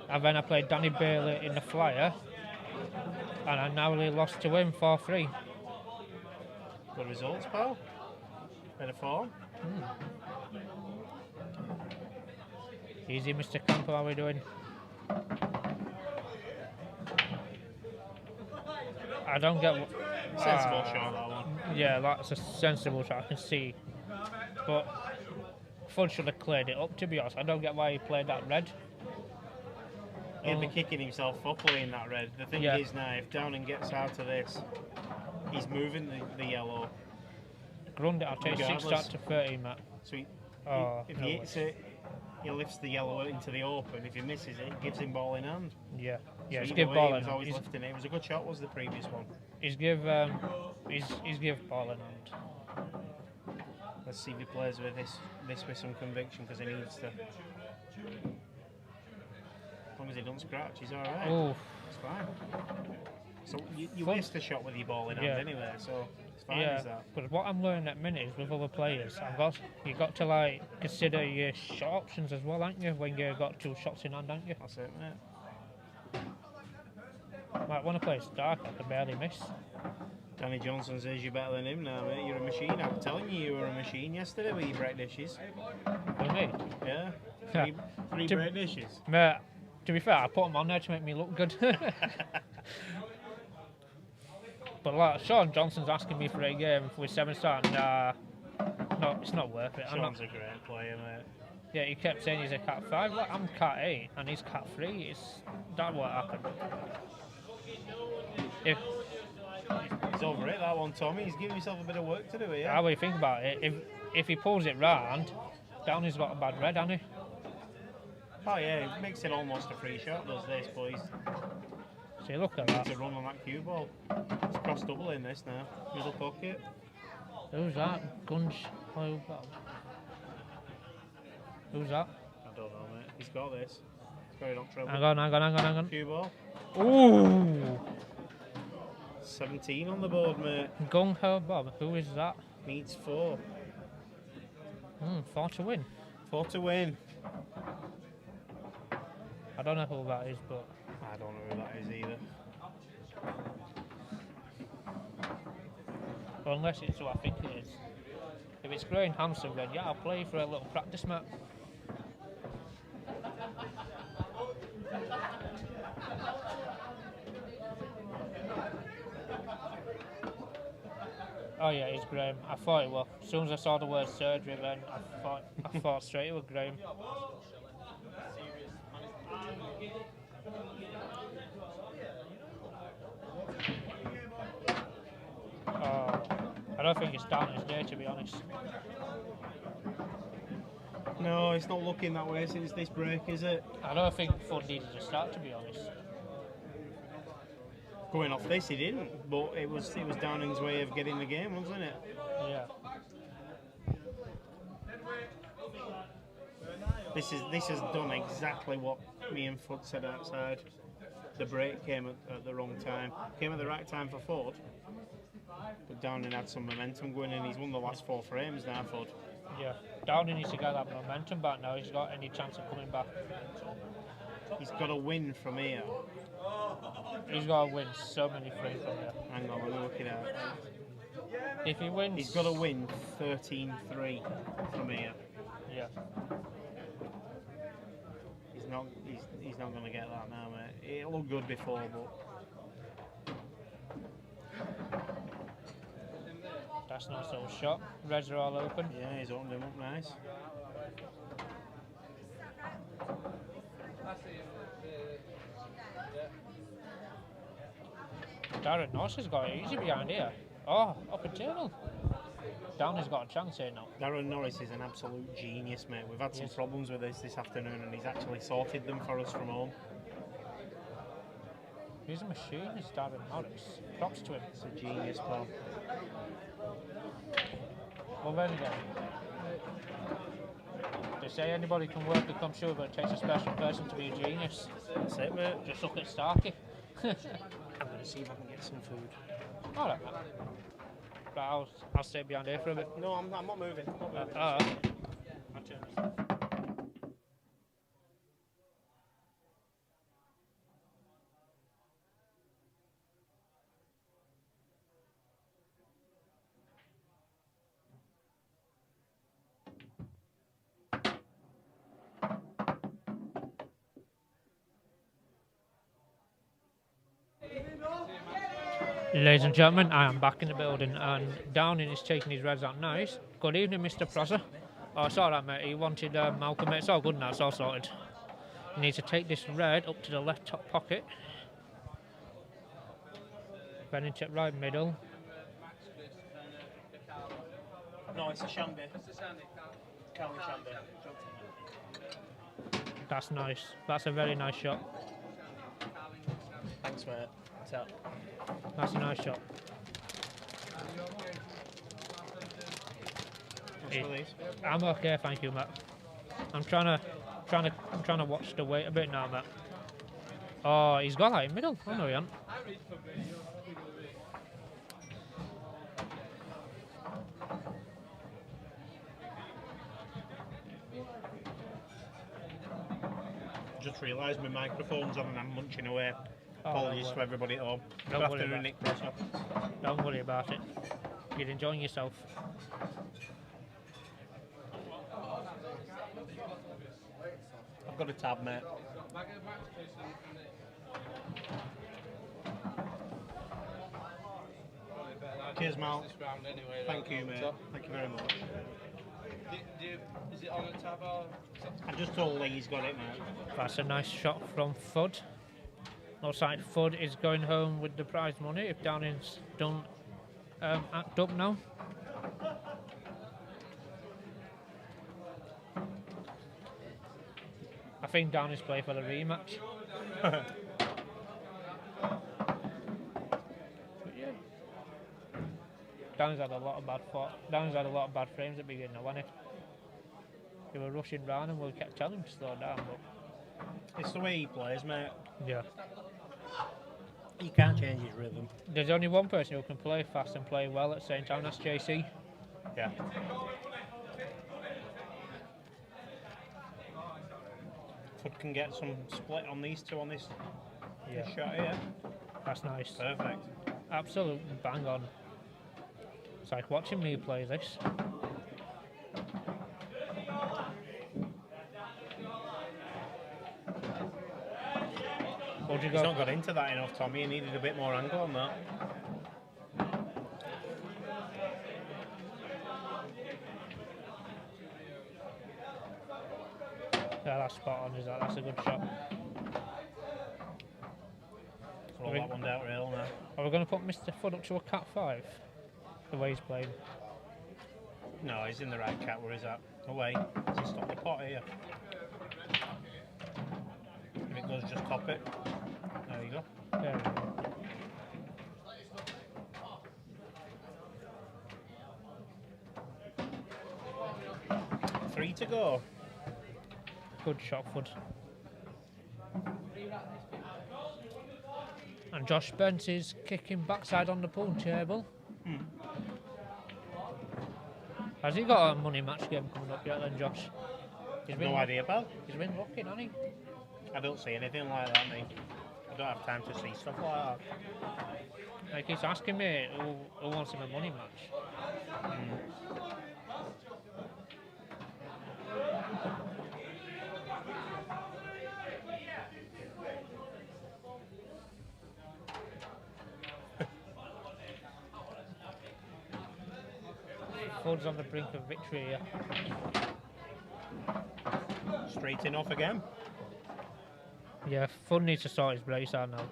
S7: And then I played Danny Bailey in the flyer, and I narrowly lost to him 4-3.
S1: Good results, pal. Bit of form.
S7: Easy, Mr. Camper, how are we doing? I don't get what...
S1: Sensible shot, that one.
S7: Yeah, that's a sensible shot, I can see. But Fudge should have cleared it up, to be honest. I don't get why he played that red.
S1: He'll be kicking himself for playing that red. The thing is now, if Downing gets out of this, he's moving the yellow.
S7: Grundy, I'll take 6 start to 13, Matt.
S1: So if
S7: no
S1: he hits it, he lifts the yellow into the open. If he misses it, it gives him ball in hand.
S7: Yeah,
S1: So
S7: he's
S1: either
S7: give
S1: way,
S7: ball
S1: he
S7: in
S1: was
S7: hand.
S1: always lifting it. It was a good shot, was the previous one.
S7: He's give ball in hand.
S1: Let's see if he plays with this with some conviction, because he needs to. As long as he doesn't scratch, he's all right.
S7: Oh,
S1: It's fine. So you
S7: Fun.
S1: missed the shot with your ball in hand
S7: Yeah.
S1: anyway, so it's fine
S7: yeah.
S1: as that.
S7: But what I'm learning at the minute is with other players, you got to like consider your shot options as well, aren't you? When you've got 2 shots in hand, aren't you?
S1: That's it, mate.
S7: Like when I play Stark, I can barely miss.
S1: Danny Johnson says you're better than him now, mate. You're a machine. I'm telling you were a machine yesterday with your break dishes.
S7: With me,
S1: Yeah.
S7: Yeah.
S1: Three
S7: To-
S1: break dishes.
S7: mate. To be fair, I put them on there to make me look good. But like Sean Johnson's asking me for a game with 7 stars. Nah, no, it's not worth it. I'm not.
S1: Sean's a great player, mate.
S7: Yeah, he kept saying he's a cat 5. Like, I'm cat 8 and he's cat 3. That won't happen. If
S1: He's over it, that one, Tommy. He's giving himself a bit of work to do here.
S7: how do you think about it? If he pulls it round, Downey's got a bad red, hasn't he?
S1: Oh yeah, it makes it almost a free shot, does this, but he's
S7: See, look at
S1: needs
S7: that.
S1: to run on that cue ball. It's cross double in this now. Middle pocket.
S7: Who's that? Gunge. Who's that?
S1: I don't know, mate. He's got this. He's got it on treble.
S7: Hang on.
S1: Cue ball.
S7: Ooh!
S1: 17 on the board, mate.
S7: Gung Ho Bob. Who is that?
S1: Needs 4.
S7: 4 to win.
S1: 4 to win.
S7: I don't know who that is, but
S1: I don't know who that is either.
S7: unless it's who I think it is. If it's Graham Hanson, then yeah, I'll play for a little practice match. Oh yeah, it's Graham. I thought it was. As soon as I saw the word surgery, then I thought straight it was Graham. Oh, I don't think it's down his day, to be honest.
S1: No, it's not looking that way since this break, is it?
S7: I don't think Fud needed to start, to be honest.
S1: Going off this, he didn't, but it was Downing's way of getting the game, wasn't it?
S7: Yeah.
S1: This has done exactly what me and Fud said outside. The break came at the wrong time. Came at the right time for Fud, but Downing had some momentum going in. He's won the last 4 frames now, Fud.
S7: Yeah. Downing needs to get that momentum back now. He's got any chance of coming back.
S1: He's got to win from here.
S7: He's got to win so many frames from here.
S1: Hang on, let me look it out.
S7: If he wins,
S1: He's got to win 13-3 from here.
S7: Yeah.
S1: He's not going to get that now, mate. It looked good before, but
S7: That's not so shot. Reds are all open.
S1: yeah, he's opened him up nice.
S7: Darren Norris has got it easy behind here. Oh, up a table. Downey's got a chance here now.
S1: Darren Norris is an absolute genius, mate. We've had some problems with this afternoon, and he's actually sorted them for us from home.
S7: He's a machine, is Darren Norris. Props to him.
S1: It's a genius, pal.
S7: Well, then again, they say anybody can work the computer, but it takes a special person to be a genius.
S1: That's it, mate.
S7: Just look at Starkey.
S1: I'm going to see if I can get some food.
S7: All right, mate. Right, I'll stay behind here for a bit.
S1: No, I'm not moving. I'm not moving.
S7: All right.
S1: I'll turn this.
S7: Ladies and gentlemen, I am back in the building and Downing is taking his reds out nice. Good evening, Mr. Prosser. Oh, it's alright, mate. He wanted Malcolm. It's all good now. It's all sorted. You need to take this red up to the left top pocket. Then into right middle.
S1: No, it's a shandy. County shandy.
S7: That's nice. That's a very nice shot.
S1: Thanks, mate. What's up?
S7: That's a nice shot.
S1: What's for these?
S7: I'm okay, thank you, Matt. I'm trying to watch the weight a bit now, Matt. Oh, he's got that in middle. Oh no, he hasn't.
S1: Just realised my microphone's on and I'm munching away.
S7: Oh,
S1: Apologies
S7: don't
S1: to everybody at home. Good
S7: Don't worry
S1: afternoon,
S7: about
S1: Nick Prosser.
S7: Don't worry about it. You're enjoying yourself.
S1: I've got a tab, mate. Cheers, Mal. Thank you, mate. Thank you very much.
S3: Is it on the tab or?
S1: I just told Lee he's got it, mate.
S7: That's a nice shot from Fudd. Looks like Fudd is going home with the prize money if Downing's done act up now. I think Downing's playing for the rematch. But yeah. Downing's had a lot of bad frames at the beginning, hasn't he? They were rushing round and we kept telling him to slow down, but
S1: It's the way he plays, mate.
S7: yeah.
S1: He can't change his rhythm.
S7: There's only one person who can play fast and play well at the same time, that's JC.
S1: Yeah. Foot can get some split on these two on this shot here.
S7: That's nice.
S1: Perfect.
S7: Absolute bang on. It's like watching me play this. Would you
S1: He's
S7: go?
S1: not got into that enough, Tommy. He needed a bit more angle on that.
S7: Yeah, that's spot on, is that? That's a good shot.
S1: Throw that one down rail now.
S7: Are we going to put Mr. Fudd up to a cat 5? The way he's playing.
S1: No, he's in the right cat. Where is that? Away. He's stopped the pot here. If it goes, just top it. There you go.
S7: There we go.
S1: 3 to go.
S7: Good shot, Fudd. And Josh Spence is kicking backside on the pool table. Has he got a money match game coming up yet then, Josh?
S1: No idea, pal.
S7: He's been looking, hasn't he?
S1: I don't see anything like that, mate. I don't have time to see stuff like that.
S7: Like he's asking me who wants him a money match. Fudd's on the brink of victory here.
S1: Straighten off again.
S7: Yeah, Fudd needs to sort his brace out now.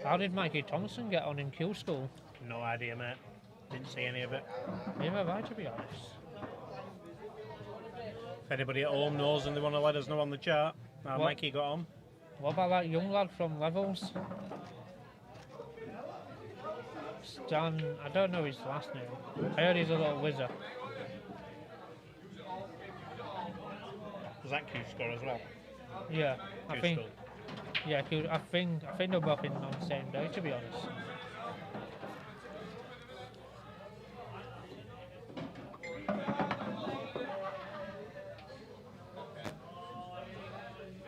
S7: How did Mikey Thompson get on in Q school?
S1: No idea, mate. Didn't see any of it.
S7: Neither have I, to be honest.
S1: If anybody at home knows and they want to let us know on the chat, how
S7: What?
S1: Mikey got on.
S7: What about that young lad from Levels? Stan, I don't know his last name. I heard he's a little wizard.
S1: Was that Q score as well?
S7: Yeah, I
S1: Q
S7: think.
S1: score.
S7: Yeah, I think they're both in on the same day. To be honest.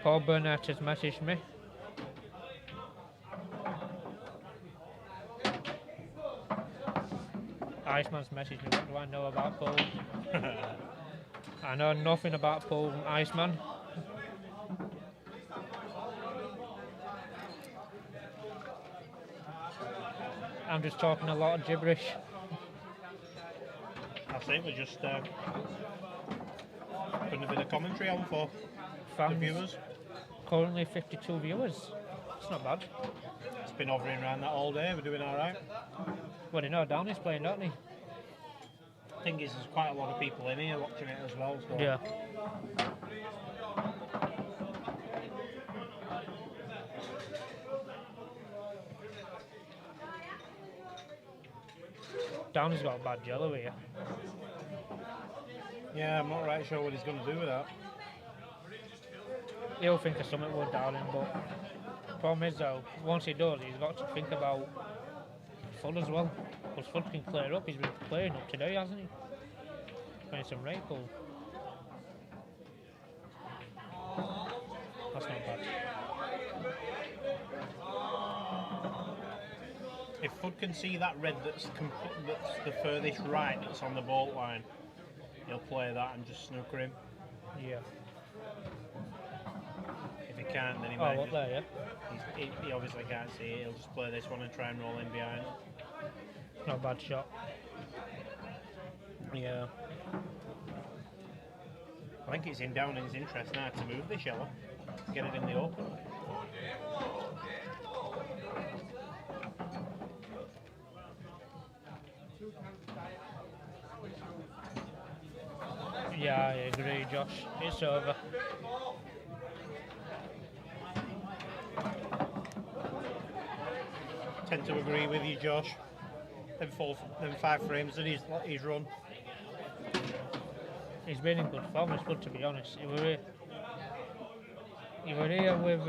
S7: Paul Burnett has messaged me. Iceman's messaged me. What do I know about Paul? I know nothing about Paul Iceman. I'm just talking a lot of gibberish.
S1: That's it, we're just putting a bit of commentary on for the
S7: Fans,
S1: viewers.
S7: currently 52 viewers. It's not bad.
S1: It's been hovering around that all day, we're doing alright.
S7: Well, you know, Downey's playing, don't he?
S1: Thing is, there's quite a lot of people in here watching it as well. So.
S7: Yeah. Downey's got a bad jello here.
S1: Yeah, I'm not right sure what he's going to do with that.
S7: He'll think of something with Darren, but the problem is though, once he does, he's got to think about Fudd as well. Because Fudd can clear up, he's been playing up today, hasn't he? Playing some right cool. That's not bad.
S1: If Fudd can see that red that's the furthest right that's on the bolt line, he'll play that and just snooker him.
S7: Yeah.
S1: If he can't, then he
S7: Oh,
S1: might
S7: up
S1: just,
S7: there, yeah?
S1: he obviously can't see it, he'll just play this one and try and roll in behind.
S7: Not a bad shot.
S1: Yeah. I think it's in Downing's interest now to move this yellow, get it in the open.
S7: Yeah, I agree, Josh. It's over.
S1: Tend to agree with you, Josh. Them 5 frames that he's run.
S7: He's been in good form, it's good to be honest. He were here with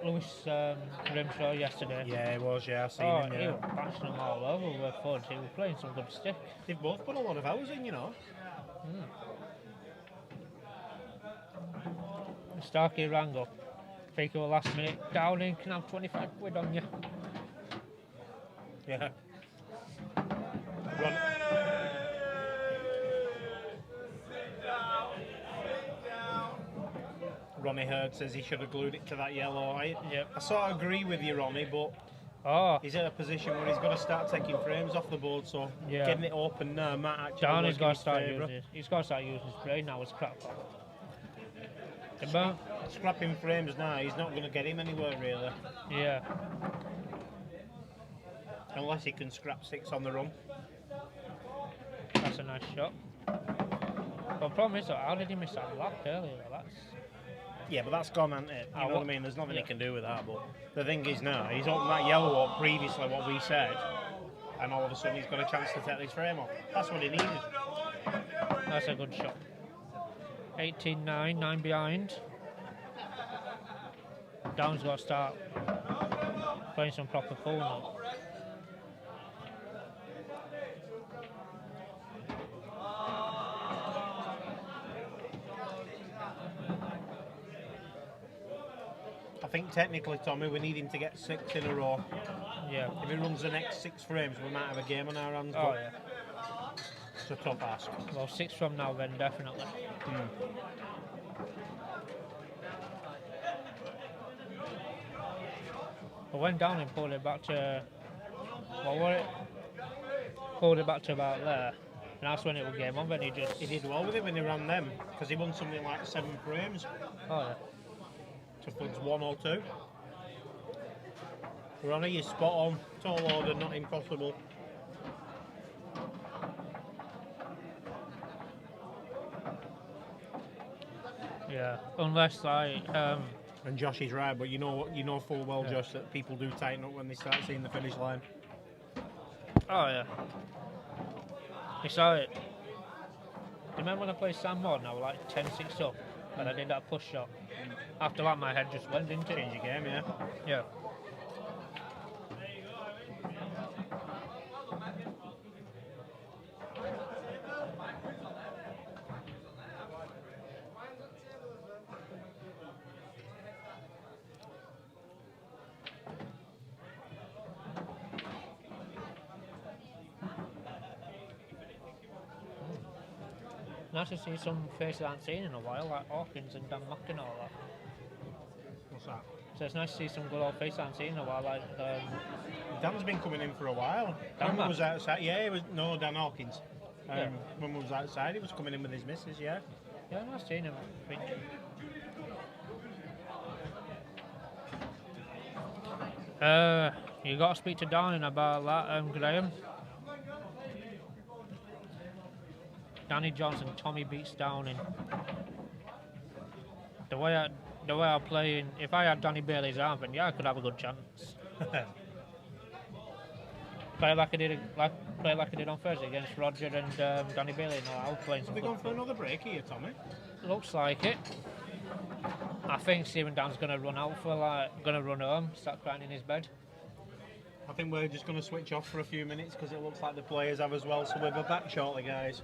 S7: Lewis Earnshaw yesterday.
S1: Yeah, he was, yeah, I've seen
S7: Oh,
S1: him,
S7: he
S1: yeah.
S7: was bashing them all over with Fudd. He was playing some good stick.
S1: They've both put a lot of hours in, you know.
S7: Starkey rang up. Think of a last minute. Downing can have 25 quid on you.
S1: Yeah. Ronnie Hurd says he should have glued it to that yellow. I sort of agree with you, Ronnie, but he's in a position where he's got to start taking frames off the board, so getting it open now might actually
S7: Downey's got to start
S1: favour.
S7: using. He's got to start using his brain now. It's crap.
S1: Scrapping frames now, he's not going to get him anywhere really.
S7: Yeah.
S1: Unless he can scrap 6 on the run.
S7: That's a nice shot. But the problem is, though, how did he miss that block earlier? That's...
S1: Yeah, but that's gone, hasn't it? You know what I mean? There's nothing
S7: yeah.
S1: he can do with that. But the thing is now, he's opened that yellow up previously, what we said, and all of a sudden he's got a chance to take this frame off. That's what he needed.
S7: That's a good shot. 18-9, 9 behind. Down's got to start playing some proper pool now.
S1: I think technically, Tommy, we need him to get 6 in a row.
S7: Yeah.
S1: If he runs the next 6 frames, we might have a game on our hands.
S7: Oh,
S1: but
S7: yeah.
S1: It's a tough ask.
S7: Well, 6 from now, then, definitely. But when Downing pulled it back to... What was it? Pulled it back to about there. And that's when it was game on, then he just...
S1: He did well with it when he ran them, because he won something like 7 frames.
S7: Oh, yeah.
S1: To Fudd's 1 or 2. Ronnie, you're spot on. Tall order, not impossible.
S7: Yeah, unless like
S1: And Josh is right, but you know full well, Josh, that people do tighten up when they start seeing the finish line.
S7: oh yeah. It's like, remember when I played Sam Mod and I was like 10-6 up and I did that push shot? After that my head just went into it.
S1: Change your game, yeah.
S7: Yeah. Nice to see some faces I haven't seen in a while, like Hawkins and Dan Mack and all that.
S1: What's that?
S7: So it's nice to see some good old faces I haven't seen in a while, like
S1: Dan's been coming in for a while.
S7: Dan
S1: When we
S7: Mack?
S1: was outside, yeah, it was no Dan Hawkins.
S7: Yeah.
S1: When we was outside, he was coming in with his missus, yeah.
S7: yeah, I've seen him. I think. You got to speak to Darren about that, Graham. Danny Johnson, Tommy beats Downing. The way I play, if I had Danny Bailey's arm, then yeah, I could have a good chance. Play like I did on Thursday against Roger and Danny Bailey. No, I was playing some
S1: Have we
S7: good
S1: gone for another break here, Tommy?
S7: Looks like it. I think Stephen Dan's gonna run home, start crying in his bed.
S1: I think we're just going to switch off for a few minutes because it looks like the players have as well, so we'll be back shortly, guys.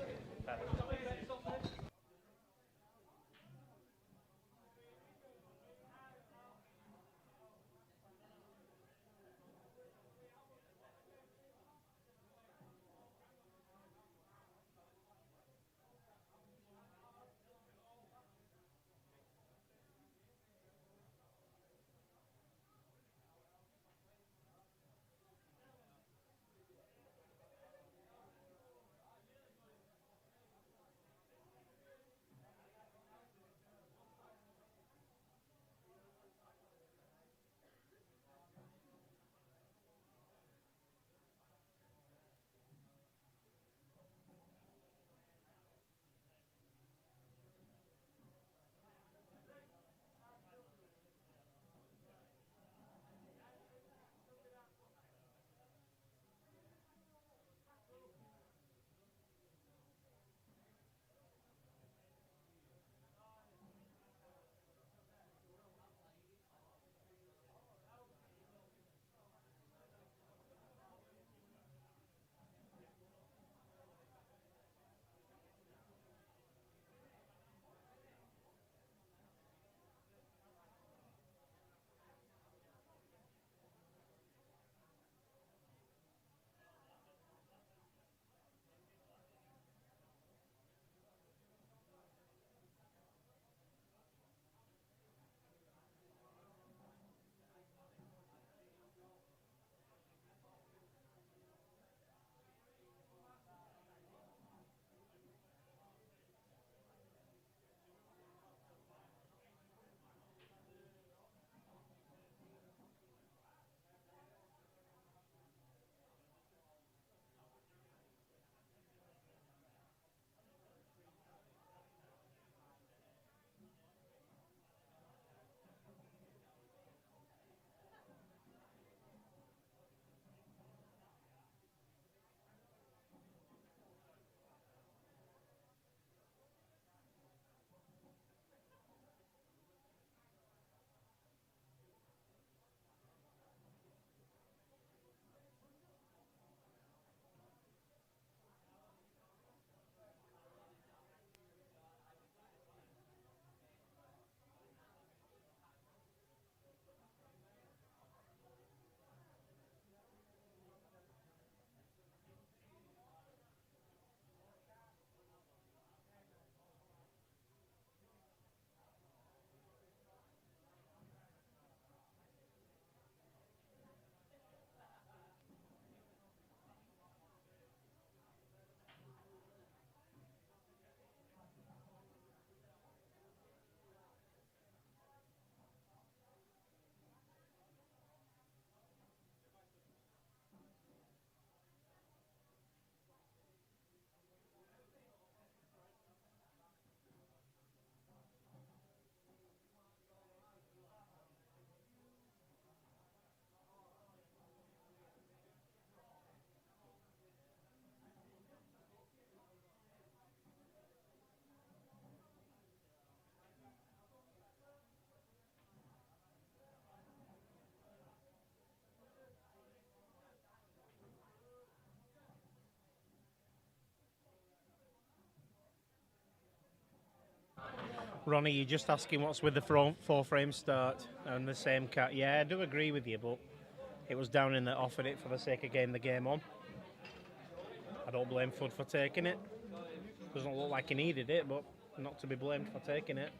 S1: Ronnie, you're just asking what's with the four frame start and the same cat. Yeah, I do agree with you, but it was Downing that offered it for the sake of getting the game on. I don't blame Fudd for taking it. Doesn't look like he needed it, but not to be blamed for taking it.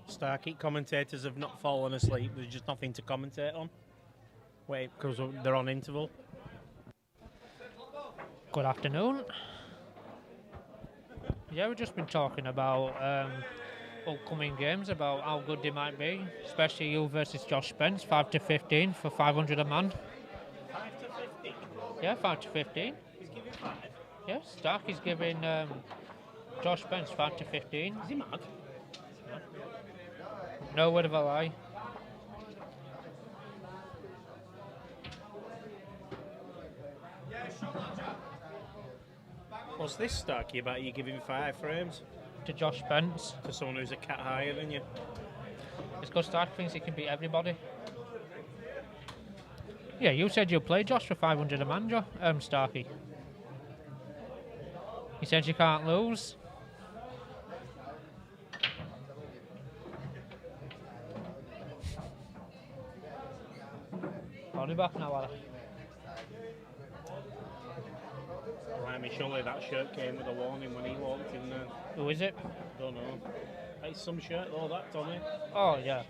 S1: Starkey, commentators have not fallen asleep. There's just nothing to commentate on. Wait, because they're on interval.
S7: Good afternoon. Yeah, we've just been talking about upcoming games, about how good they might be, especially you versus Josh Spence, 5 to 15 for 500 a man.
S1: 5 to 15?
S7: Yeah, 5 to 15.
S1: He's giving 5?
S7: Yeah, Starkey's giving Josh Spence 5 to 15.
S1: Is he mad?
S7: No word of a lie.
S1: What's this Starkey about you giving 5 frames
S7: To Josh Spence.
S1: to someone who's a cat higher than you?
S7: It's because Starkey thinks he can beat everybody. Yeah, you said you'll play Josh for 500 a man, Starkey. He said you can't lose. I'll be back now, Alex.
S1: Blimey, surely that shirt came with a warning when he walked in there.
S7: Who is it?
S1: Don't know. It's some shirt though, that, Tommy.
S7: Oh, yeah.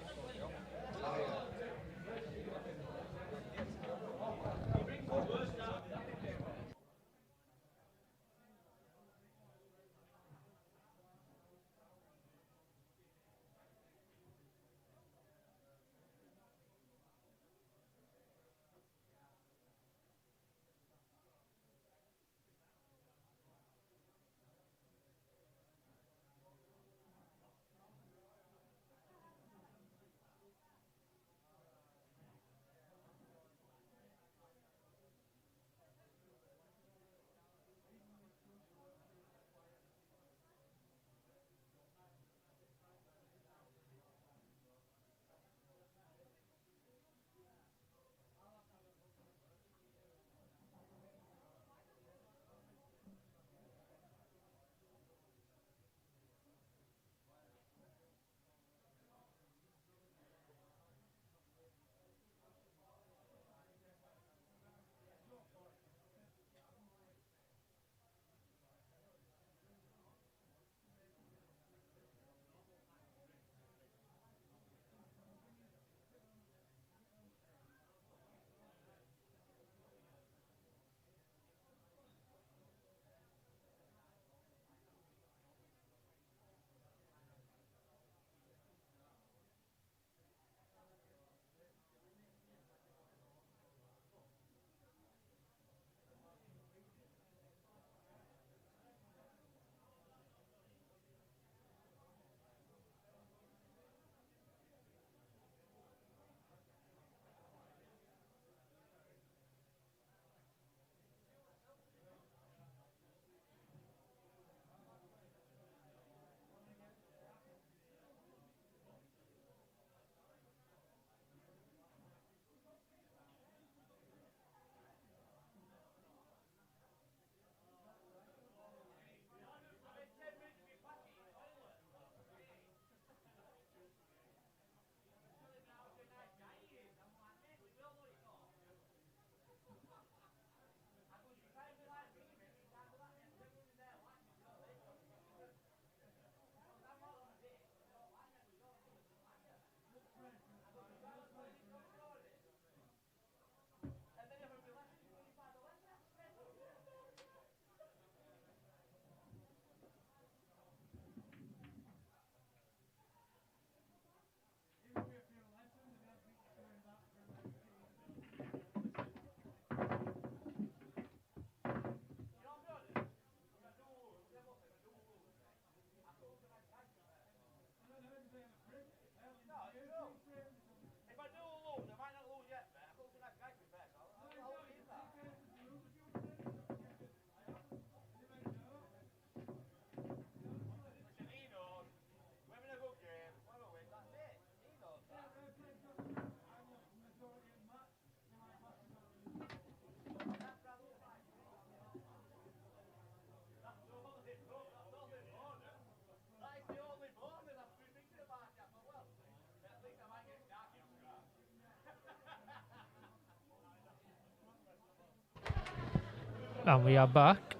S7: And we are back.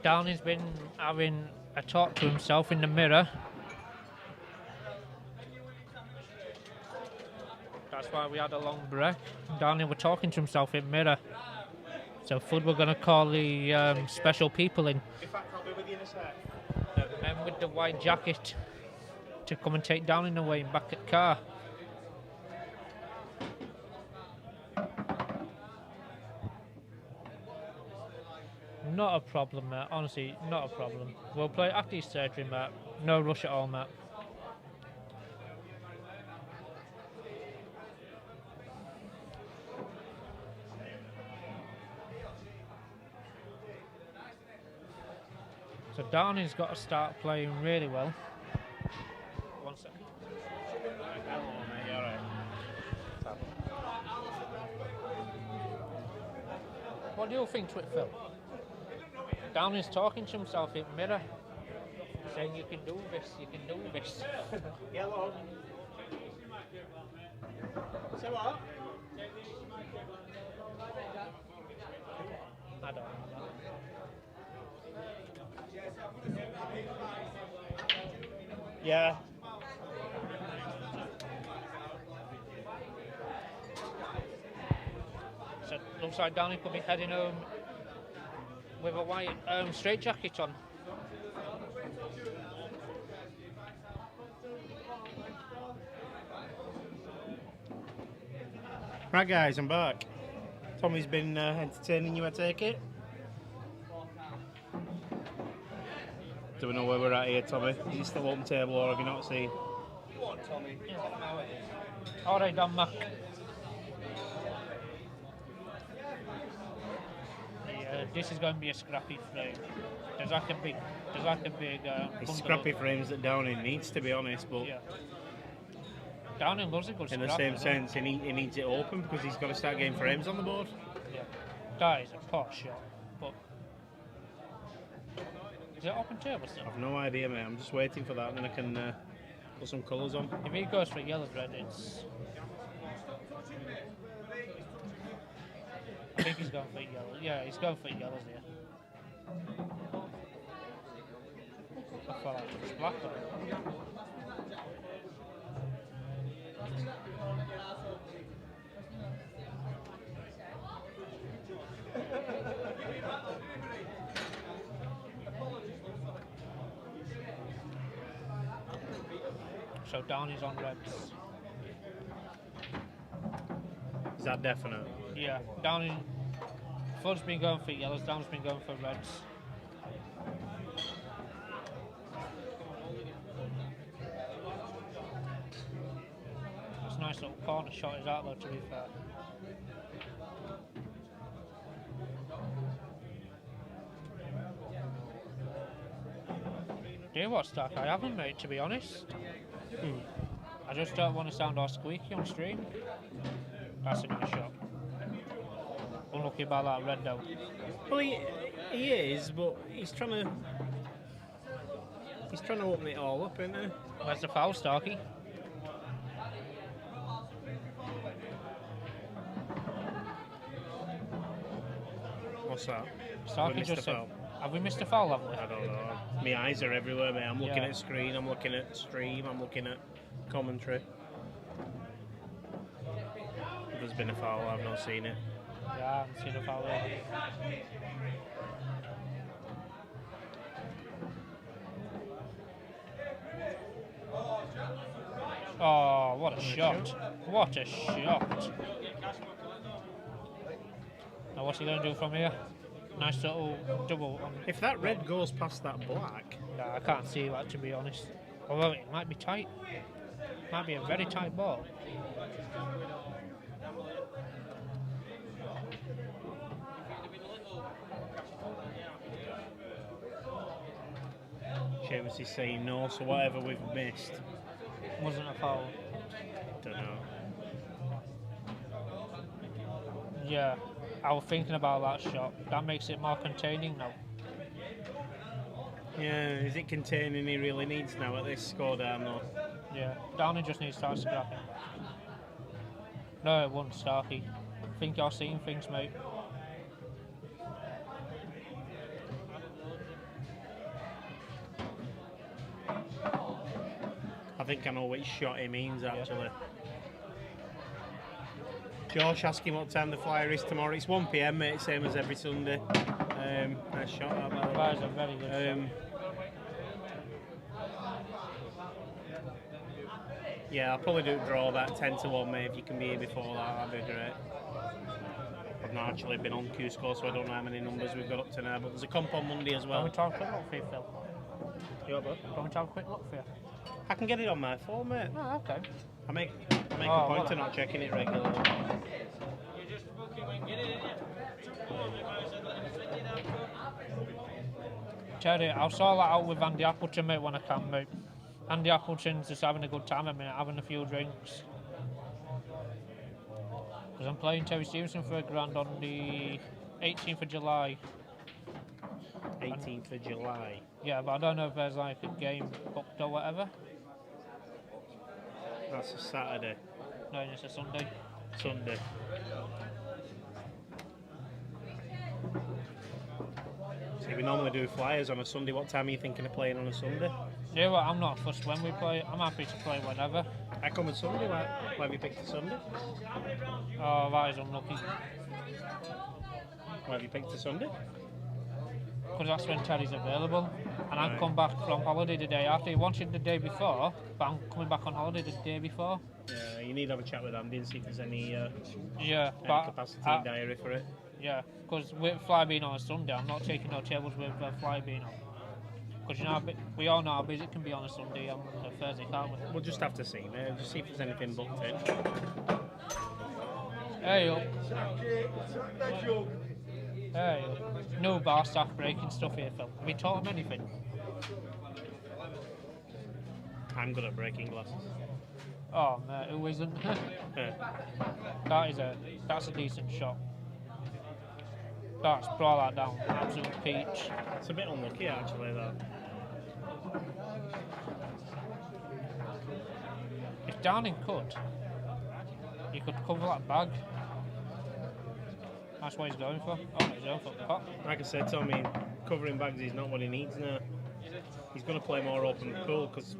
S7: Downey's been having a talk to himself in the mirror. That's why we had a long break. Downey was talking to himself in mirror. So Fudd were going to call the special people in.
S1: In fact, I'll be with you in a sec.
S7: The men with the white jacket to come and take Downey away and back at car. Not a problem, mate. Honestly, not a problem. We'll play after his surgery, mate. No rush at all, mate. So Downey's got to start playing really well. 1 second.
S1: Hello, mate. You alright?
S7: What do you think to it, Phil? Downey's talking to himself in mirror, saying you can do this, you can do this.
S1: Yellow. Say what?
S7: I don't know.
S1: Yeah.
S7: So looks like Downey could be heading home with a white straight jacket on.
S1: Right, guys, I'm back. Tommy's been entertaining you, I take it? Do we know where we're at here, Tommy? Is he still on table or have you not seen?
S7: Alright, done, Mac. Yeah, this is going to be a scrappy frame. There's like a big
S1: It's
S7: bungalow.
S1: scrappy frames that Downing needs, to be honest, but
S7: Yeah. Downing loves a good
S1: in
S7: scrap.
S1: the same
S7: doesn't he?
S1: sense, he needs it open because he's got to start getting frames on the board.
S7: Yeah. That is a poor shot, but is it open table still?
S1: I've no idea, mate. I'm just waiting for that, and then I can put some colours on.
S7: If he goes for yellow red, it's. I think he's going for yellow. Yeah, he's going for yellows here. I thought it was black. So Downey's on reds.
S1: Is that definite?
S7: Yeah, Downey. Fudd's been going for yellows, Downey's been going for reds. That's a nice little corner shot, is that though, to be fair. Do you know what, Stark? I haven't, mate, to be honest. I just don't want to sound all squeaky on stream. That's a nice shot. Unlucky about that red though.
S1: Well, he is, but he's trying to open it all up, isn't he?
S7: Where's the foul, Starkey?
S1: What's that?
S7: Starkey
S1: missed
S7: just
S1: a
S7: said,
S1: foul.
S7: have we missed a foul, haven't we?
S1: I don't know. My eyes are everywhere, mate. I'm looking
S7: Yeah.
S1: at screen, I'm looking at stream, I'm looking at commentary. If there's been a foul, I've not seen it.
S7: Yeah, I haven't seen a foul either. Oh, what a shot. What a shot. Now what's he going to do from here? Nice little double on.
S1: If that red goes past that black,
S7: Nah, I can't see that, to be honest. Although it might be tight. Might be a very tight ball.
S1: Seamus is saying no, so whatever we've missed,
S7: Wasn't a foul.
S1: don't know.
S7: Yeah, I was thinking about that shot. That makes it more containing now.
S1: Yeah, is it containing he really needs now at this score down though?
S7: Yeah, Downey just needs to start scrapping. No, it wasn't Starkey. Think you're seeing things, mate.
S1: I think I know which shot he means actually. Josh asking what time the flyer is tomorrow. It's 1 PM, mate, same as every Sunday. Nice shot that, by the way.
S7: That is a very good shot.
S1: Yeah, I'll probably do draw about 10 to 1, mate. If you can be here before that, that'd be great. I've not actually been on Q Score, so I don't know how many numbers we've got up to now, but there's a comp on Monday as well.
S7: Can we have a quick look for you, Phil?
S1: You what, bud?
S7: Can we have a quick look for you?
S1: I can get it on my phone, mate.
S7: Oh, okay.
S1: I make a point of not checking it regularly.
S7: Terry, I'll sort that out with Andy Appleton, mate, when I can, mate. Andy Appleton's just having a good time at the minute, having a few drinks. Because I'm playing Terry Stevenson for a grand on the 18th of July.
S1: 18th of July.
S7: Yeah, but I don't know if there's like a game booked or whatever.
S1: That's a Saturday.
S7: No, it's a Sunday.
S1: Sunday. See, we normally do flyers on a Sunday. What time are you thinking of playing on a Sunday?
S7: Yeah, well, I'm not fussed when we play. I'm happy to play whenever.
S1: I come on Sunday. Why have you picked a Sunday?
S7: Oh, that is unlucky.
S1: Why have you picked a Sunday?
S7: Because that's when Terry's available. And I
S1: Right.
S7: come back from holiday the day after. He wanted the day before, but I'm coming back on holiday the day before.
S1: Yeah, you need to have a chat with Andy and see if there's any
S7: Yeah, but
S1: capacity in diary for it.
S7: yeah, because with fly being on a Sunday, I'm not taking no tables with fly being on. Because you know, we all know how busy it can be on a Sunday and a Thursday, can't we?
S1: We'll just have to see, mate. Just see if there's anything booked in.
S7: Hey up. Hey up. No bar staff breaking stuff here, Phil. Have you taught him anything?
S1: I'm good at breaking glasses.
S7: Oh mate, who isn't? That's a decent shot. That's draw that down. Absolute peach.
S1: It's a bit unlucky actually, that.
S7: If Darren could, he could cover that bag. That's what he's going for. Oh, he's going for the pot.
S1: Like I said, Tommy, covering bags is not what he needs now. He's going to play more open and cool because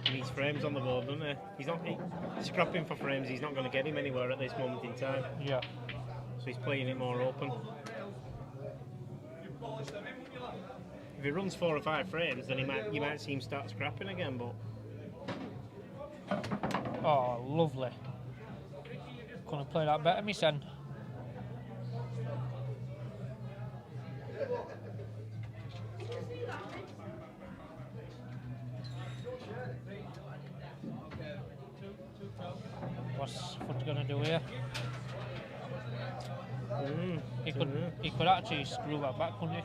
S1: he needs frames on the board, doesn't he? He's scrapping for frames. He's not going to get him anywhere at this moment in time.
S7: Yeah.
S1: So he's playing it more open. If he runs 4 or 5 frames, then you might see him start scrapping again. But
S7: Oh, lovely. Couldn't play that better, me son. What's Foot gonna do here? He could actually screw that back, couldn't he?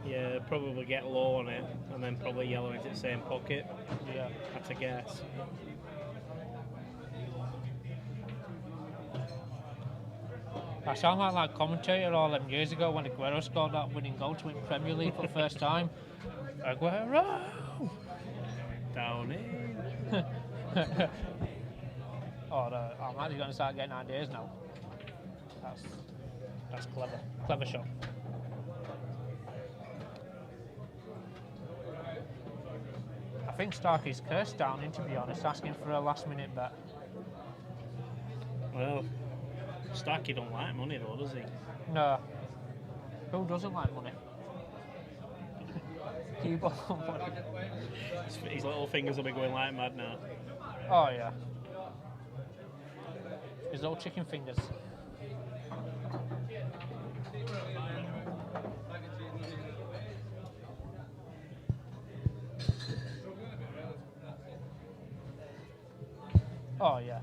S1: yeah, probably get low on it and then probably yellow into the same pocket.
S7: Yeah.
S1: That's a guess.
S7: I sound like that commentator all them years ago when Aguero scored that winning goal to win Premier League for the first time. Aguero!
S1: Down in.
S7: Oh, no, I'm actually going to start getting ideas now. That's clever. Clever shot. I think Starkey's cursed down in, to be honest, asking for a last minute bet.
S1: Well, Starkey don't like money though, does he?
S7: No. Who doesn't like money? People want money.
S1: His little fingers will be going like mad now.
S7: Oh, yeah. His little chicken fingers. Oh, yeah.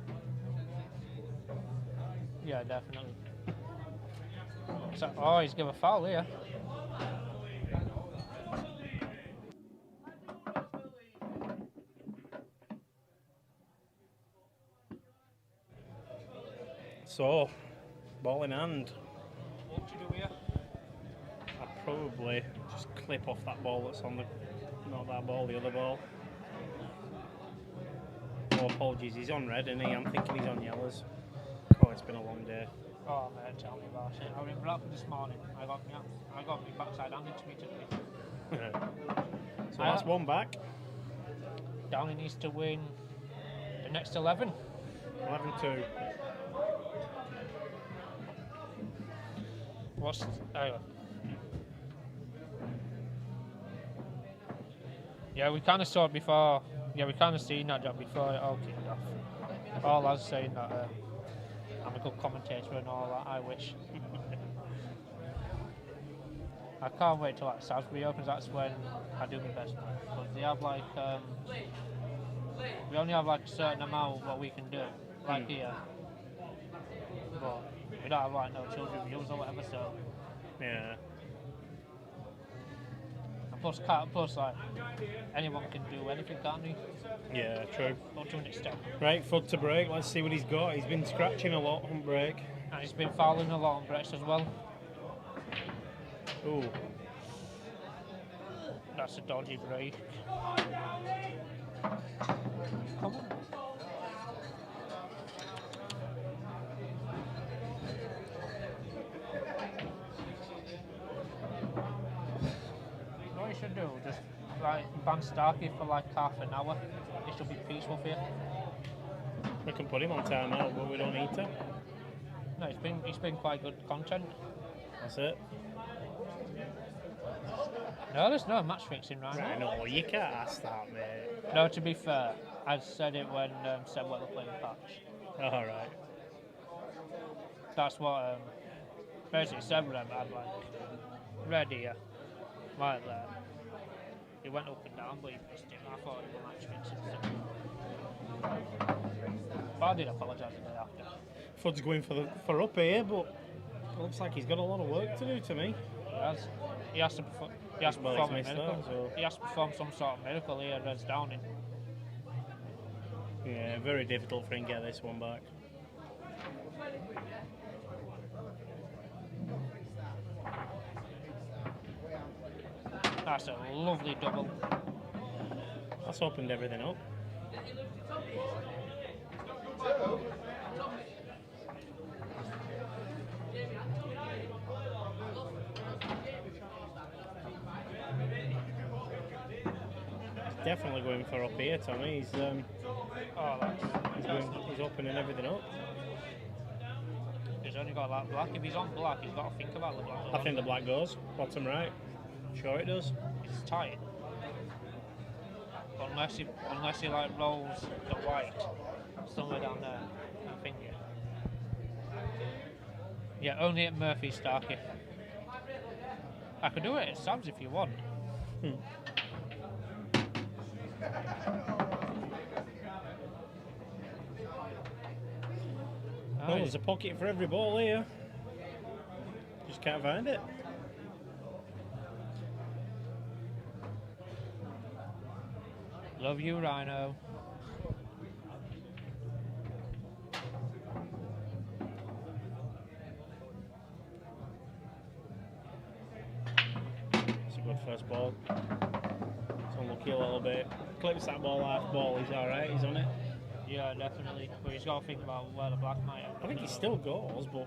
S7: Yeah, definitely. So, oh, he's given a foul here.
S1: So, ball in hand.
S7: What would you do here?
S1: I'd probably just clip off that ball that's on the, not that ball, the other ball. Oh, apologies, he's on red, isn't he? I'm thinking he's on yellows. Oh, it's been a long day.
S7: Oh, man, tell me about it. I was in Blackball this morning. I got me backside handed to me today.
S1: So So that's one back.
S7: Downey needs to win the next 11.
S1: 11-2.
S7: What's hang on. Yeah, we kind of saw it before. Yeah, we kind of seen that job before it all kicked off. All I was saying that I'm a good commentator and all that. I wish. I can't wait till that Salisbury opens. That's when I do my best work. But they have like we only have like a certain amount what we can do, like here. But we don't have like no children views or whatever. So
S1: Yeah.
S7: and plus like anyone can do anything, can't they?
S1: Yeah, true.
S7: Up to an extent.
S1: Right, Fud to break. Let's see what he's got. He's been scratching a lot on break.
S7: And he's been fouling a lot on breaks as well.
S1: Ooh.
S7: That's a dodgy break. Come on. What you should do, just like ban Starkey for like half an hour. It should be peaceful for you.
S1: We can put him on timeout, but we don't need to.
S7: No, it's been quite good content.
S1: That's it.
S7: No, there's no match fixing right
S1: Right,
S7: now.
S1: no, you can't ask that, mate.
S7: No, to be fair, I said it when Seb Weather played the patch.
S1: Alright.
S7: That's what basically Seb had like red here, right there. He went up and down, but he missed it. I thought it was match fixing. But I did apologise the day after.
S1: Fud's going for up here, but it looks like he's got a lot of work to do to me.
S7: He has. He has to perform. He has to
S1: Well,
S7: perform a
S1: he's missed
S7: miracle.
S1: that, so-
S7: He has to perform some sort of miracle here against Downing.
S1: Yeah, very difficult for him to get this one back.
S7: That's a lovely double.
S1: That's opened everything up. Definitely going for up here, Tommy. He's he's opening everything up.
S7: He's only got that black. If he's on black, he's got to think about the black.
S1: I think the black goes bottom right. Sure it does.
S7: It's tight. Unless he like rolls the white somewhere down there. I think. Yeah, only at Murphy Starkey. I could do it at Sam's if you want.
S1: Oh, there's a pocket for every ball here. Just can't find it.
S7: Love you, Rhino.
S1: It's a good first ball. It's unlucky a little bit. Clips that ball half ball, he's alright, he's on it.
S7: Yeah, definitely. But he's got to think about where the black might have.
S1: I think he still goes, but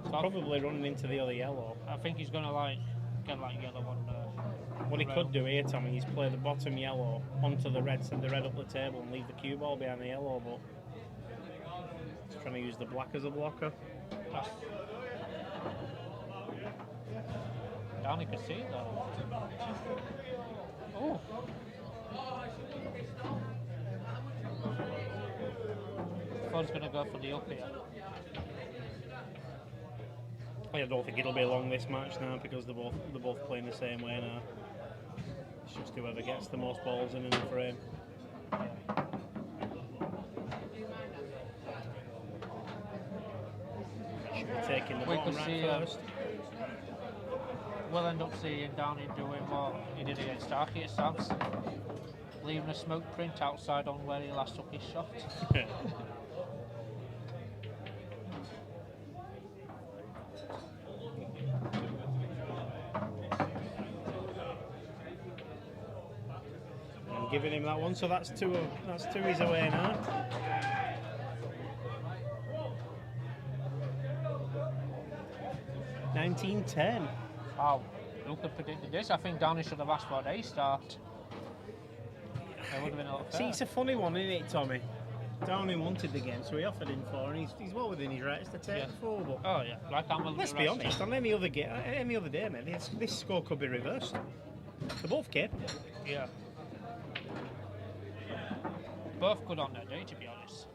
S1: he's probably running into the other yellow.
S7: I think he's going to like get like yellow on
S1: What he could do here, Tommy, is play the bottom yellow onto the red, send the red up the table and leave the cue ball behind the yellow, but he's trying to use the black as a blocker.
S7: Downey can see it though. Oh. Ford's going to go for the up here.
S1: I don't think it'll be long this match now because they're both playing the same way now. It's just whoever gets the most balls in the frame. Should be taking the
S7: We
S1: bottom
S7: could
S1: right
S7: see,
S1: first.
S7: We'll end up seeing Downey doing what he did against Starkey at Sam's. Leaving a smoke print outside on where he last took his shot.
S1: I'm giving him that one, so that's two he's away now. $19-10.
S7: Wow. Who could predict this? I think Downey should have asked for an A start. It would have been a lot
S1: See,
S7: fair.
S1: it's a funny one, isn't it, Tommy? Downey wanted the game, so he offered him 4, and he's well within his rights to take the 4. But
S7: Oh yeah, like I'm
S1: let's be honest, on any other day, mate, this score could be reversed. They're both capable.
S7: Yeah. Both good on their day, to be honest.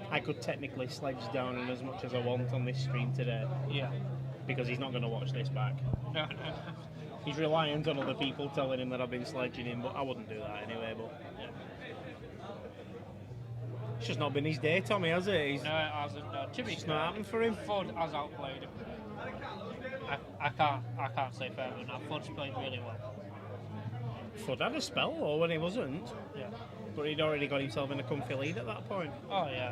S1: I could technically sledge Downey as much as I want on this stream today,
S7: Yeah.
S1: because he's not going to watch this back. He's reliant on other people telling him that I've been sledging him, but I wouldn't do that anyway. But it's just not been his day, Tommy, has it?
S7: No, it hasn't. No. To be
S1: It's
S7: fair,
S1: not happened for him.
S7: Fud has outplayed him. I can't say fairer than that. Fud's played really well.
S1: Fud had a spell, though, when he wasn't.
S7: Yeah.
S1: But he'd already got himself in a comfy lead at that point.
S7: Oh yeah.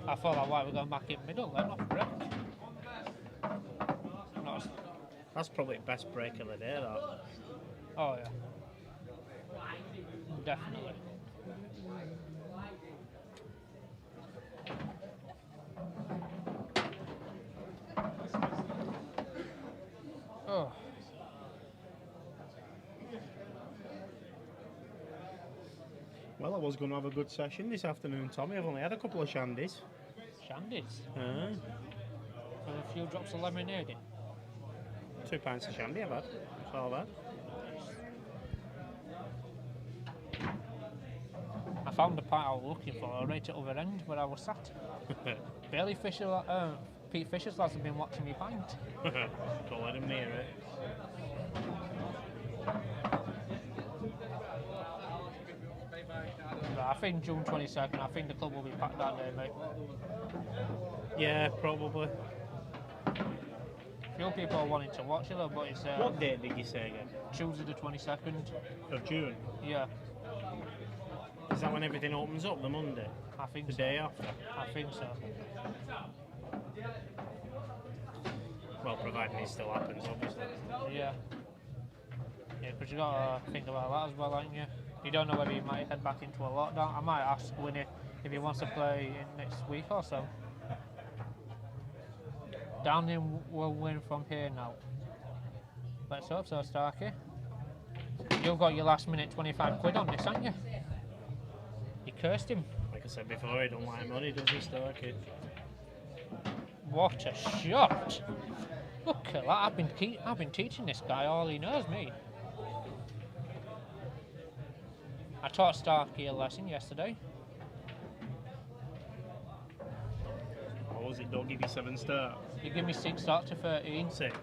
S7: I thought that why we're going back in middle then off break. Not,
S1: That's probably the best break of the day, that.
S7: oh yeah. Definitely. Oh.
S1: Well, I was going to have a good session this afternoon, Tommy. I've only had a couple of shandies.
S7: Shandies.
S1: Uh,
S7: With a few drops of lemonade in.
S1: 2 pints of shandy I've had. That's all I've had.
S7: I found the pint I was looking for right at the other end where I was sat. Barely Pete Fisher's lads have been watching me pint.
S1: Don't let him near it.
S7: But I think June 22nd, I think the club will be packed that day, mate.
S1: Yeah, probably.
S7: Few people are wanting to watch it though, but it's
S1: What date did you say again?
S7: Tuesday the 22nd.
S1: Of June?
S7: Yeah,
S1: Is that when everything opens up, the Monday?
S7: I think
S1: The
S7: so.
S1: day after?
S7: I think so.
S1: Well, providing it still happens, obviously.
S7: Yeah. Yeah, because you got to think about that as well, ain't you? You don't know whether you might head back into a lockdown. I might ask Winnie if he wants to play in next week or so. Downey will win from here now. Let's hope so, Starkey. You've got your last minute 25 quid on this, haven't you? You cursed him.
S1: Like I said before, he don't like money, does he, Starkey?
S7: What a shot! Look at that. I've been teaching this guy all he knows, me. I taught Starkey a lesson yesterday.
S1: What was it? Don't give you 7 stars.
S7: He gave me 6 starts to 13.
S1: 6.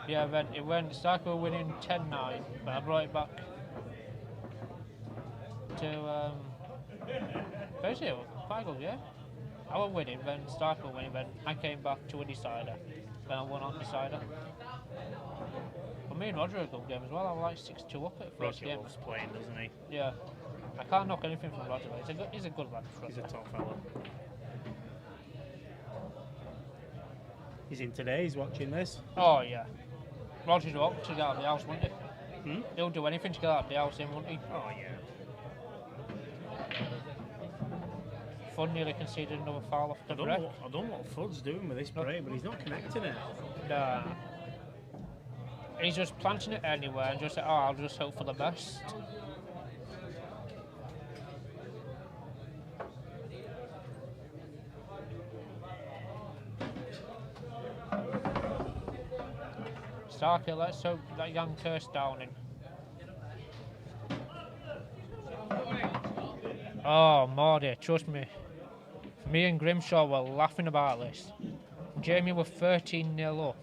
S7: Yeah, then it went. Starkey were winning 10-9, but I brought it back to basically 5 goals. Yeah, I was winning, then Starkey were winning, then I came back to a decider. Then I won on decider. But me and Roger had a good game as well. I was like 6-2 up at the first
S1: Roger
S7: game.
S1: loves playing, doesn't he?
S7: Yeah, I can't knock anything from Roger. He's a good lad.
S1: He's a top fella. He's in today, he's watching this.
S7: Oh yeah, Roger's up to get out of the house, wouldn't he?
S1: Hmm?
S7: He'll do anything to get out of the house, wouldn't he?
S1: Oh, yeah.
S7: Fun nearly conceded another foul off
S1: I
S7: the
S1: don't,
S7: break.
S1: know what Fud's doing with this break, but he's not connecting it.
S7: Nah. He's just planting it anywhere and just say, oh, I'll just hope for the best. Starkey, let's hope that young curse down in. Oh, Mordy, trust me. Me and Grimshaw were laughing about this. Jamie was 13-0 up,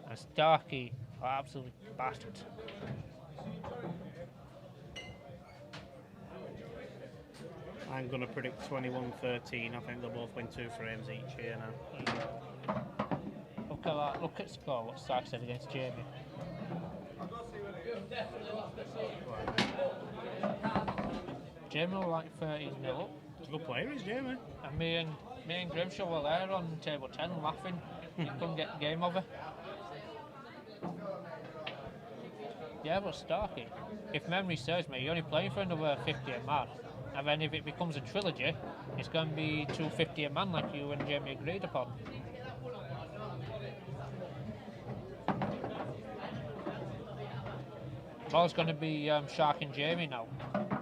S7: and Starkey are absolutely battered.
S1: I'm going to predict 21-13. I think they'll both win 2 frames each here now.
S7: Look at that, look at score, what Starkey said against Jamie. Jamie was like 13-0 up,
S1: He's a good player, is Jamie.
S7: and me and Grimshaw were there on table 10 laughing. You couldn't get the game over. Yeah, but Starkey, if memory serves me, you're only playing for another 50 a man. And then if it becomes a trilogy, it's going to be 250 a man, like you and Jamie agreed upon. It's going to be Shark and Jamie now.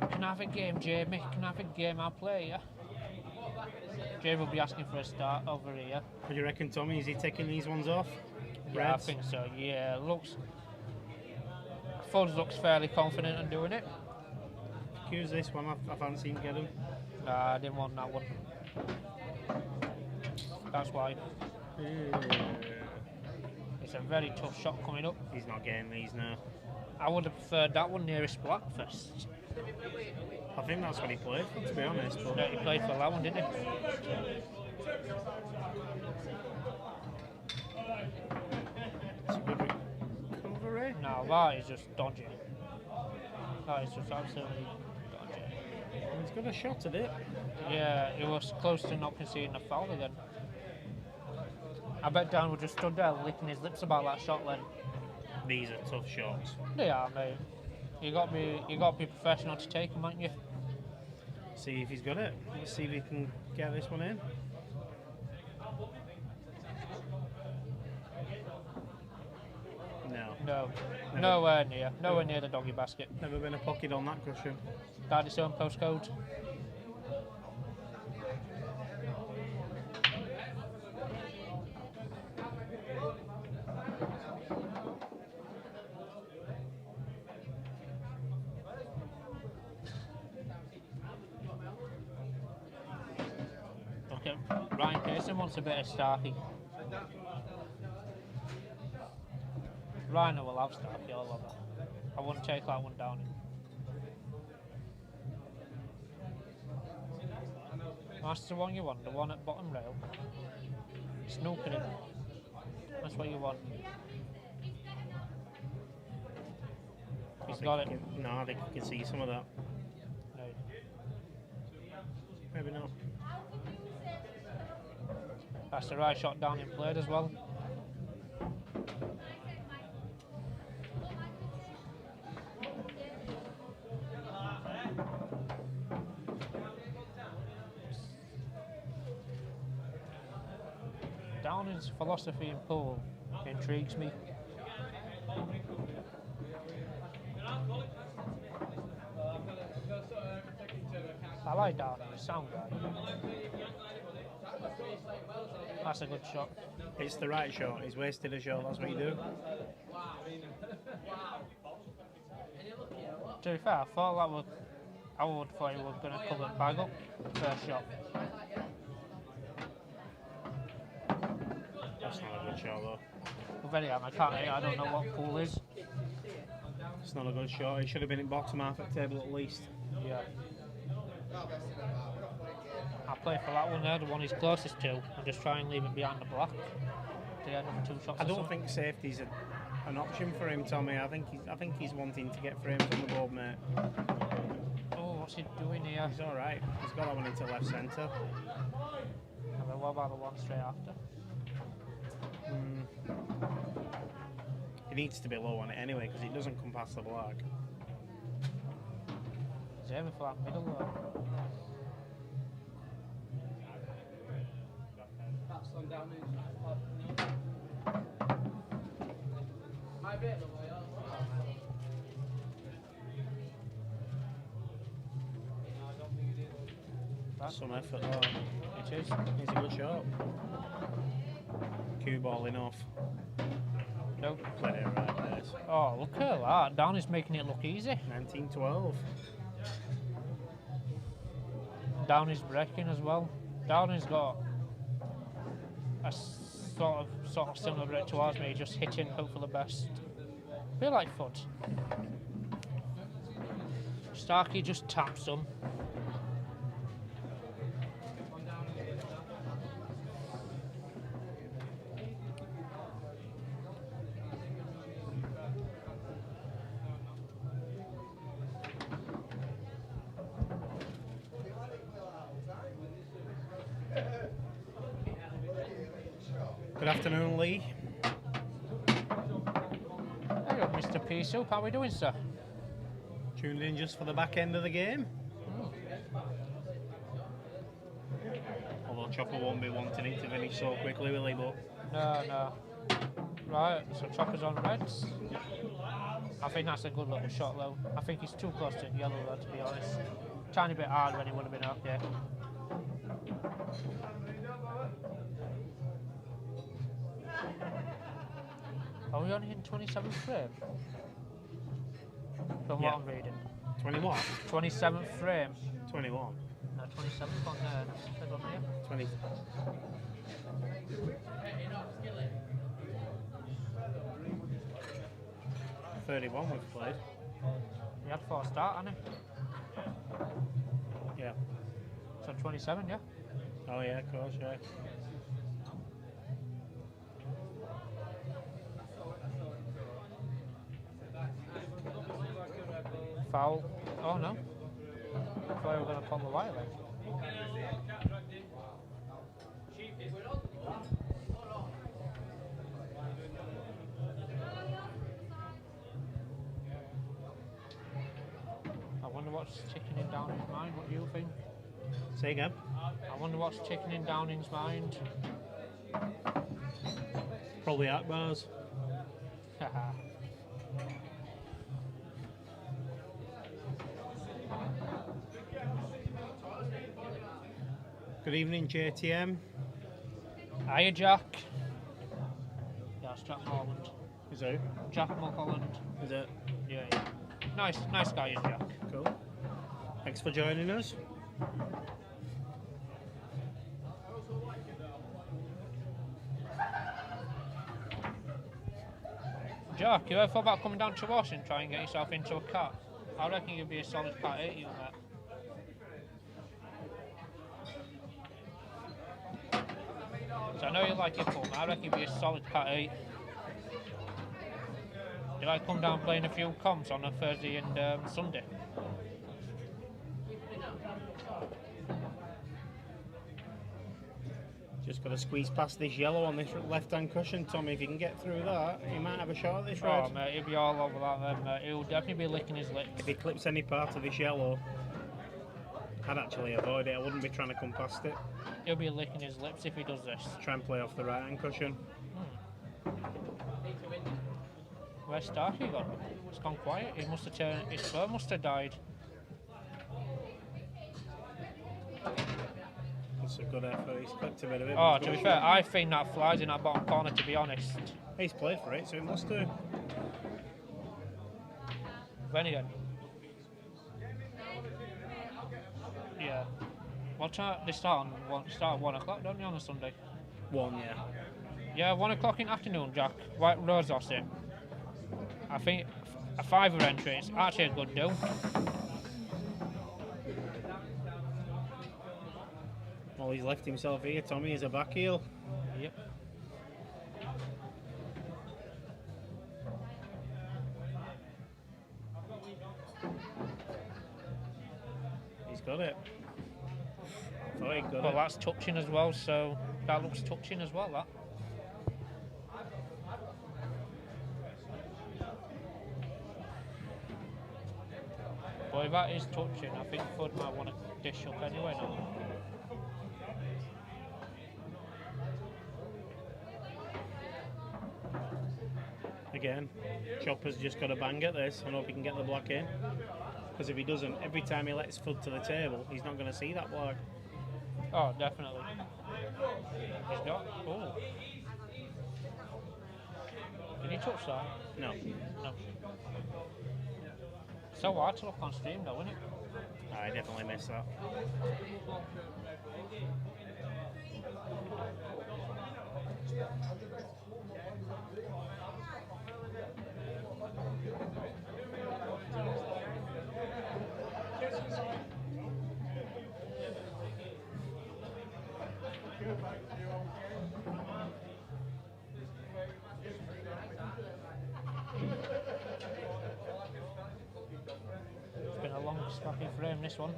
S7: Can I have a game, Jamie? Can I have a game? I'll play, yeah. Jamie will be asking for a start over here.
S1: What do you reckon, Tommy? Is he taking these ones off?
S7: Yeah,
S1: Reds?
S7: I think so. Yeah, Fudge looks fairly confident in doing it.
S1: Use this one. I haven't seen him get him.
S7: Nah, I didn't want that one. That's why. It's a very tough shot coming up.
S1: He's not getting these now.
S7: I would have preferred that one nearest black first.
S1: I think that's what he played for, to be honest. But
S7: No, he played for that one, didn't he?
S1: it's a good recovery.
S7: No, that is just dodgy. That is just absolutely dodgy.
S1: He's got a shot at it.
S7: Yeah, it was close to not conceding a foul again. I bet Dan would just stood there licking his lips about that shot then.
S1: These are tough shots.
S7: They are, mate. You got to be professional to take them, haven't you?
S1: See if he's got it. Let's see if he can get this one in. No.
S7: No.
S1: Never.
S7: Nowhere near the doggy basket.
S1: Never been a pocket on that cushion.
S7: Got its own postcode. Okay, Ryan Pearson wants a bit of Starkey. Rhino will have Starkey all over. I wouldn't take that one down. That's the one you want, the one at bottom rail. Snooking it. That's what you want. He's got it.
S1: No, I think you can see some of that.
S7: No.
S1: Maybe not.
S7: That's the right shot down in played as well. Downing's philosophy in pool intrigues me. I like Darren, he's a sound guy. That's a good shot.
S1: It's the right shot. He's wasted a shot. That's what you do.
S7: To be fair, I thought I would thought he was going to cover bag up first shot.
S1: That's not a good shot though.
S7: But then again, I don't know what pool is.
S1: It's not a good shot. He should have been in bottom half at table at least.
S7: Yeah. I'll play for that one there, the one he's closest to, and just try and leave it behind the black. To get another 2 shots.
S1: I don't think safety's an option for him, Tommy. I think he's wanting to get frames on the board, mate.
S7: Oh, what's he doing here?
S1: He's all right. He's got that one into left centre.
S7: And then what about the one straight after?
S1: He needs to be low on it anyway because it doesn't come past the black.
S7: He's aiming for that middle though.
S1: That's some effort though.
S7: It is.
S1: It's a good shot. Cue balling off.
S7: Nope.
S1: Played it right place.
S7: Oh, look at that. Downey's making it look easy.
S1: 19-12.
S7: Downey's breaking as well. Downey's got a sort of similar break to ours, me just hitting, hope for the best. Feel like Fud. Starkey just taps them.
S1: Good afternoon, Lee.
S7: Hello, Mr. P Soup. How are we doing, sir?
S1: Tuned in just for the back end of the game. Chopper won't be wanting it to finish so quickly, will he? But
S7: No. Right, so Chopper's on reds. I think that's a good little shot though. I think he's too close to yellow though, to be honest. Tiny bit hard when he would have been okay. Are we only in 27th frame? From
S1: Yeah.
S7: what I'm reading.
S1: 21?
S7: 27th frame.
S1: 21.
S7: No, 27th on there. It says on here.
S1: 20. $31 we've played.
S7: He had 4 start, hadn't he?
S1: Yeah.
S7: So 27, yeah?
S1: Oh yeah, of course, yeah.
S7: Foul. Oh no. I thought we were going to pull the wire then. I wonder what's ticking down his mind. What do you think?
S1: Say again.
S7: I wonder what's ticking down his mind.
S1: Probably Akbar's. Good evening, JTM.
S7: Hiya, Jack. Yeah, it's Jack Holland.
S1: Is it?
S7: Jack Mulholland.
S1: Is it?
S7: Yeah. Nice guy, is Jack.
S1: Cool. Thanks for joining us.
S7: Jack, you ever thought about coming down to Wash and try and get yourself into a cat? I reckon you'd be a solid cat 8, you mate. So I know you like your foot, I reckon you'd be a solid cat 8. Do I come down playing a few comps on a Thursday and Sunday?
S1: Just got to squeeze past this yellow on this left-hand cushion, Tommy. If you can get through that, he might have a shot at this red.
S7: Oh mate, he'll be all over that then, mate. He'll definitely be licking his lips.
S1: If he clips any part of this yellow, I'd actually avoid it. I wouldn't be trying to come past it.
S7: He'll be licking his lips if he does this.
S1: Try and play off the right-hand cushion.
S7: Where's Starkey gone? It's gone quiet. He must have turned. His phone must have died.
S1: That's a good effort. He's clipped a bit of it.
S7: Oh, to be fair, I think that flies in that bottom corner, to be honest.
S1: He's played for it, so he must do.
S7: When again? Yeah. What time? They start at 1 o'clock, don't they, on a Sunday?
S1: 1, yeah.
S7: Yeah, 1 o'clock in the afternoon, Jack. White Rose Austin. I think a £5 entry is actually a good deal.
S1: Well, he's left himself here, Tommy, as a back heel.
S7: Yep.
S1: He's got it. Thought he got
S7: Well,
S1: it.
S7: that's touching as well, so that looks touching as well, that. But if that is touching, I think Fud might want to dish up anyway now.
S1: Again, Chopper's just got to bang at this and hope he can get the black in. Because if he doesn't, every time he lets Fud to the table, he's not going to see that black.
S7: Oh, definitely. He's got. Oh. Did he touch that?
S1: No.
S7: No. So hard to look on stream though, isn't it?
S1: I definitely missed that.
S7: It's been a long, scrappy frame, this one.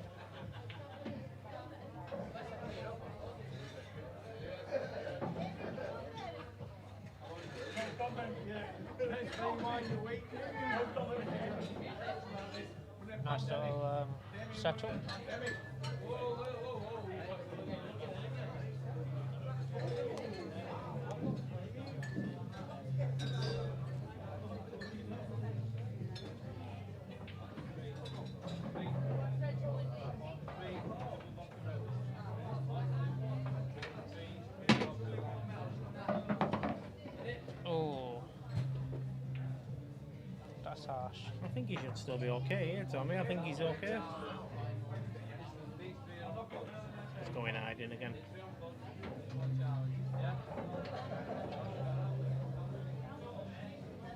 S7: Nice little setup. That's harsh.
S1: I think he should still be okay here, Tommy. I think he's okay. He's going hiding again.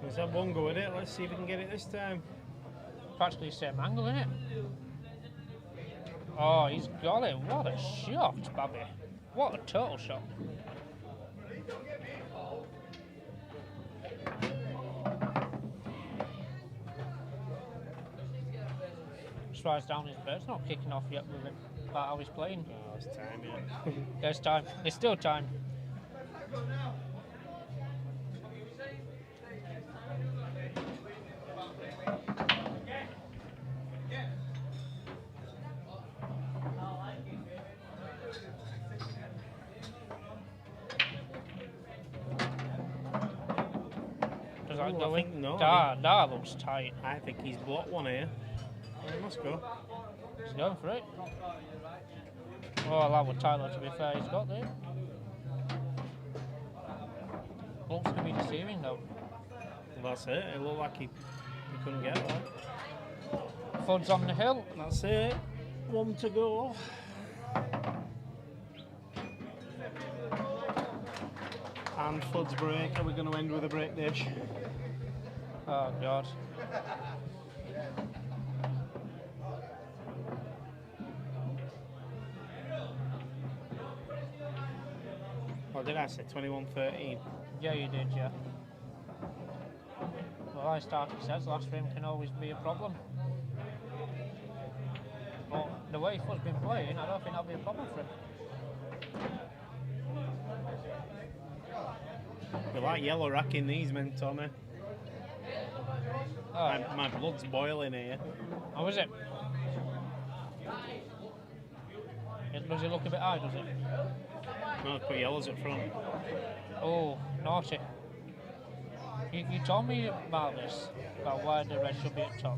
S1: Let's have one go at it. Let's see if we can get it this time.
S7: Practically the same angle, isn't it? Oh, he's got it. What a shot, Babby. What a total shot. Strides down his bed. It's not kicking off yet with him. About how he's playing.
S1: Oh, it's time, yeah.
S7: There's time. There's still time. Does that
S1: Ooh,
S7: go
S1: I
S7: in?
S1: think no.
S7: That looks tight.
S1: I think he's blocked one here. He must go.
S7: He's going for it. Oh, that was Tyler, to be fair. He's got there. Looks to be deceiving, though.
S1: Well, that's it. It looked like he couldn't get that.
S7: Fudd's on the hill.
S1: That's it. One to go. And Fudd's break. Are we going to end with a break dish?
S7: Oh, God.
S1: What did I say? 21-13.
S7: Yeah, you did, yeah. Well, like Starkey says, last frame can always be a problem. But the way Fudd's been playing, I don't think that'll be a problem for him.
S1: They like yellow racking these men, Tommy.
S7: Oh,
S1: My blood's boiling here.
S7: how is it? Does it look a bit high, does it?
S1: No, let's put yellows up front.
S7: Oh, naughty. You told me about this, about why the red should be at top.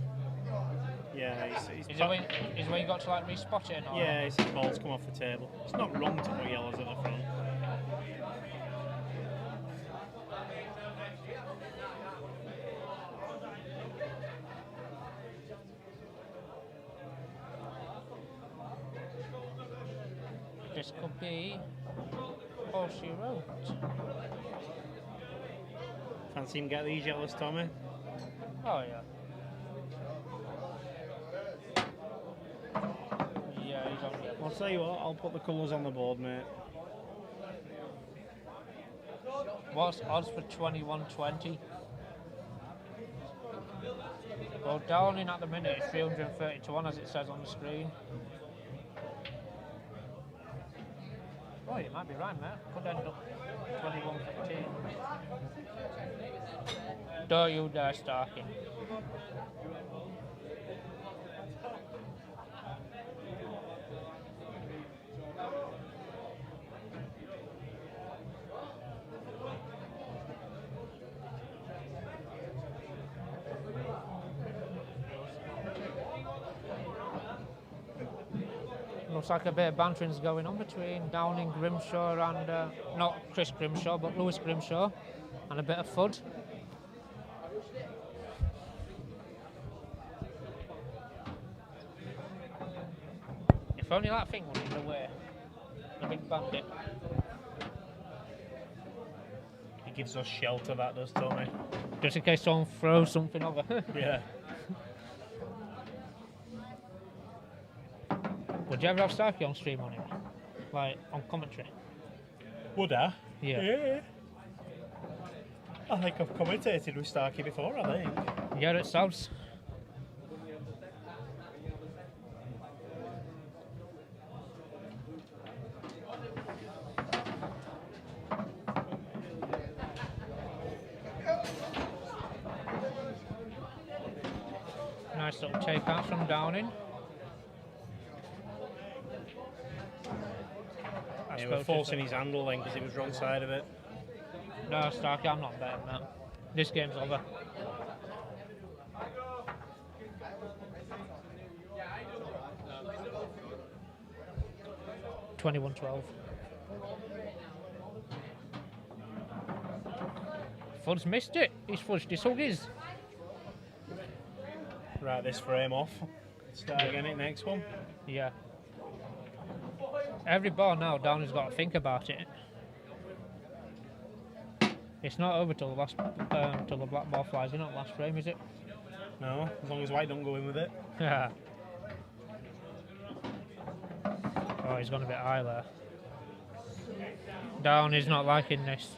S1: Yeah,
S7: Is it where you got to like respot it and all?
S1: yeah, his balls come off the table. It's not wrong to put yellows at the front.
S7: This could be Horsey Road.
S1: Fancy him get these yellows, Tommy?
S7: Oh, yeah. Yeah, he's on yellow.
S1: I'll tell you what, I'll put the colours on the board, mate.
S7: What's odds for 21-20? Well, Darren at the minute is 330 to 1 as it says on the screen. Oh, you might be right, mate. Could end up 21-15. Don't you dare, Starkey. Looks like a bit of bantering's going on between Downing, Grimshaw and, not Chris Grimshaw, but Lewis Grimshaw, and a bit of Fudd. If only that thing was in the way, the big bandit.
S1: He gives us shelter, that does, Tommy.
S7: Just in case someone throws something over.
S1: Yeah.
S7: Would you ever have Starkey on stream on him? Like, on commentary?
S1: Would I?
S7: Yeah.
S1: I think I've commentated with Starkey before, I think.
S7: Yeah, it sounds. Nice little takeout from Downing.
S1: He was forcing his handle then because he was wrong side of it.
S7: No, Starkey, I'm not betting that. This game's over. (21-12). Fudd's missed it. He's fudged his huggies.
S1: Right, this frame off. Start again at next one.
S7: Yeah. Every ball now, Downey's got to think about it. It's not over till the last, till the black ball flies. It's not last frame, is it?
S1: No, as long as White don't go in with it.
S7: Yeah. Oh, he's gone a bit high there. Downey's not liking this.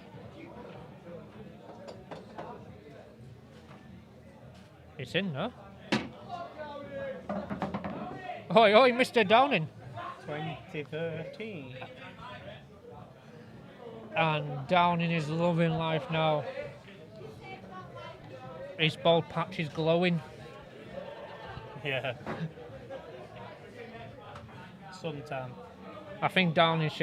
S7: It's in though. Oh, he missed a Downing.
S1: 2013.
S7: And Downing is loving life now. His bald patch is glowing.
S1: Yeah. Suntan.
S7: I think Downing's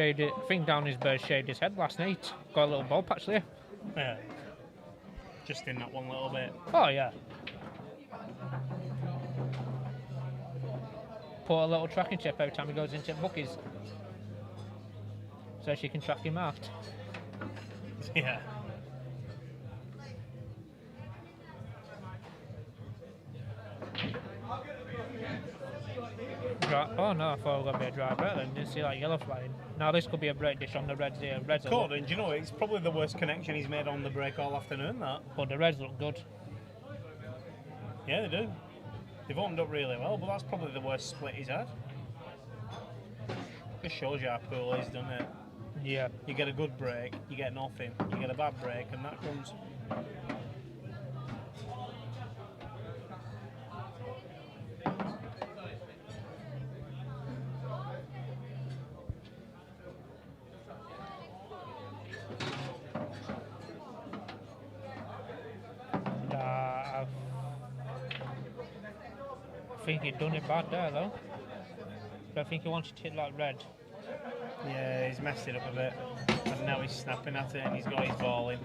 S7: bird shaved his head last night. Got a little bald patch there.
S1: Yeah. Just in that one little bit.
S7: Oh yeah. Put a little tracking chip every time he goes into bookies, so she can track him out.
S1: Yeah.
S7: Oh no, I thought it was going to be a dry breath and didn't see that yellow flying. Now this could be a break dish on the Reds here. Reds are
S1: Could, and do you know, it's probably the worst connection he's made on the break all afternoon, that.
S7: but the Reds look good.
S1: Yeah, they do. They've opened up really well, but that's probably the worst split he's had. Just shows you how poor he's done it.
S7: Yeah.
S1: You get a good break, you get nothing. You get a bad break, and that comes.
S7: I think he'd done it bad there though. But I think he wanted to hit like red.
S1: Yeah, he's messed it up a bit. And now he's snapping at it and he's got his ball in.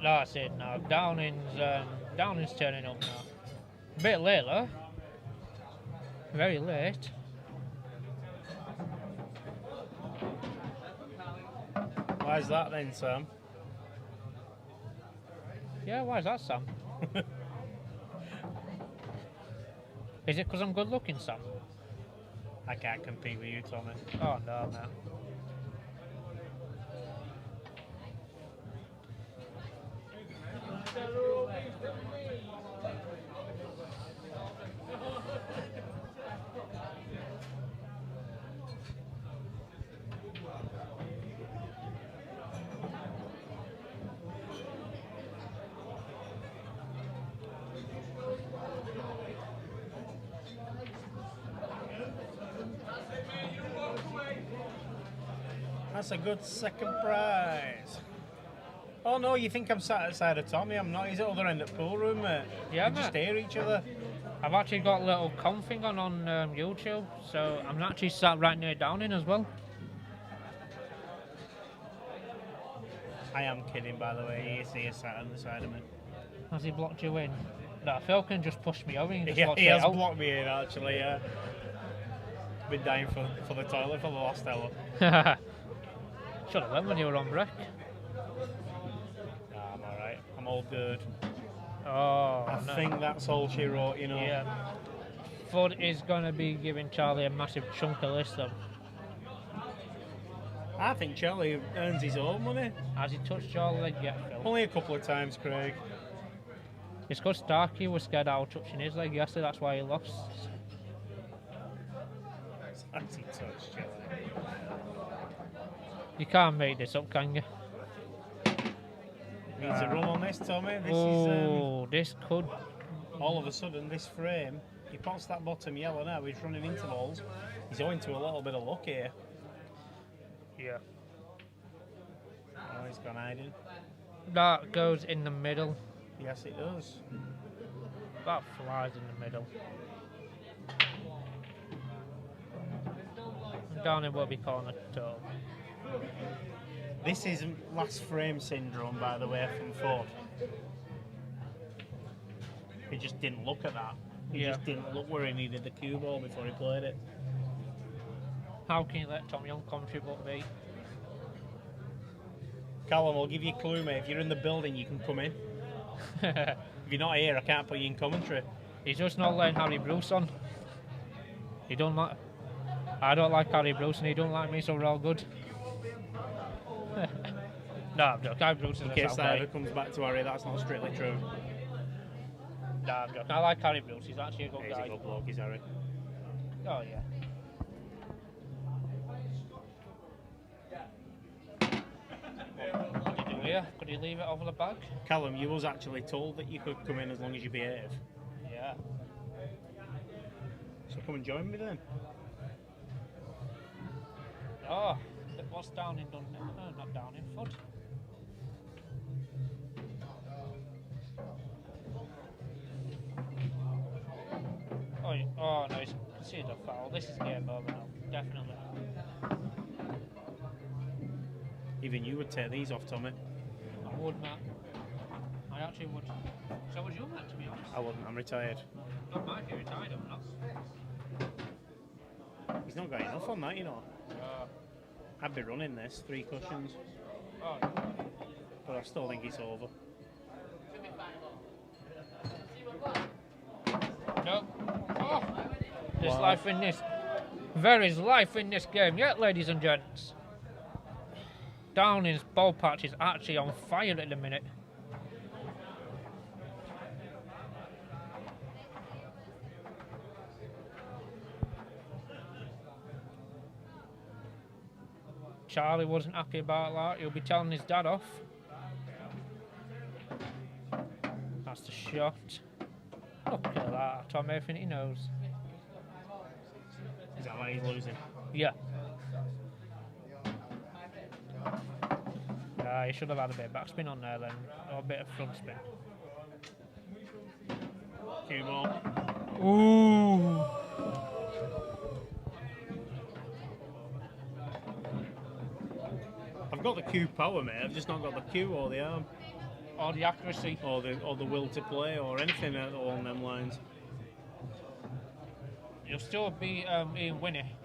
S7: That's it now. Downing's turning up now. A bit late though. Very late.
S1: Why's that then, Sam?
S7: Yeah, why is that, Sam? Is it because I'm good looking, Sam?
S1: I can't compete with you, Tommy.
S7: Oh no, man.
S1: That's a good second prize. Oh no, you think I'm sat outside of Tommy? I'm not. He's at the other end of the pool room, mate.
S7: Yeah,
S1: we just
S7: mate.
S1: hear each other.
S7: I've actually got a little com thing on YouTube, so I'm actually sat right near Downing as well.
S1: I am kidding, by the way. He is sat on the side of me.
S7: Has he blocked you in? No, Phil can just push me over and just
S1: Yeah,
S7: walk
S1: he
S7: straight
S1: has
S7: out.
S1: blocked me in, actually, yeah. Been dying for the toilet for the last hour.
S7: Should have went when you were on break.
S1: Nah, I'm alright. I'm all good.
S7: Oh,
S1: I
S7: no.
S1: think that's all she wrote, you know.
S7: Yeah. Fudd is going to be giving Charlie a massive chunk of this, though.
S1: I think Charlie earns his own money.
S7: Has he touched your leg yet, Phil?
S1: Only a couple of times, Craig.
S7: It's because Starkey was scared out of touching his leg yesterday, that's why he lost.
S1: Has he touched Charlie?
S7: You can't make this up, can you?
S1: Needs a run on this, Tommy. This is
S7: Oh, this could...
S1: all of a sudden this frame. He pots that bottom yellow now. He's running intervals. He's owing to a little bit of luck here.
S7: Yeah.
S1: Oh, he's gone hiding.
S7: That goes in the middle.
S1: Yes, it does.
S7: That flies in the middle. Downing will be calling a toe.
S1: This is last frame syndrome, by the way, from Ford. He just didn't look at that. He
S7: Yeah.
S1: just didn't look where he needed the cue ball before he played it.
S7: How can you let Tom Young contribute me?
S1: Callum, I'll give you a clue, mate. If you're in the building, you can come in. If you're not here, I can't put you in commentary.
S7: He's just not letting Harry Bruce on. He don't like. I don't like Harry Bruce, and he don't like me, so we're all good. No, I'm joking. Harry Bruce is
S1: In
S7: a
S1: case
S7: sound
S1: that
S7: guy.
S1: ever comes back to Harry, that's not strictly true.
S7: No, I'm joking. I like Harry Bruce. He's actually a good
S1: He's
S7: guy.
S1: a good bloke, he's Harry.
S7: Oh yeah. What did he do here? Could he leave it over the bag?
S1: Callum, you was actually told that you could come in as long as you behave.
S7: Yeah.
S1: So come and join me then.
S7: Oh, what's down in Dundee? No, not down in Fud. Oh no, it's considered a foul. This is game over now, definitely.
S1: Even you would take these off, Tommy.
S7: I would, Matt. I actually would. So would you, Matt, to be honest?
S1: I wouldn't, I'm retired.
S7: Not mine, you're retired, I'm not.
S1: He's not got enough on that, you know.
S7: Uh,
S1: I'd be running this, 3 cushions.
S7: oh,
S1: But I still think it's over.
S7: no. Oh, there's life in this. There is life in this game yet, ladies and gents. Downing's ball patch is actually on fire at the minute. Charlie wasn't happy about that. He'll be telling his dad off. That's the shot. Look at that. I told him everything he knows.
S1: Is that why he's losing?
S7: Yeah. He should have had a bit of backspin on there then, or a bit of front spin.
S1: Few more.
S7: Ooh.
S1: I've got the Q power, mate. I've just not got the Q or the arm.
S7: Or the accuracy.
S1: Or the will to play or anything along them lines.
S7: You'll still be Ian Winnie.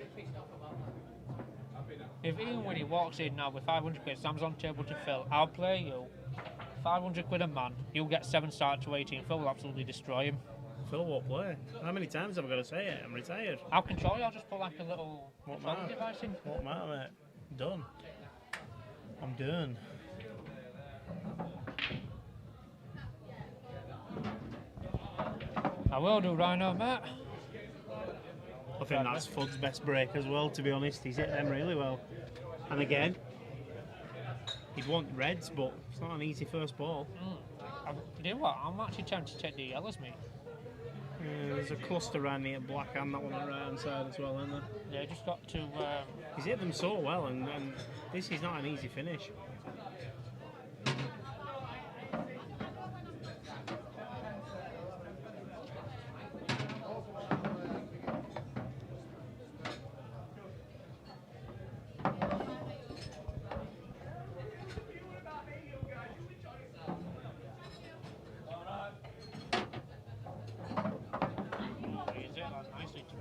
S7: If Ian Winnie walks in now with 500 quid, Sam's on table to fill, I'll play you 500 quid a man. You'll get 7 start to 18. Phil will absolutely destroy him.
S1: Phil won't play. How many times have I got to say it? I'm retired.
S7: I'll control you. I'll just put like a little
S1: What
S7: control
S1: matter?
S7: device in.
S1: What matter, mate? I'm done. I'm done.
S7: I will do, Rhino, Matt.
S1: I think that's Fudd's best break as well, to be honest. He's hit them really well. And again, he'd want reds, but it's not an easy first ball.
S7: You know what? I'm actually tempted to take the yellows, mate.
S1: There's a cluster around the black and that one on the right hand side as well, isn't there?
S7: Yeah, just got to.
S1: He's hit them so well, and this is not an easy finish.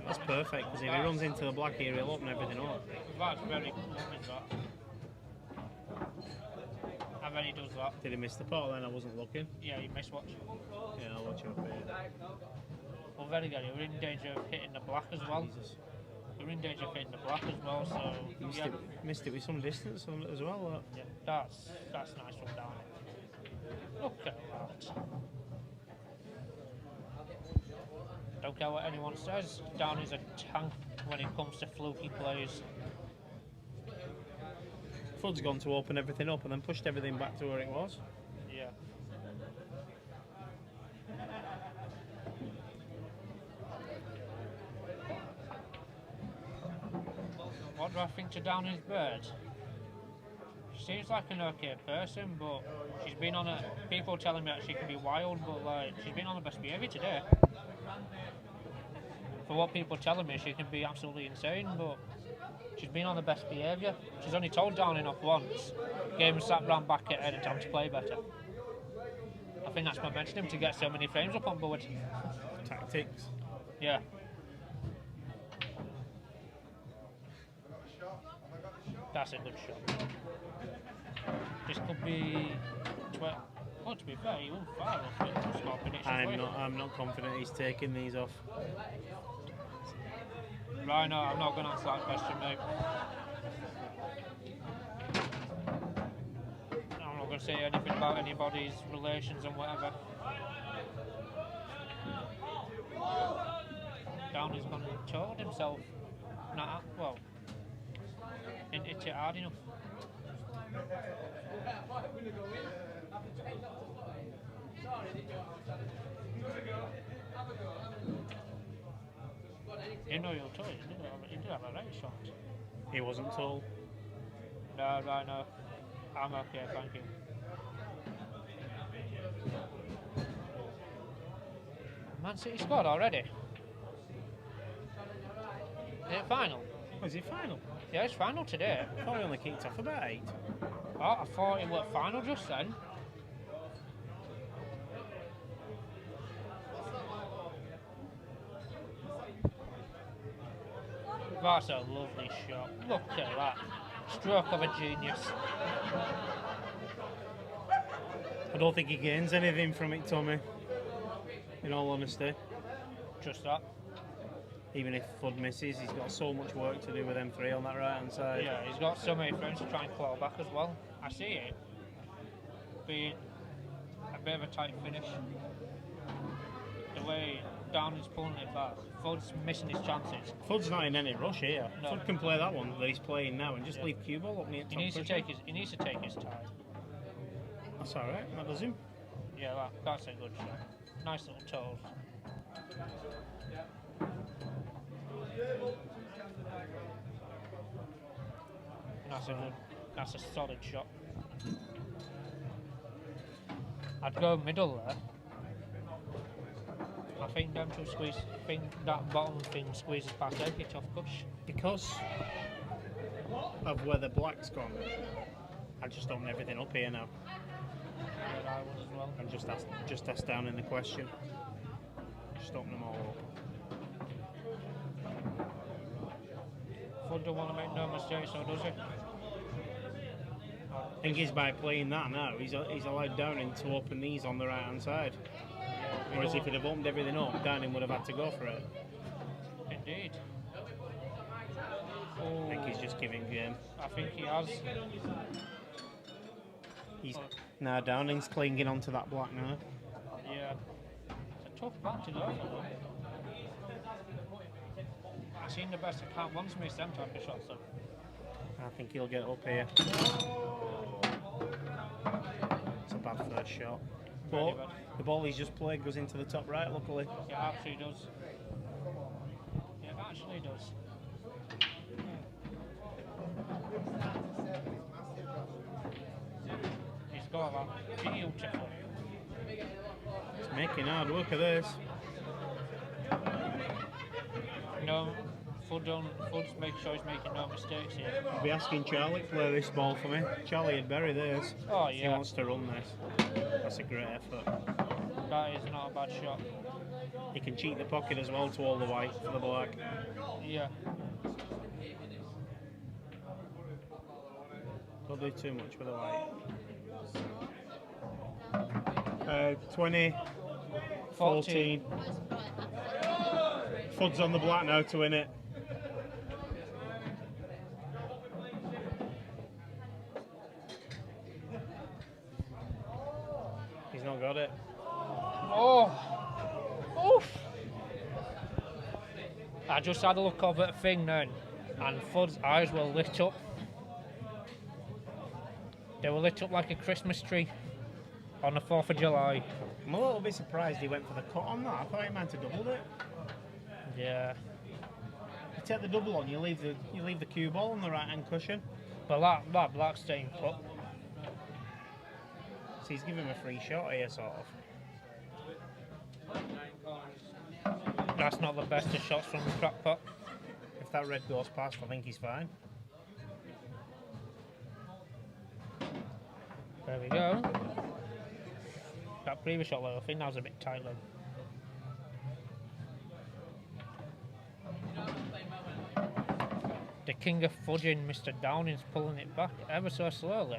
S1: That's perfect, because if he runs into the black here, he'll open everything up.
S7: That's very good, that. And then he does that.
S1: Did he miss the pot then? I wasn't looking.
S7: Yeah, he missed watch.
S1: Yeah, I'll watch your here.
S7: Well, very good. You were in danger of hitting the black as well.
S1: Jesus.
S7: You were in danger of hitting the black as well, so.
S1: Missed it with some distance as well.
S7: Yeah, that's nice from down. Look at that. Don't care what anyone says, Down is a tank when it comes to fluky plays.
S1: Fudd's gone to open everything up and then pushed everything back to where it was.
S7: Yeah. What do I think to Downing's bird? She seems like an okay person, but she's been on a. People telling me that she can be wild, but like she's been on the best behaviour today. For what people are telling me, she can be absolutely insane, but she's been on the best behaviour. She's only told Downing off once. Game sat round back at her and time to play better. I think that's momentum to get so many frames up on board.
S1: Tactics.
S7: Yeah. That's a good shot. This could be Well, to be fair, he won't fire off it to stop it.
S1: I'm not confident he's taking these off.
S7: Right, no, I'm not going to answer that question, mate. I'm not going to say anything about anybody's relations and whatever. Downey's gone and told himself. Nah, well, didn't hit it hard enough. You know you're told, he did have a right shot.
S1: He wasn't told.
S7: No, right, no. I'm okay, thank you. Man City scored already. Is it final?
S1: Was it final?
S7: Yeah, it's final today.
S1: I thought we only kicked off about 8.
S7: Oh, I thought it was final just then. That's a lovely shot. Look at that. Stroke of a genius.
S1: I don't think he gains anything from it, Tommy. In all honesty.
S7: Just that.
S1: Even if Flood misses, he's got so much work to do with them 3 on that right hand side.
S7: Yeah, he's got so many friends to try and claw back as well. I see it being a bit of a tight finish. The way Darren's pulling it back, Flood's missing his chances.
S1: Flood's not in any rush here.
S7: No.
S1: Flood can play that one that he's playing now and just leave cue ball up near top.
S7: He needs to
S1: cushion.
S7: take his time.
S1: That's alright, that does him.
S7: Yeah, that's a good shot. Nice little toes. That's a solid shot. I'd go middle there. I think them two squeeze. I think that bottom thing squeezes past every tough push.
S1: Because of where the black's gone, I just open everything up here now.
S7: Yeah, I would as well.
S1: And just ask down in the question. Just open them all up.
S7: Flood don't want to make no mistakes, so does he?
S1: I think he's by playing that now, he's allowed Downing to open these on the right hand side. Whereas if he'd have opened everything up, Downing would have had to go for it.
S7: Indeed.
S1: I think he's just giving game.
S7: I think he has.
S1: Now Downing's clinging onto that black now.
S7: Yeah. It's a tough back to go for. I've seen the best I can't once miss them type of shots though.
S1: I think he'll get up here. It's a bad first shot.
S7: Really
S1: But
S7: bad.
S1: the ball he's just played goes into the top right, luckily.
S7: It actually does. It actually does. He's got that beautiful.
S1: He's making hard work of this.
S7: No, Flood's make sure he's making no mistakes here.
S1: I'll be asking Charlie to play this ball for me. Charlie would bury this.
S7: Oh
S1: He
S7: yeah,
S1: wants to run this. That's a great effort.
S7: that is not a bad shot.
S1: He can cheat the pocket as well to all the white for the black.
S7: Yeah.
S1: Don't do too much with the white. 20, 14. Fudd's on the black now to win it. He's not got it.
S7: Oh! Oof! I just had a look over at the thing then, and Fudd's eyes were lit up. They were lit up like a Christmas tree on the 4th of July.
S1: I'm a little bit surprised he went for the cut on that. I thought he meant to double it.
S7: Yeah.
S1: You take the double on, you leave the cue ball on the right hand cushion.
S7: But that black's staying put.
S1: So he's giving him a free shot here, sort of.
S7: That's not the best of shots from the crackpot.
S1: If that red goes past, I think he's fine.
S7: There we go. That previous shot, I think that was a bit tight then. The king of fudging, Mr. Downing's pulling it back ever so slowly.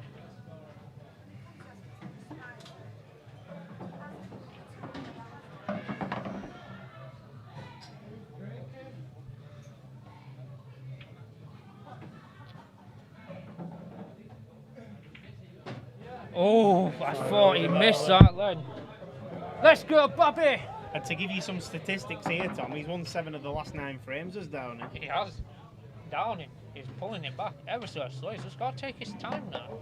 S7: Oh, I thought he missed that then. Let's go, Bobby!
S1: And to give you some statistics here, Tom, he's won 7 of the last 9 frames as Downey.
S7: He has. Downing is pulling him back ever so slowly. He's just got to take his time now.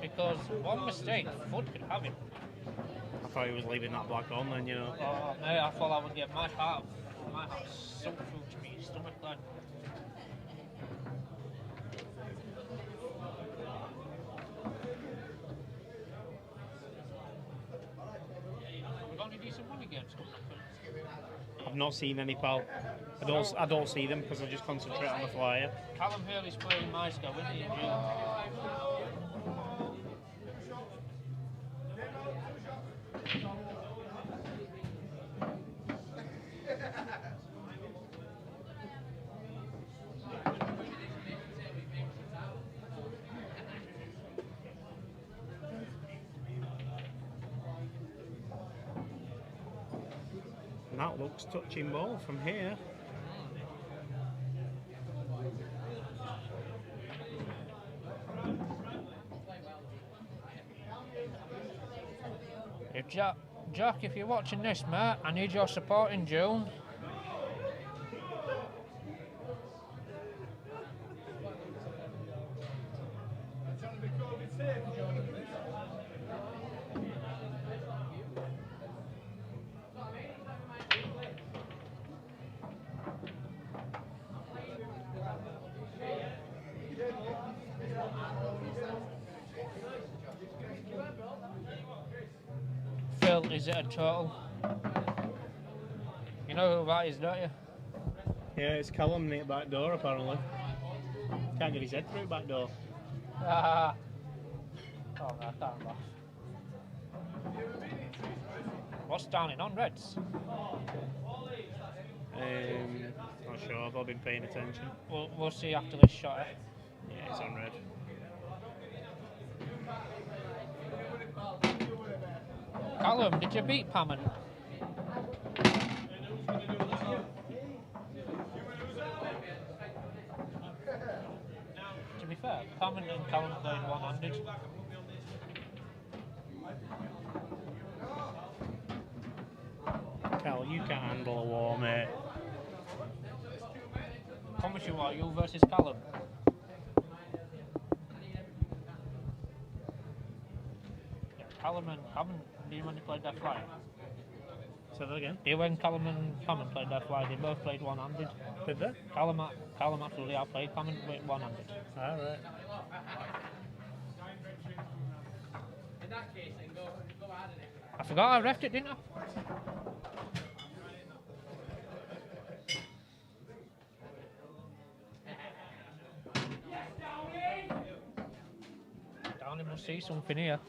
S7: Because one mistake, Foot could have him.
S1: I thought he was leaving that black on then, you know.
S7: Oh, mate, I thought I would get my heart sunk through to me stomach then. We've got any decent money games coming up.
S1: I've not seen any, pal. I don't see them because I just concentrate on the flyer.
S7: Callum Hurley's playing my scout, isn't he, in June?
S1: And that looks touching ball from here.
S7: If Jack, if you're watching this, mate, I need your support in June. Phil, is it a total? You know who that is, don't you?
S1: Yeah, it's Callum near back door apparently. Can't get his head through back door.
S7: Ah. Oh, no, I can't laugh. What's Darren on Reds?
S1: Not sure, I've not been paying attention.
S7: We'll see after this shot. Eh?
S1: Yeah, it's on red.
S7: Callum, did you beat Pammon? To be fair, Pammon and Callum played one-handed.
S1: Cal, you can't handle a war, mate.
S7: Promise you what, you versus Callum. Yeah, Callum and Pammon, do you when they played their fly?
S1: Say that again.
S7: Do you when Callum and Pammon played their fly, they both played one-handed.
S1: Did they?
S7: Callum absolutely outplayed Pammon with one-handed.
S1: Alright.
S8: In that case, then go hard in it.
S7: I forgot I refed it, didn't I? Downey must see something here.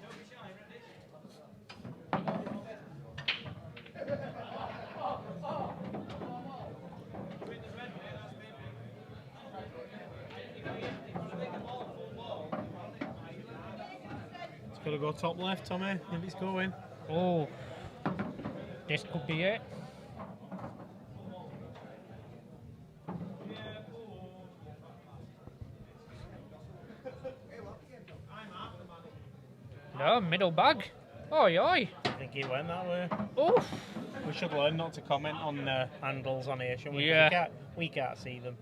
S1: It's got to go top left, Tommy, if it's going.
S7: Oh, this could be it. No, middle bag. Oi, oi.
S1: I think he went that way.
S7: Oof.
S1: We should learn not to comment on handles on here, shouldn't we? 'Cause
S7: Yeah.
S1: We can't see them.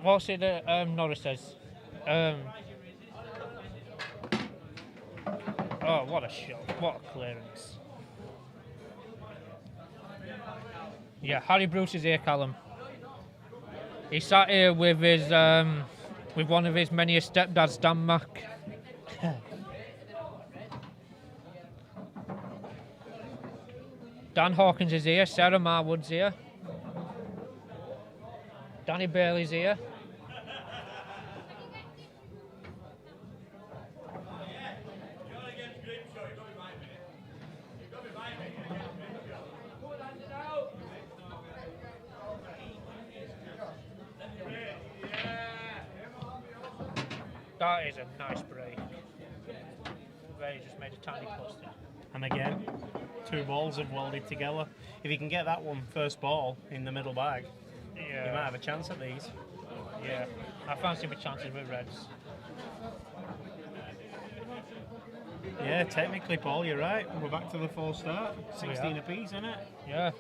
S7: What's it that Norris says? Oh, what a shot. What a clearance. Yeah, Harry Bruce is here, Callum. He sat here with his with one of his many stepdads, Dan Mack. Dan Hawkins is here, Sarah Marwood's here. Danny Bailey's here. That is a nice break. Ray just made a tiny post there.
S1: And again, 2 balls have welded together. If he can get that one first ball in the middle bag, he might have a chance at these.
S7: Yeah, I fancy my chances with Reds.
S1: Yeah, technically, Paul, you're right. We're back to the full start. 16 apiece, isn't it?
S7: Yeah.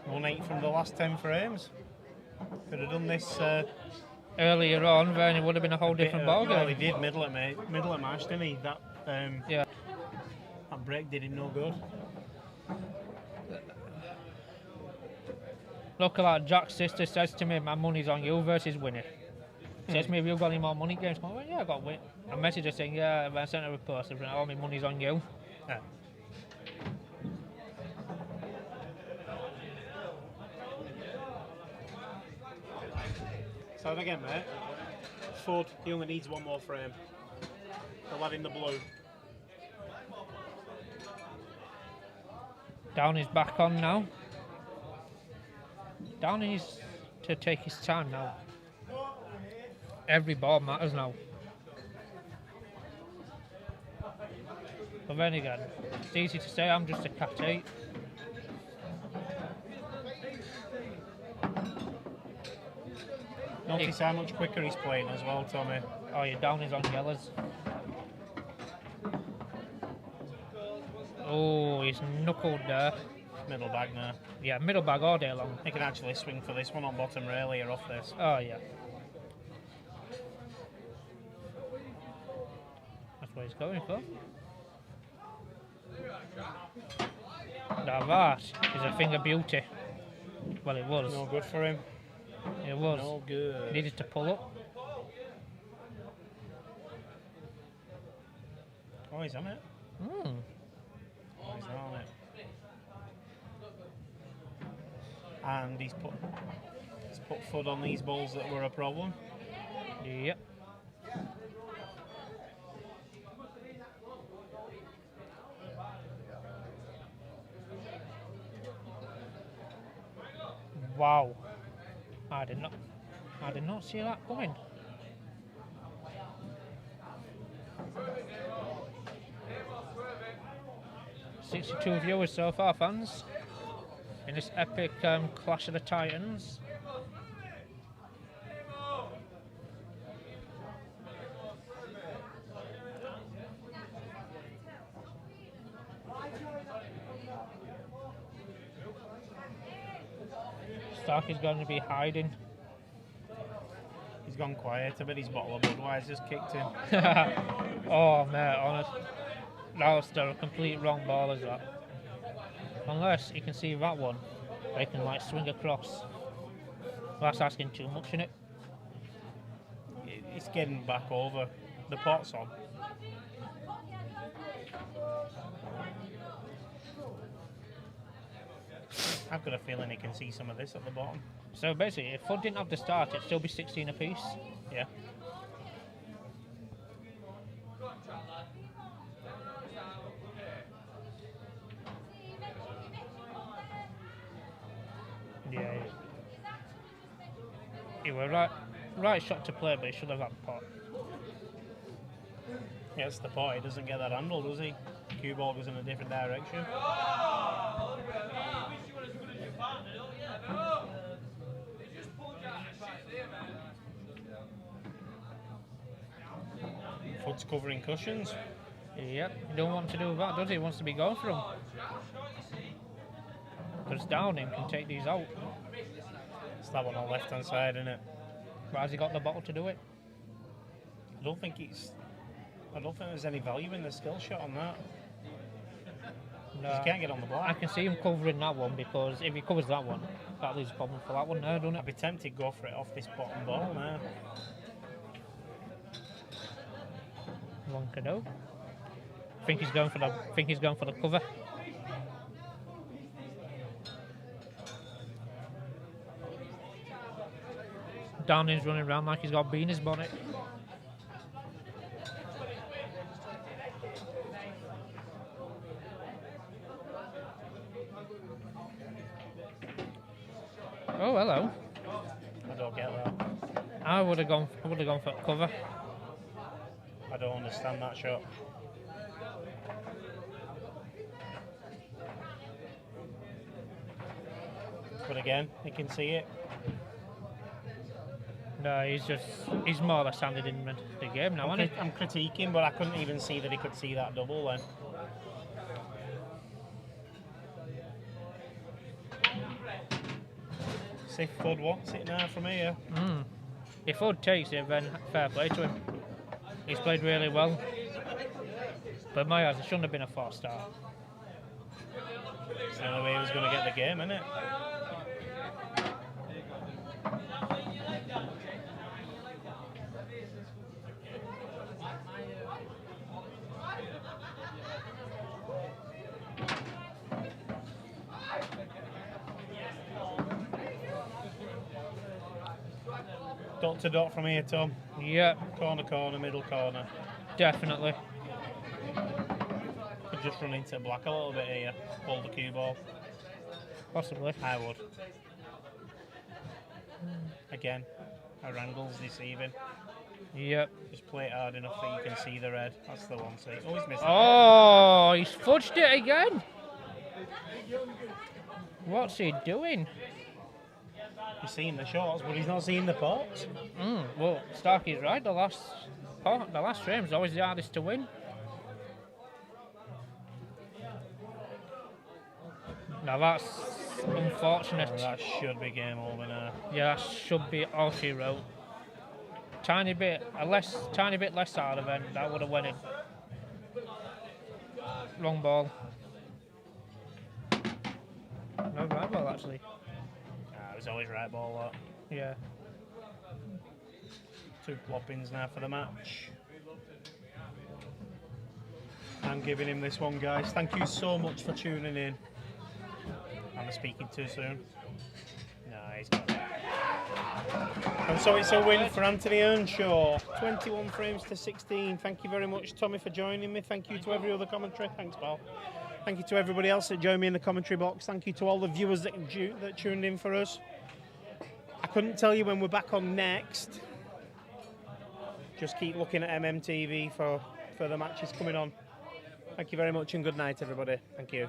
S1: 1-8 from the last 10 frames. Could have done this
S7: Earlier on, then it would have been a whole different ballgame.
S1: Well, he did middle at match, didn't he? That
S7: Yeah.
S1: that break did him no good.
S7: Look at that. Jack's sister says to me, "My money's on you versus Winnie." Says to me, "Have you got any more money games?" I'm like, "Yeah, I got win." I messaged her saying, "Yeah," and I sent her a post. I said, "All my money's on you."
S1: Yeah. So again, mate. Ford, he only needs one more frame. The lad in the blue.
S7: Downey's back on now. Downey's to take his time now. Every ball matters now. But then again, it's easy to say I'm just a cat 8.
S1: Notice how much quicker he's playing as well, Tommy.
S7: Oh, you're Downey's on yellows. Oh, he's knuckled there.
S1: Middle bag now.
S7: Yeah, middle bag all day long.
S1: He can actually swing for this one on bottom rail here off this.
S7: Oh, yeah. That's what he's going for. Now that is a thing of beauty. Well, it was.
S1: No good for him.
S7: It was.
S1: No good.
S7: Needed to pull up.
S1: Oh, he's on it. Oh, he's not on it. And he's put foot on these balls that were a problem.
S7: Yep. Wow. I did not see that coming. "62 viewers so far, fans, in this epic Clash of the Titans." Starkey's going to be hiding.
S1: He's gone quiet. I bet his bottle of Budweiser's kicked him.
S7: Oh, mate, honest. That was still a complete wrong ball, is that? Unless you can see that one, they can like swing across. That's asking too much, innit?
S1: It's getting back over. The pot's on. I've got a feeling he can see some of this at the bottom.
S7: So basically, if Fud didn't have the start, it'd still be 16 apiece.
S1: Yeah.
S7: Yeah. He was right shot to play, but he should have had pot.
S1: Yeah, it's the pot. He doesn't get that handle, does he? Cue ball goes in a different direction. Fud's covering cushions.
S7: Yep, he don't want to do that, does he? He wants to be going for him. Because Downing can take these out.
S1: It's that one on the left hand side, isn't it?
S7: But has he got the bottle to do it?
S1: I don't think there's any value in the skill shot on that.
S7: No.
S1: You can't get on the
S7: I
S1: black.
S7: can see him covering that one, because if he covers that one, that leaves a problem for that one there, doesn't it?
S1: I'd be tempted to go for it off this bottom ball now.
S7: One can do. Think he's going for the cover. Downing's running around like he's got a bee in his bonnet. Oh, hello.
S1: I don't get that.
S7: I would have gone for cover.
S1: I don't understand that shot. But again, you can see it.
S7: No, he's more or less handed in the game now, isn't he?
S1: I'm critiquing, but I couldn't even see that he could see that double then. See if Fudd wants it now from here.
S7: If Fudd takes it, then fair play to him. He's played really well. But my eyes, it shouldn't have been a 4-star.
S1: It's the only way he was going to get the game, isn't it? Dot to dot from here, Tom.
S7: Yep,
S1: Corner, middle corner.
S7: definitely.
S1: Could just run into black a little bit here. Pull the cue ball.
S7: Possibly.
S1: I would. Again, our angle's deceiving.
S7: Yep.
S1: Just play it hard enough that you can see the red. That's the one. See. Oh, he's missing.
S7: Oh, he's fudged it again. What's he doing?
S1: He's seeing the shots, but he's not seeing the pots.
S7: Well, Starkey's right. The last frame's always the hardest to win. Now that's unfortunate.
S1: Oh, that should be game over now.
S7: Yeah, that should be all she wrote. Tiny bit less out of it. That would have won it. Wrong ball. No, right ball actually.
S1: It was always right ball, that.
S7: Yeah.
S1: 2 ploppings now for the match. I'm giving him this one, guys. Thank you so much for tuning in. Am I speaking too soon? No, he's got it. And so it's a win for Anthony Earnshaw. 21 frames to 16. Thank you very much, Tommy, for joining me. Thank you to every other commentary. Thanks, pal. Thank you to everybody else that joined me in the commentary box. Thank you to all the viewers that tuned in for us. I couldn't tell you when we're back on next. Just keep looking at MMTV for the matches coming on. Thank you very much and good night, everybody. Thank you.